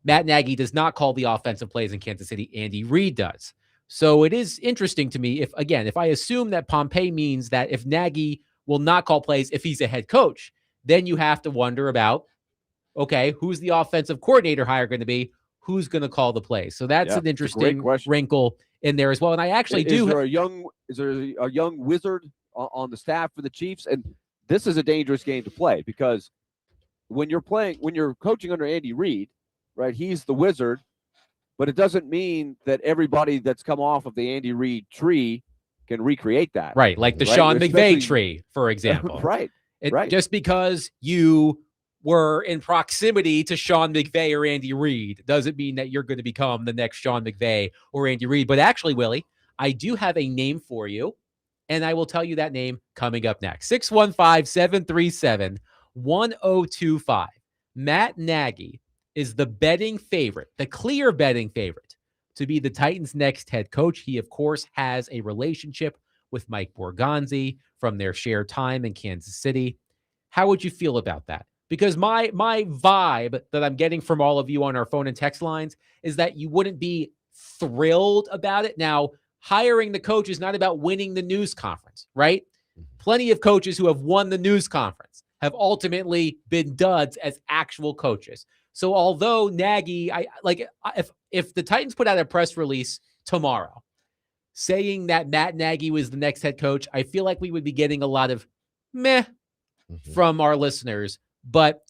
Matt Nagy does not call the offensive plays in Kansas City. Andy Reid does. So it is interesting to me if I assume that Pompei means that if Nagy will not call plays if he's a head coach, then you have to wonder about, okay, who's the offensive coordinator hire going to be? Who's going to call the plays? So that's an interesting wrinkle in there as well. And I actually is there a young wizard on the staff for the Chiefs? And this is a dangerous game to play, because when you're coaching under Andy Reid, right, he's the wizard, but it doesn't mean that everybody that's come off of the Andy Reid tree can recreate that. Right, like the Sean McVay tree, for example. Right. Just because you were in proximity to Sean McVay or Andy Reid doesn't mean that you're going to become the next Sean McVay or Andy Reid. But actually, Willie, I do have a name for you, and I will tell you that name coming up next. 615-737-1025. Matt Nagy is the betting favorite, the clear betting favorite, to be the Titans' next head coach. He, of course, has a relationship with Mike Borgonzi from their shared time in Kansas City. How would you feel about that? Because my vibe that I'm getting from all of you on our phone and text lines is that you wouldn't be thrilled about it. Now, hiring the coach is not about winning the news conference, right? Plenty of coaches who have won the news conference have ultimately been duds as actual coaches. So although Nagy, if the Titans put out a press release tomorrow saying that Matt Nagy was the next head coach, I feel like we would be getting a lot of meh from our listeners. But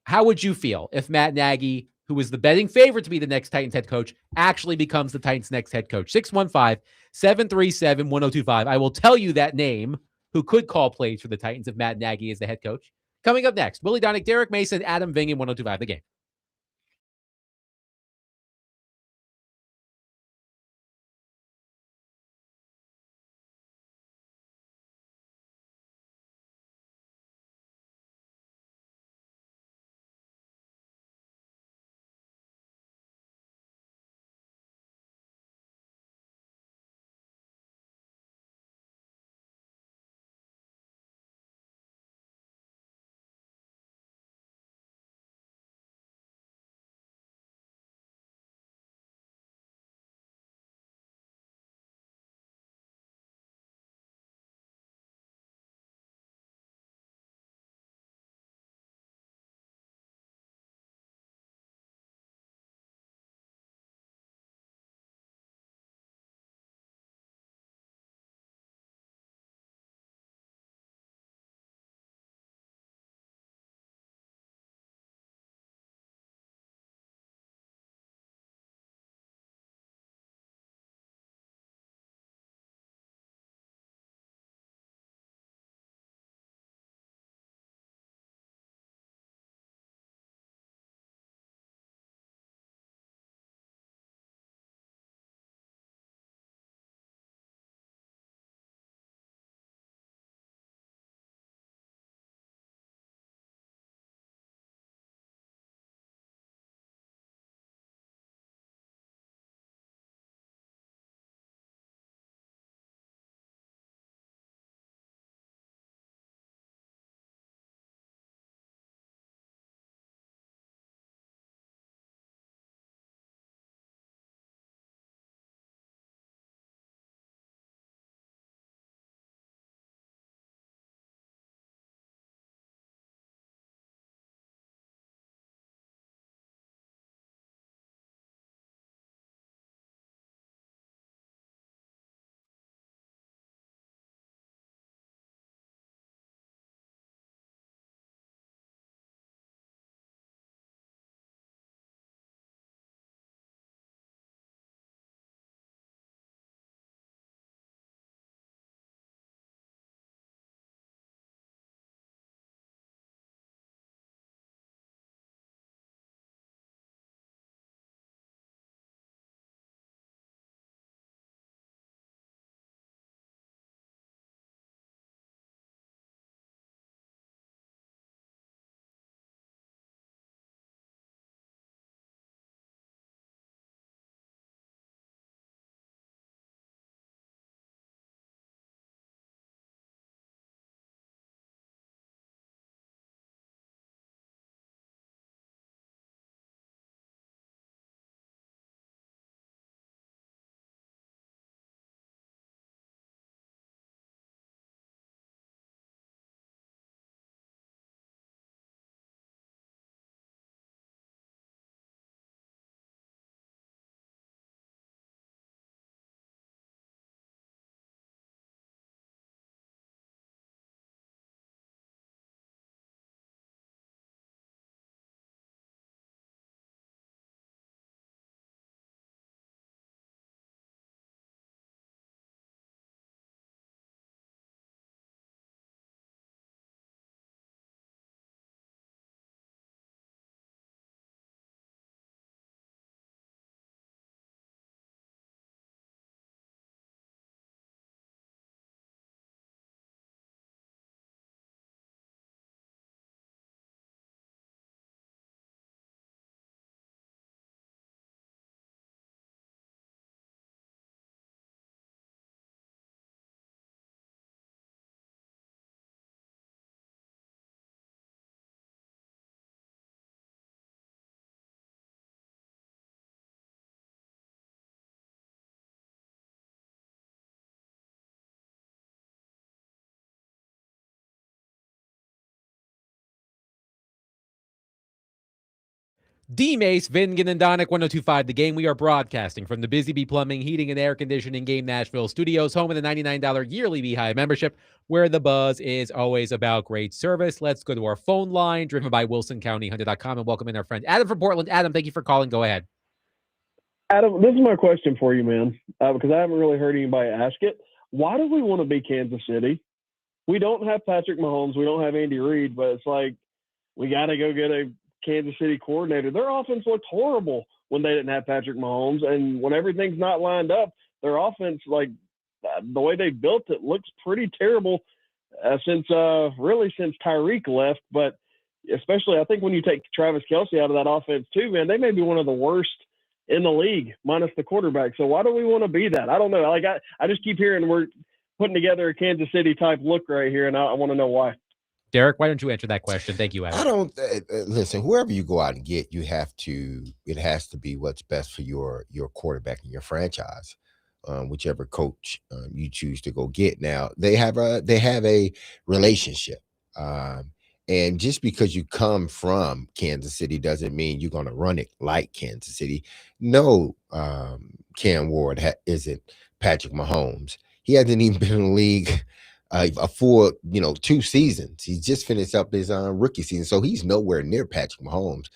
how would you feel if Matt Nagy, who is the betting favorite to be the next Titans head coach, actually becomes the Titans' next head coach? 615-737-1025. I will tell you that name who could call plays for the Titans if Matt Nagy is the head coach. Coming up next, Willie Donick, Derek Mason, Adam Vingan, 1025 The Game. D-Mace, Vingan, and Donick, 102.5 The Game. We are broadcasting from the Busy Bee Plumbing, Heating, and Air Conditioning Game Nashville studios, home of the $99 yearly Beehive membership, where the buzz is always about great service. Let's go to our phone line, driven by WilsonCountyHunter.com, and welcome in our friend Adam from Portland. Adam, thank you for calling. Go ahead. Adam, this is my question for you, man, because I haven't really heard anybody ask it. Why do we want to be Kansas City? We don't have Patrick Mahomes. We don't have Andy Reid, but it's like we got to go get a Kansas City coordinator. Their offense looked horrible when they didn't have Patrick Mahomes, and when everything's not lined up, their offense, like the way they built it, looks pretty terrible since Tyreek left. But especially, I think when you take Travis Kelce out of that offense too, man, they may be one of the worst in the league, minus the quarterback. So why do we want to be that? I don't know. Like I just keep hearing we're putting together a Kansas City type look right here, and I want to know why. Derek, why don't you answer that question? Thank you, Adam. I don't listen. Whoever you go out and get, it has to be what's best for your quarterback and your franchise, whichever coach you choose to go get. Now they have a relationship, and just because you come from Kansas City doesn't mean you're going to run it like Kansas City. No, Cam Ward isn't Patrick Mahomes. He hasn't even been in the league a full, 2 seasons. He's just finished up his rookie season, so he's nowhere near Patrick Mahomes.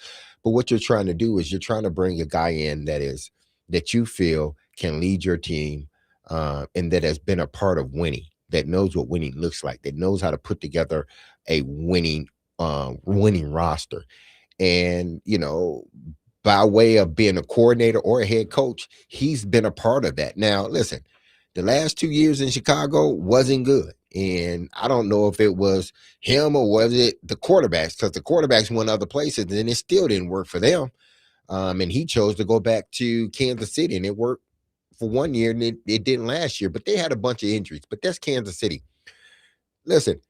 But what you're trying to do is you're trying to bring a guy in that you feel can lead your team and that has been a part of winning, that knows what winning looks like, that knows how to put together a winning roster. And, by way of being a coordinator or a head coach, he's been a part of that. Now, listen, the last 2 years in Chicago wasn't good. And I don't know if it was him or was it the quarterbacks, because the quarterbacks went other places and it still didn't work for them. And he chose to go back to Kansas City, and it worked for 1 year and it didn't last year. But they had a bunch of injuries. But that's Kansas City. Listen,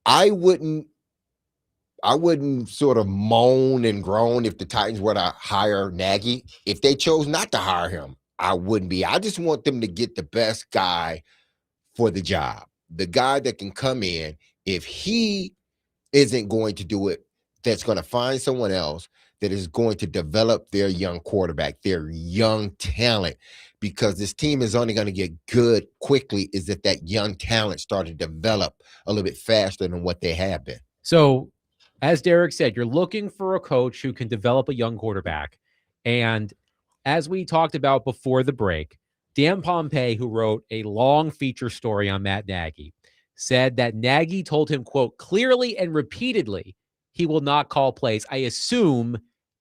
I wouldn't sort of moan and groan if the Titans were to hire Nagy. If they chose not to hire him, I wouldn't be. I just want them to get the best guy for the job, the guy that can come in. If he isn't going to do it, that's going to find someone else that is going to develop their young quarterback, their young talent, because this team is only going to get good quickly is if that young talent start to develop a little bit faster than what they have been. So, as Derek said, you're looking for a coach who can develop a young quarterback. And as we talked about before the break, Dan Pompei, who wrote a long feature story on Matt Nagy, said that Nagy told him, quote, clearly and repeatedly, he will not call plays, I assume,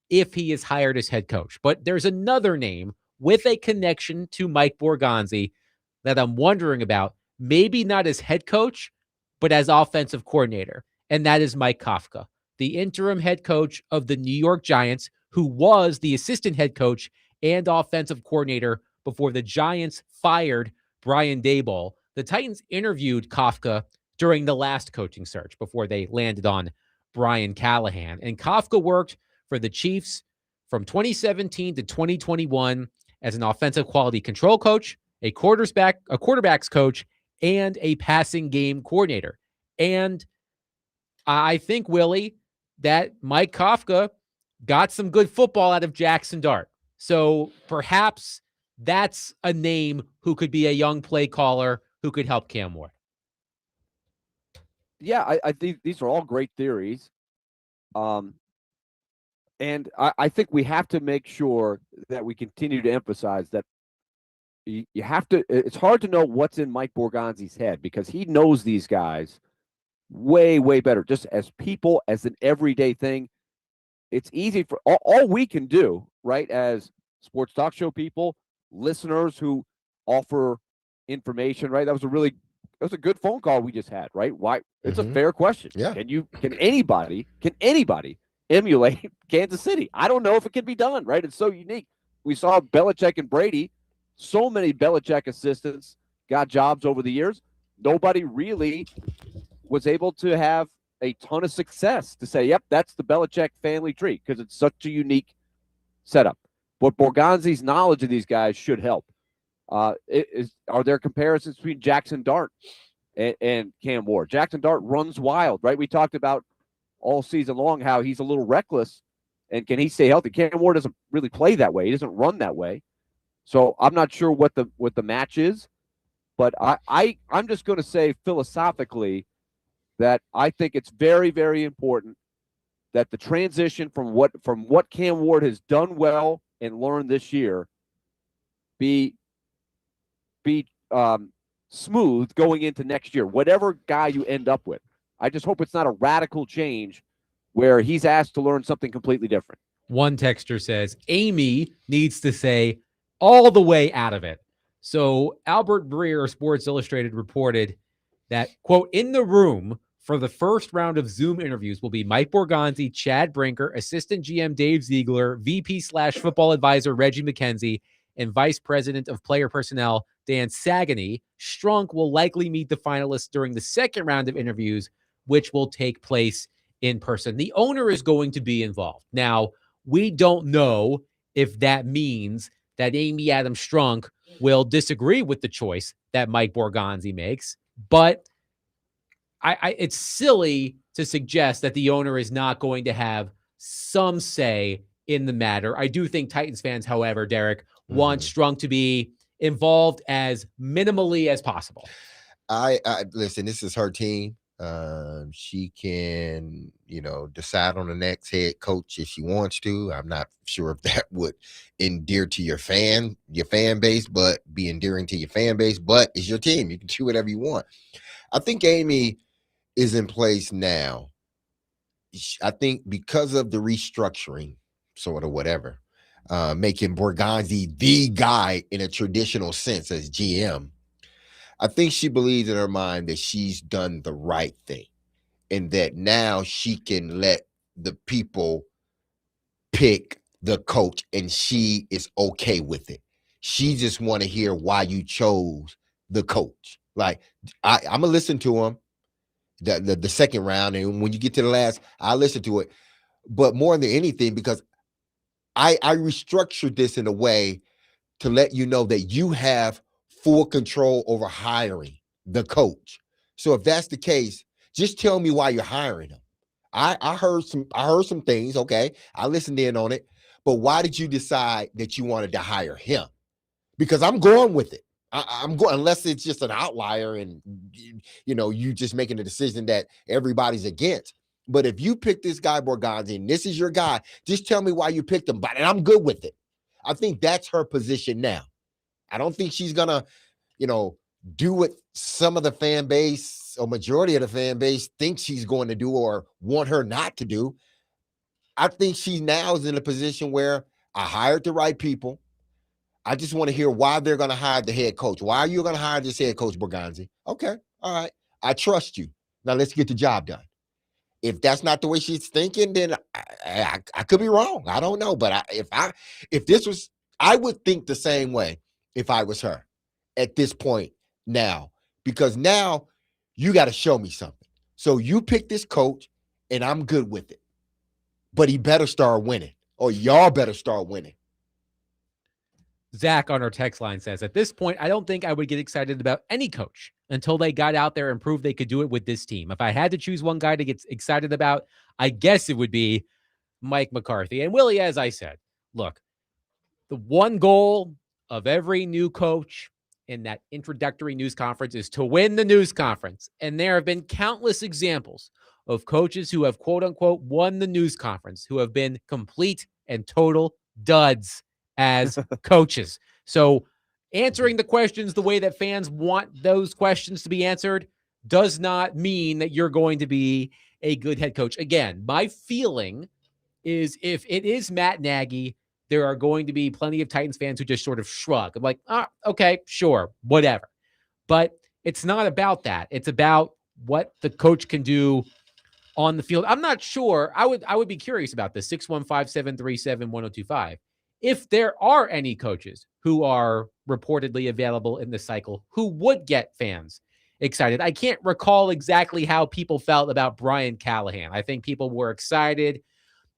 if he is hired as head coach. But there's another name with a connection to Mike Borgonzi that I'm wondering about, maybe not as head coach, but as offensive coordinator. And that is Mike Kafka, the interim head coach of the New York Giants, who was the assistant head coach and offensive coordinator before the Giants fired Brian Daboll. The Titans interviewed Kafka during the last coaching search before they landed on Brian Callahan. And Kafka worked for the Chiefs from 2017 to 2021 as an offensive quality control coach, a quarterback's coach, and a passing game coordinator. And I think, Willie, that Mike Kafka got some good football out of Jackson Dart. So perhaps that's a name who could be a young play caller who could help Cam Ward. Yeah, I think these are all great theories. And I think we have to make sure that we continue to emphasize that you have to, it's hard to know what's in Mike Borgonzi's head because he knows these guys way, way better, just as people, as an everyday thing. It's easy for all we can do, right, as sports talk show people, listeners who offer information, right? That was a good phone call we just had, right? Why? It's a fair question. Yeah. Can anybody emulate Kansas City? I don't know if it can be done, right? It's so unique. We saw Belichick and Brady. So many Belichick assistants got jobs over the years. Nobody really was able to have a ton of success to say, yep, that's the Belichick family tree, because it's such a unique setup. But Borgonzi's knowledge of these guys should help. Are there comparisons between Jackson Dart and Cam Ward? Jackson Dart runs wild, right? We talked about all season long how he's a little reckless And can he stay healthy? Cam Ward doesn't really play that way. He doesn't run that way. So I'm not sure what the match is, but I'm just going to say philosophically that I think it's very, very important that the transition from what Cam Ward has done well and learned this year be smooth going into next year, whatever guy you end up with. I just hope it's not a radical change where he's asked to learn something completely different. One texter says Amy needs to say all the way out of it. So Albert Breer, Sports Illustrated, reported that, quote, in the room for the first round of Zoom interviews will be Mike Borgonzi, Chad Brinker, assistant GM Dave Ziegler, VP/football advisor Reggie McKenzie, and vice president of player personnel Dan Sagany. Strunk will likely meet the finalists during the second round of interviews, which will take place in person. The owner is going to be involved. Now, we don't know if that means that Amy Adams Strunk will disagree with the choice that Mike Borgonzi makes, but it's silly to suggest that the owner is not going to have some say in the matter. I do think Titans fans, however, Derek, want Strunk to be involved as minimally as possible. I listen, this is her team. She can, decide on the next head coach if she wants to. I'm not sure if that would endear to your fan base, but be endearing to your fan base, but it's your team. You can do whatever you want. I think Amy is in place now. I think because of the restructuring, sort of whatever, making Borgonzi the guy in a traditional sense as GM, I think she believes in her mind that she's done the right thing and that now she can let the people pick the coach and she is okay with it. She just want to hear why you chose the coach. Like, I'm going to listen to him the second round, and when you get to the last, I'll listen to it. But more than anything, because I restructured this in a way to let you know that you have full control over hiring the coach. So if that's the case, just tell me why you're hiring him. I heard some things. Okay, I listened in on it, but why did you decide that you wanted to hire him? Because I'm going with it. I'm going, unless it's just an outlier and you just making a decision that everybody's against. But if you pick this guy Borgonzi and this is your guy, just tell me why you picked him. And I'm good with it. I think that's her position now. I don't think she's gonna, do what some of the fan base or majority of the fan base thinks she's going to do or want her not to do. I think she now is in a position where I hired the right people. I just want to hear why they're going to hire the head coach. Why are you going to hire this head coach, Borgonzi? Okay, all right. I trust you. Now let's get the job done. If that's not the way she's thinking, then I could be wrong. I don't know. But if this was, I would think the same way if I was her at this point now, because now you got to show me something. So you pick this coach and I'm good with it, but he better start winning or y'all better start winning. Zach on our text line says, at this point, I don't think I would get excited about any coach until they got out there and proved they could do it with this team. If I had to choose one guy to get excited about, I guess it would be Mike McCarthy. And Willie, as I said, look, the one goal of every new coach in that introductory news conference is to win the news conference. And there have been countless examples of coaches who have, quote unquote, won the news conference, who have been complete and total duds as coaches. So answering the questions the way that fans want those questions to be answered does not mean that you're going to be a good head coach. Again, my feeling is if it is Matt Nagy, there are going to be plenty of Titans fans who just sort of shrug. I'm like, okay, sure, whatever. But it's not about that. It's about what the coach can do on the field. I'm not sure. I would be curious about this. 615-737-1025. If there are any coaches who are reportedly available in this cycle who would get fans excited. I can't recall exactly how people felt about Brian Callahan. I think people were excited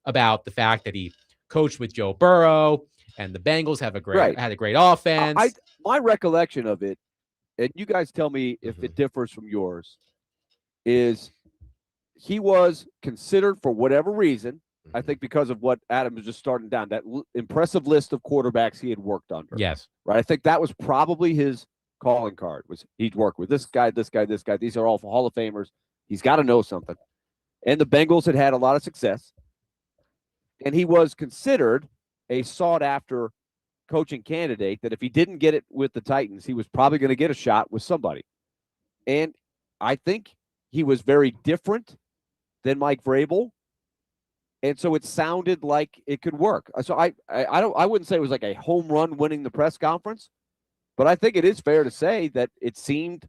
about the fact that he coached with Joe Burrow and the Bengals had a great offense. My recollection of it, and you guys tell me if it differs from yours, is he was considered for whatever reason I think because of what Adam was just starting down, that impressive list of quarterbacks he had worked under. Yes. Right. I think that was probably his calling card. Was he'd work with this guy, this guy, this guy. These are all Hall of Famers. He's got to know something. And the Bengals had a lot of success. And he was considered a sought-after coaching candidate that if he didn't get it with the Titans, he was probably going to get a shot with somebody. And I think he was very different than Mike Vrabel. And so it sounded like it could work. So I wouldn't say it was like a home run winning the press conference, but I think it is fair to say that it seemed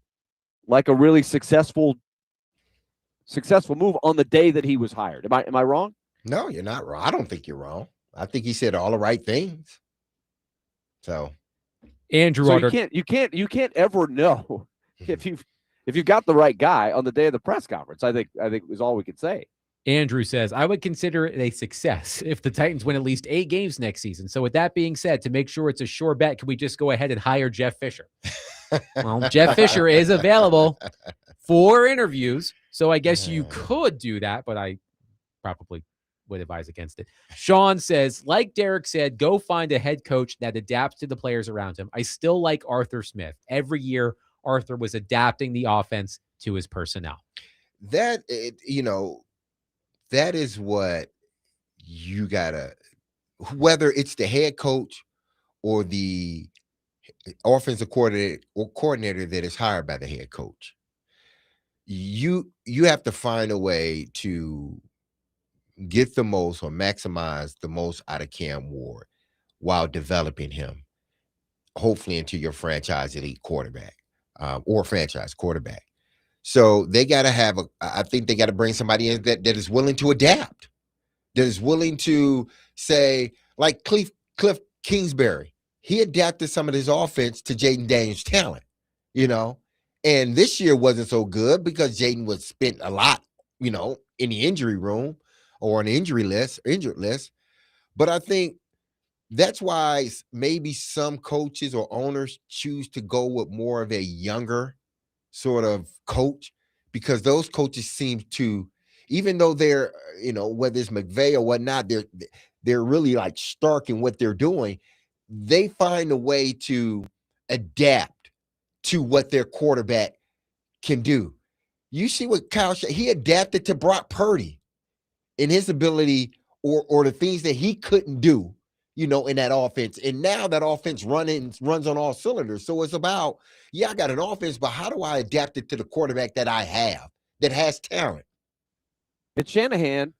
like a really successful move on the day that he was hired. Am I wrong? No, you're not wrong. I don't think you're wrong. I think he said all the right things. So Andrew, so you can't ever know if you've got the right guy on the day of the press conference. I think is all we could say. Andrew says, I would consider it a success if the Titans win at least 8 games next season. So with that being said, to make sure it's a sure bet, can we just go ahead and hire Jeff Fisher? Well, Jeff Fisher is available for interviews. So I guess you could do that, but I probably would advise against it. Sean says, like Derek said, go find a head coach that adapts to the players around him. I still like Arthur Smith. Every year, Arthur was adapting the offense to his personnel. That is what you gotta, whether it's the head coach or the offensive coordinator that is hired by the head coach, you have to find a way to get the most or maximize the most out of Cam Ward while developing him, hopefully into your franchise elite quarterback or franchise quarterback. So they got to I think they got to bring somebody in that is willing to adapt, that is willing to say, like Cliff Kingsbury, he adapted some of his offense to Jaden Daniels' talent, and this year wasn't so good because Jaden was spent a lot, in the injury room or on the injured list. But I think that's why maybe some coaches or owners choose to go with more of a younger sort of coach, because those coaches seem to, even though they're, whether it's McVay or whatnot, they're really like stark in what they're doing. They find a way to adapt to what their quarterback can do. You see what he adapted to Brock Purdy in his ability or the things that he couldn't do, in that offense. And now that offense runs on all cylinders. So it's about, I got an offense, but how do I adapt it to the quarterback that I have that has talent? And Shanahan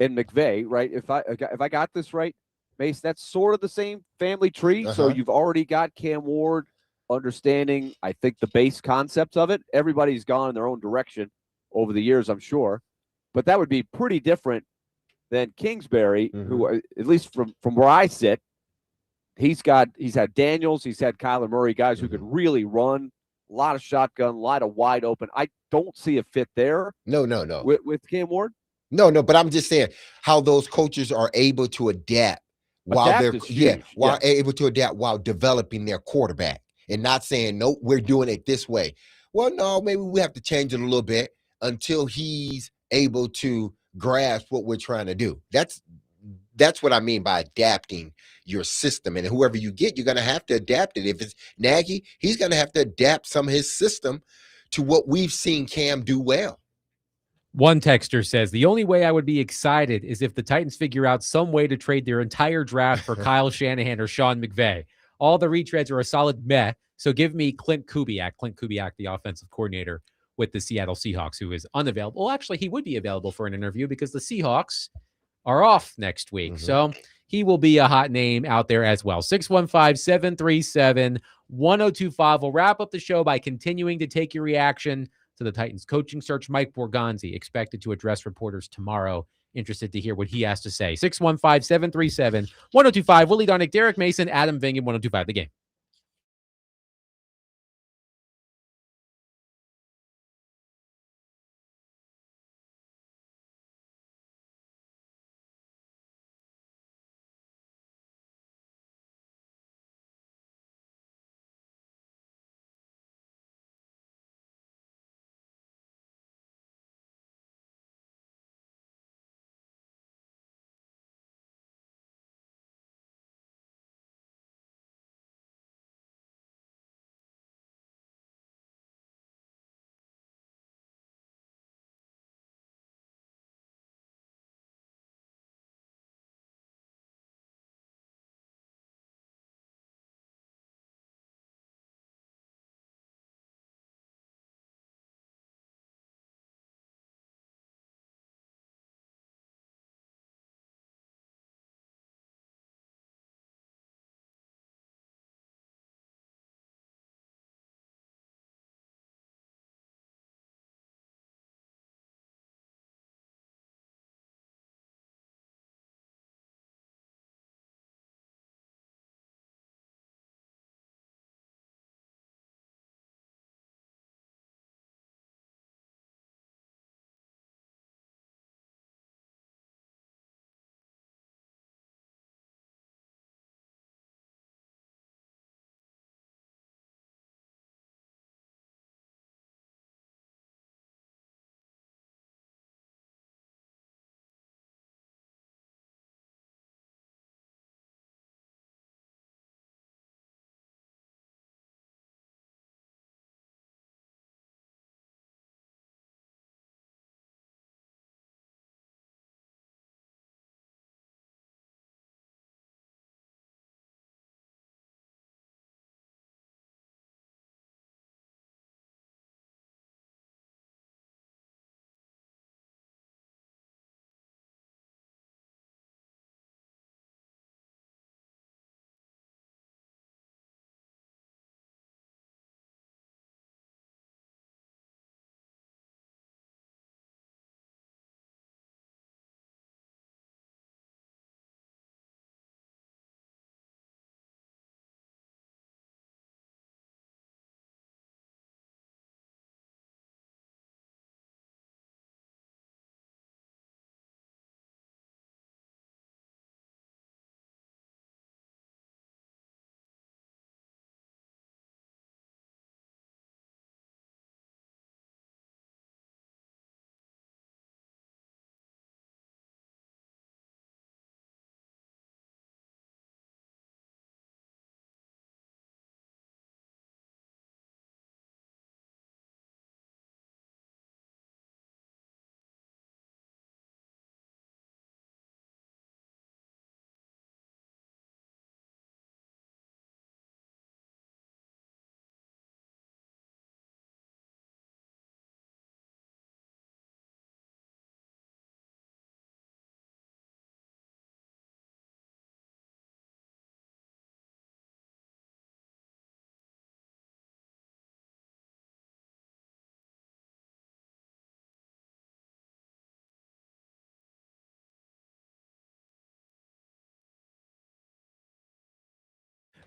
and McVay, right? If I got this right, Mace, that's sort of the same family tree. So you've already got Cam Ward understanding, I think, the base concepts of it. Everybody's gone in their own direction over the years, I'm sure. But that would be pretty different than Kingsbury, who, at least from where I sit, he's had Daniels, he's had Kyler Murray, guys who could really run, a lot of shotgun, a lot of wide open. I don't see a fit there. No. With Cam Ward? No, but I'm just saying how those coaches are able to adapt while able to adapt while developing their quarterback and not saying, no, we're doing it this way. Well, no, maybe we have to change it a little bit until he's able to grasp what we're trying to do. That's what I mean by adapting your system. And whoever you get, you're going to have to adapt it. If it's Nagy, he's going to have to adapt some of his system to what we've seen Cam do well. One texter says, the only way I would be excited is if the Titans figure out some way to trade their entire draft for Kyle Shanahan or Sean McVay. All the retreads are a solid meh, so give me Clint Kubiak, the offensive coordinator with the Seattle Seahawks, who is unavailable. Well, actually, he would be available for an interview because the Seahawks are off next week. So he will be a hot name out there as well. 615-737-1025. We'll wrap up the show by continuing to take your reaction to the Titans coaching search. Mike Borgonzi expected to address reporters tomorrow. Interested to hear what he has to say. 615-737-1025. Willie Darnick, Derek Mason, Adam Vingan, 1025 The Game.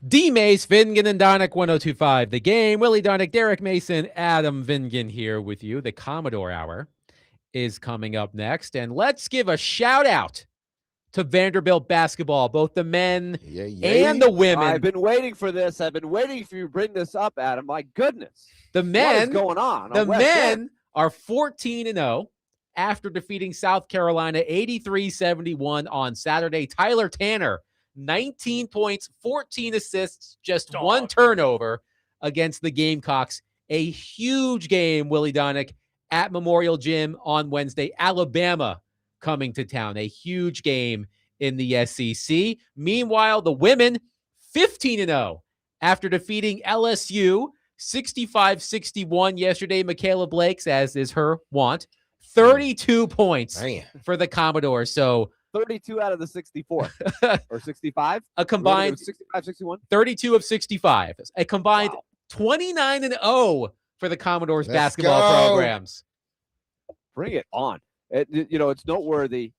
D Mace, Vingan, and Donick 1025. The game. Willie Donick, Derek Mason, Adam Vingan here with you. The Commodore Hour is coming up next. And let's give a shout out to Vanderbilt basketball, both the men and the women. I've been waiting for this. I've been waiting for you to bring this up, Adam. My goodness. The men, what is going on? The West men End? are 14-0 after defeating South Carolina 83-71 on Saturday. Tyler Tanner, 19 points, 14 assists, just one turnover against the Gamecocks. A huge game, Willie Donick, at Memorial Gym on Wednesday. Alabama coming to town. A huge game in the SEC. Meanwhile, the women, 15-0 after defeating LSU 65-61 yesterday. Michaela Blakes, as is her wont, 32 points for the Commodores. So 32 out of the 64 or 65? A combined 65, 61? 32 of 65. A combined 29-0 for the Commodores basketball programs. Bring it on. It's noteworthy.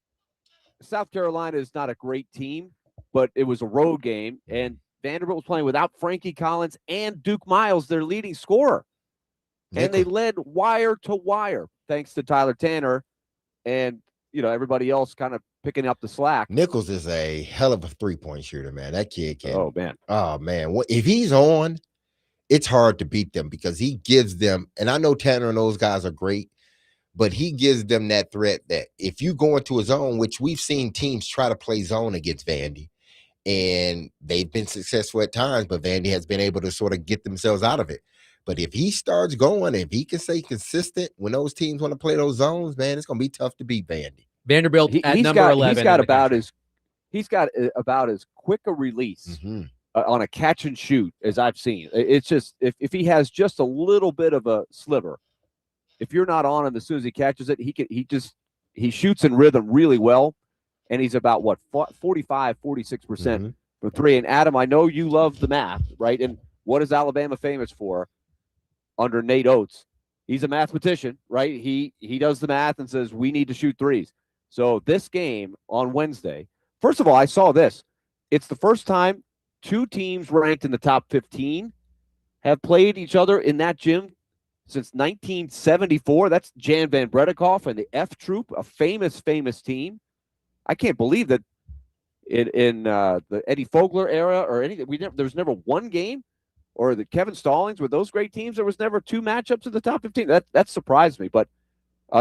South Carolina is not a great team, but it was a road game, and Vanderbilt was playing without Frankie Collins and Duke Miles, their leading scorer. And they led wire to wire, thanks to Tyler Tanner and, everybody else kind of picking up the slack. Nichols is a hell of a three-point shooter, man. That kid can. Oh, man. If he's on, it's hard to beat them because he gives them, and I know Tanner and those guys are great, but he gives them that threat that if you go into a zone, which we've seen teams try to play zone against Vandy, and they've been successful at times, but Vandy has been able to sort of get themselves out of it. But if he starts going, if he can stay consistent when those teams want to play those zones, man, it's going to be tough to beat Vandy. Vanderbilt at number 11. He's got about as quick a release on a catch and shoot as I've seen. It's just if he has just a little bit of a sliver, if you're not on him as soon as he catches it, he shoots in rhythm really well, and he's about 45-46% from three. And Adam, I know you love the math, right? And what is Alabama famous for? Under Nate Oates, he's a mathematician, right? He does the math and says we need to shoot threes. So this game on Wednesday, first of all, I saw this. It's the first time two teams ranked in the top 15 have played each other in that gym since 1974. That's Jan Van Bredikoff and the F Troop, a famous team. I can't believe that in the Eddie Fogler era or anything. There was never one game, or the Kevin Stallings with those great teams. There was never two matchups in the top 15. That surprised me. But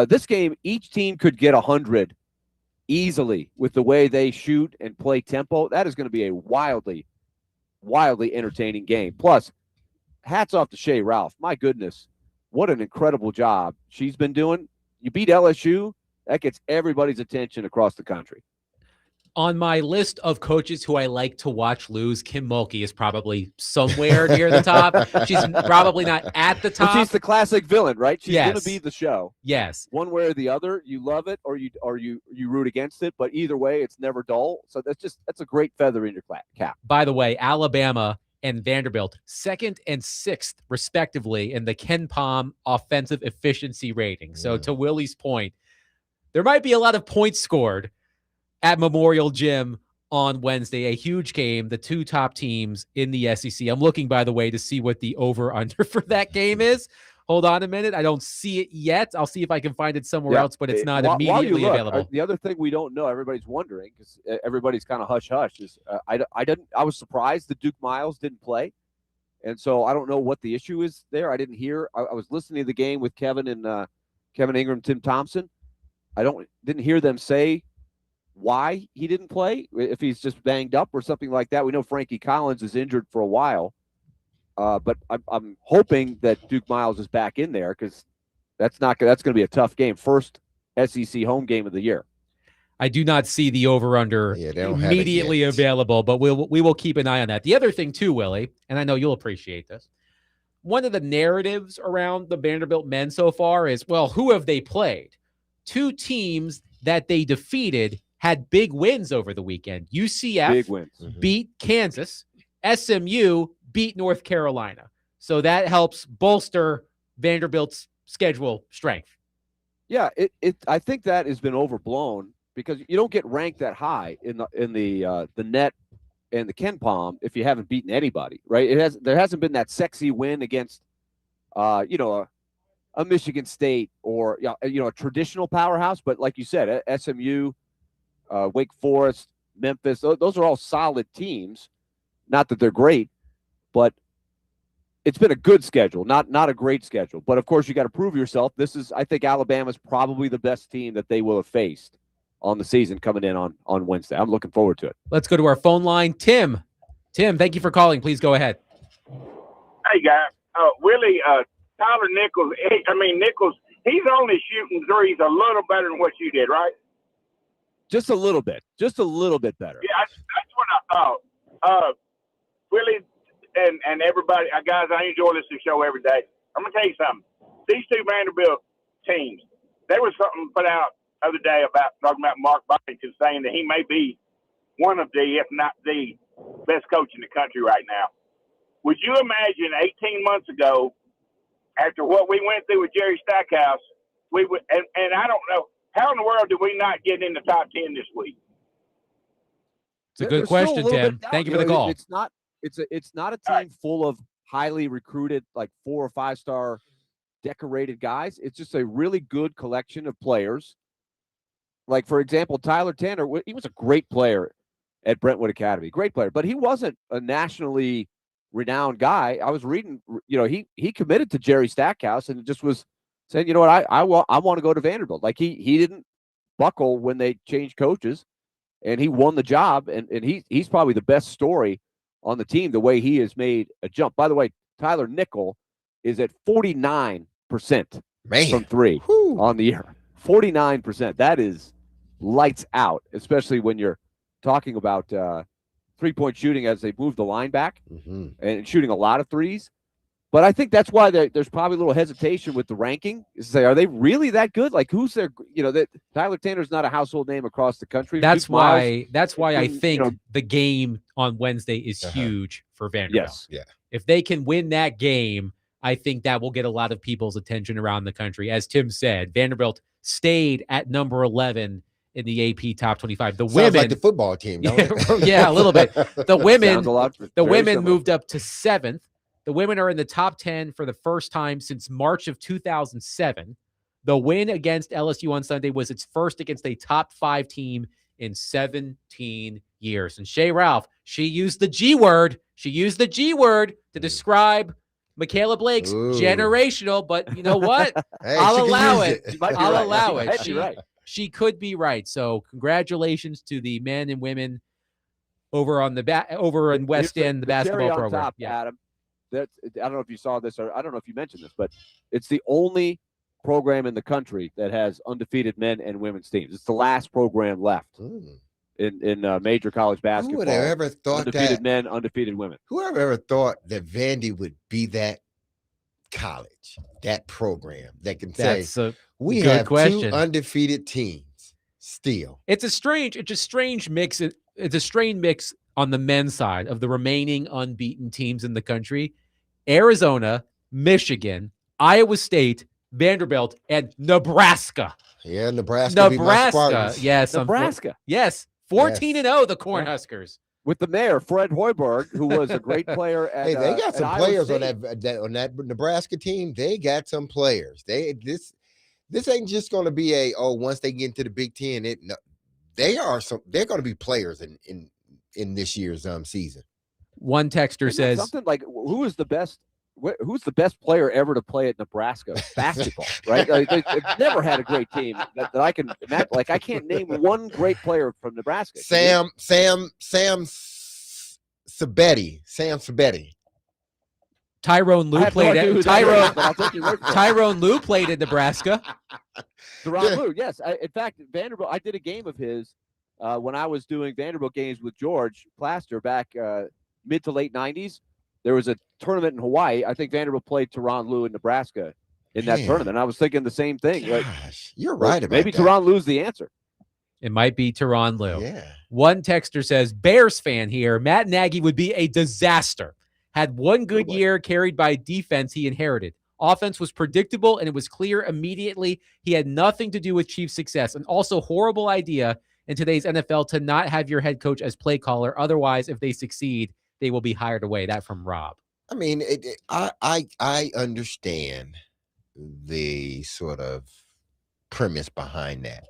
this game, each team could get 100 easily with the way they shoot and play tempo. That is going to be a wildly entertaining game. Plus, hats off to Shea Ralph. My goodness, what an incredible job she's been doing. You beat LSU, that gets everybody's attention across the country. On my list of coaches who I like to watch lose, Kim Mulkey is probably somewhere near the top. She's probably not at the top. But she's the classic villain, right? She's going to be the show. Yes. One way or the other, you love it or you root against it, but either way, it's never dull. So that's a great feather in your cap. By the way, Alabama and Vanderbilt, 2nd and 6th, respectively, in the Ken Pom offensive efficiency rating. So to Willie's point, there might be a lot of points scored at Memorial Gym on Wednesday. A huge game, the two top teams in the SEC. I'm looking, by the way, to see what the over-under for that game is. Hold on a minute. I don't see it yet. I'll see if I can find it somewhere else, but it's not immediately available. The other thing we don't know, everybody's wondering, because everybody's kind of hush-hush, is I was surprised that Duke Miles didn't play. And so I don't know what the issue is there. I didn't hear. I was listening to the game with Kevin Ingram, Tim Thompson. Didn't hear them say why he didn't play, if he's just banged up or something like that. We know Frankie Collins is injured for a while, but I'm hoping that Duke Miles is back in there because that's going to be a tough game. First SEC home game of the year. I do not see the over-under immediately available, but we will keep an eye on that. The other thing too, Willie, and I know you'll appreciate this, one of the narratives around the Vanderbilt men so far is, well, who have they played? Two teams that they defeated had big wins over the weekend. UCF beat Kansas. SMU beat North Carolina. So that helps bolster Vanderbilt's schedule strength. Yeah, I think that has been overblown because you don't get ranked that high in the net and the Ken Palm if you haven't beaten anybody, right? There hasn't been that sexy win against, a Michigan State or a traditional powerhouse. But like you said, SMU, Wake Forest, Memphis, those are all solid teams. Not that they're great, but it's been a good schedule, not a great schedule. But of course, you got to prove yourself. I think Alabama's probably the best team that they will have faced on the season coming in on Wednesday. I'm looking forward to it. Let's go to our phone line. Tim, thank you for calling. Please go ahead. Hey, guys. Willie, Tyler Nichols, Nichols, he's only shooting threes a little better than what you did, right? Just a little bit better. Yeah, that's what I thought. Willie and everybody, guys, I enjoy listening to the show every day. I'm going to tell you something. These two Vanderbilt teams, there was something put out the other day about talking about Mark Byington, saying that he may be one of the, if not the best coach in the country right now. Would you imagine 18 months ago, after what we went through with Jerry Stackhouse, we would, and I don't know, how in the world did we not get in the top 10 this week? It's a good question, Tim. Thank you for the call. It's not a team full of highly recruited, like 4 or 5 star decorated guys. It's just a really good collection of players. Like, for example, Tyler Tanner, he was a great player at Brentwood Academy. Great player, but he wasn't a nationally renowned guy. I was reading, he committed to Jerry Stackhouse and just was saying, you know what, I want to go to Vanderbilt. Like he didn't buckle when they changed coaches, and he won the job. And he's probably the best story on the team, the way he has made a jump. By the way, Tyler Nickel is at 49% from 3 on the year. 49%. That is lights out, especially when you're talking about 3-point shooting as they move the line back and shooting a lot of threes. But I think that's why there's probably a little hesitation with the ranking, is to say, are they really that good? Like, who's their, that Tyler Tanner's not a household name across the country. That's why I think the game on Wednesday is huge for Vanderbilt. Yes. Yeah. If they can win that game, I think that will get a lot of people's attention around the country. As Tim said, Vanderbilt stayed at number 11 in the AP Top 25. The Sounds women, like the football team, don't it? yeah, a little bit. The women similar. moved up to 7th. The women are in the top 10 for the first time since March of 2007. The win against LSU on Sunday was its first against a top 5 team in 17 years. And Shay Ralph, she used the G word. She used the G word to describe Michaela Blake's generational, but you know what? Hey, I'll allow it. I'll allow it. Right. She could be right. So congratulations to the men and women over on over in West End, the basketball program. Top, Adam. I don't know if you saw this, or I don't know if you mentioned this, but it's the only program in the country that has undefeated men and women's teams. It's the last program left in major college basketball. Who would have ever thought undefeated men, undefeated women? Whoever ever thought that Vandy would be that college, that program that can say we have 2 undefeated teams still? It's a strange mix. It's a strange mix on the men's side of the remaining unbeaten teams in the country: Arizona, Michigan, Iowa State, Vanderbilt, and Nebraska. Yeah, Nebraska. Yes, Nebraska. Yes, 14-0, the Cornhuskers. With the mayor, Fred Hoiberg, who was a great player at Hey, they got some players on that Nebraska team. They got some players. This ain't just going to be once they get into the Big Ten. They're going to be players in this year's season. One texter says something like, who's the best player ever to play at Nebraska basketball, right? Like, they've never had a great team that I can imagine. Like, I can't name one great player from Nebraska. Sam Sabetti. Tyrone Lue played at Tyrone Lue played at Nebraska. Tyronn Lue, yes. In fact, Vanderbilt, I did a game of his when I was doing Vanderbilt games with George Plaster back mid to late 90s. There was a tournament in Hawaii. I think Vanderbilt played Tyronn Lue in Nebraska in that tournament. I was thinking the same thing. Gosh, you're right about maybe that. Tyronn Lue's the answer. It might be Tyronn Lue. Yeah. One texter says, Bears fan here, Matt Nagy would be a disaster. Had one good year carried by defense he inherited. Offense was predictable, and it was clear immediately he had nothing to do with Chiefs' success. And also horrible idea in today's NFL to not have your head coach as play caller. Otherwise, if they succeed, they will be hired away. That from Rob. I mean, I understand the sort of premise behind that.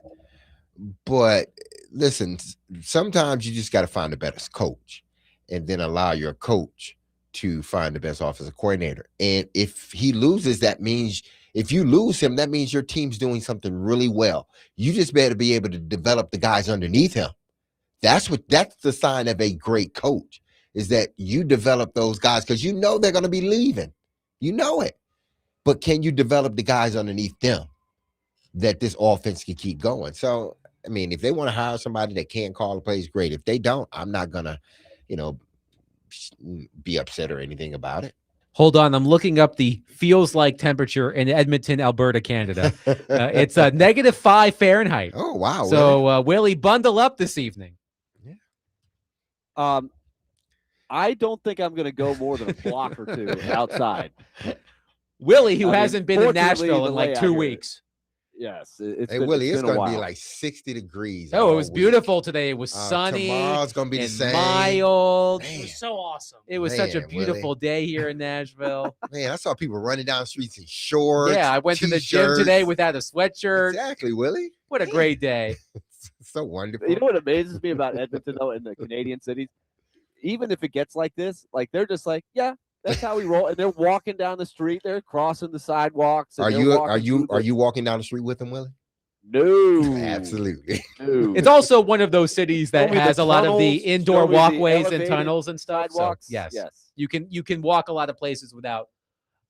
But listen, sometimes you just got to find the best coach and then allow your coach to find the best offensive coordinator. And if he loses, that means if you lose him, that means your team's doing something really well. You just better be able to develop the guys underneath him. That's the sign of a great coach, is that you develop those guys, because you know they're going to be leaving. You know it. But can you develop the guys underneath them that this offense can keep going? So, I mean, if they want to hire somebody that can't call the plays, great. If they don't, I'm not going to, be upset or anything about it. Hold on. I'm looking up the feels like temperature in Edmonton, Alberta, Canada. It's -5 Fahrenheit. Oh, wow. So, Willie, bundle up this evening. I don't think I'm going to go more than a block or two outside. Willie, who I mean, hasn't been in fortunately, Nashville the in like layout 2 here- weeks. Yes. Hey, Willie, it's been a going to be while. like 60 degrees. Oh, it all was week. beautiful today. It was sunny. Tomorrow's going to be the and same. mild. Man. It was so awesome. It was such a Man, beautiful day here in Nashville. Man, I saw people running down the streets in shorts. Yeah, I went to the gym t-shirts. today without a sweatshirt. Exactly, Willie. What a Man. great day. So wonderful. You know what amazes me about Edmonton, though, in the Canadian cities? Even if it gets like this, like they're just like, yeah, that's how we roll. And they're walking down the street. They're crossing the sidewalks. And Are they're you walking walking down the street with them, Willie? No. Absolutely. No. It's also one of those cities that Show me the has a lot of the tunnels, indoor show me the walkways and elevated tunnels and stuff. So, sidewalks. yes, Yes. you can walk a lot of places without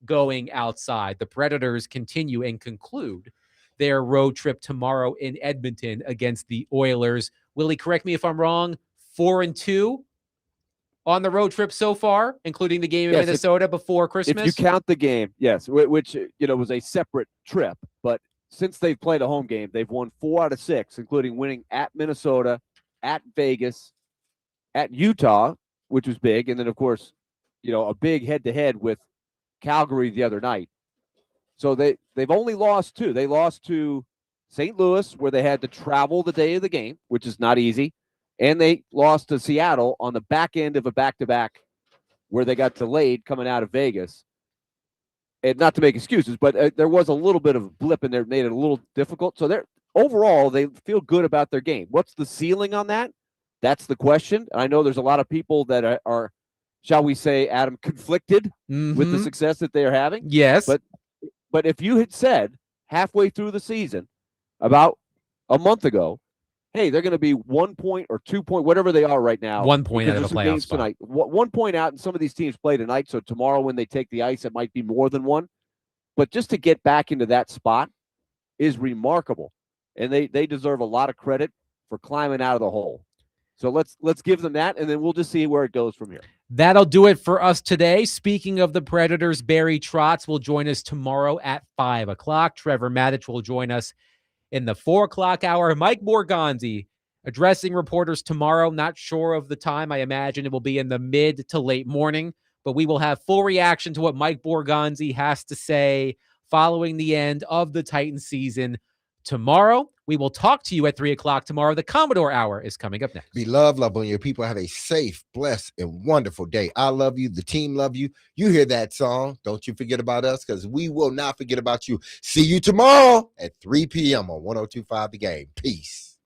going outside. The Predators continue and conclude their road trip tomorrow in Edmonton against the Oilers. Willie, correct me if I'm wrong. 4-2 on the road trip so far, including the game in Yes, Minnesota before Christmas. If you count the game, yes, which was a separate trip, but since they've played a home game, they've won 4 out of 6, including winning at Minnesota, at Vegas, at Utah, which was big, and then of course, a big head-to-head with Calgary the other night. So they've only lost 2. They lost to St. Louis, where they had to travel the day of the game, which is not easy, and they lost to Seattle on the back end of a back-to-back where they got delayed coming out of Vegas. And not to make excuses, but there was a little bit of a blip in there that made it a little difficult. So overall, they feel good about their game. What's the ceiling on that? That's the question. I know there's a lot of people that are shall we say, Adam, conflicted with the Mhm. success that they are having. Yes. But if you had said halfway through the season, about a month ago, hey, they're going to be 1 point or 2 point, whatever they are right now. 1 point because out of there's a some playoff games spot. tonight. 1 point out, and some of these teams play tonight. So tomorrow, when they take the ice, it might be more than 1. But just to get back into that spot is remarkable, and they deserve a lot of credit for climbing out of the hole. So let's give them that, and then we'll just see where it goes from here. That'll do it for us today. Speaking of the Predators, Barry Trotz will join us tomorrow at 5 o'clock. Trevor Maddich will join us in the 4 o'clock hour. Mike Morganzi addressing reporters tomorrow. Not sure of the time. I imagine it will be in the mid to late morning, but we will have full reaction to what Mike Morganzi has to say following the end of the Titans season tomorrow. We will talk to you at 3 o'clock tomorrow. The Commodore Hour is coming up next. Be loved on your people. Have a safe, blessed, and wonderful day. I love you. The team love you. You hear that song. Don't you forget about us, because we will not forget about you. See you tomorrow at 3 p.m. on 102.5 The Game. Peace.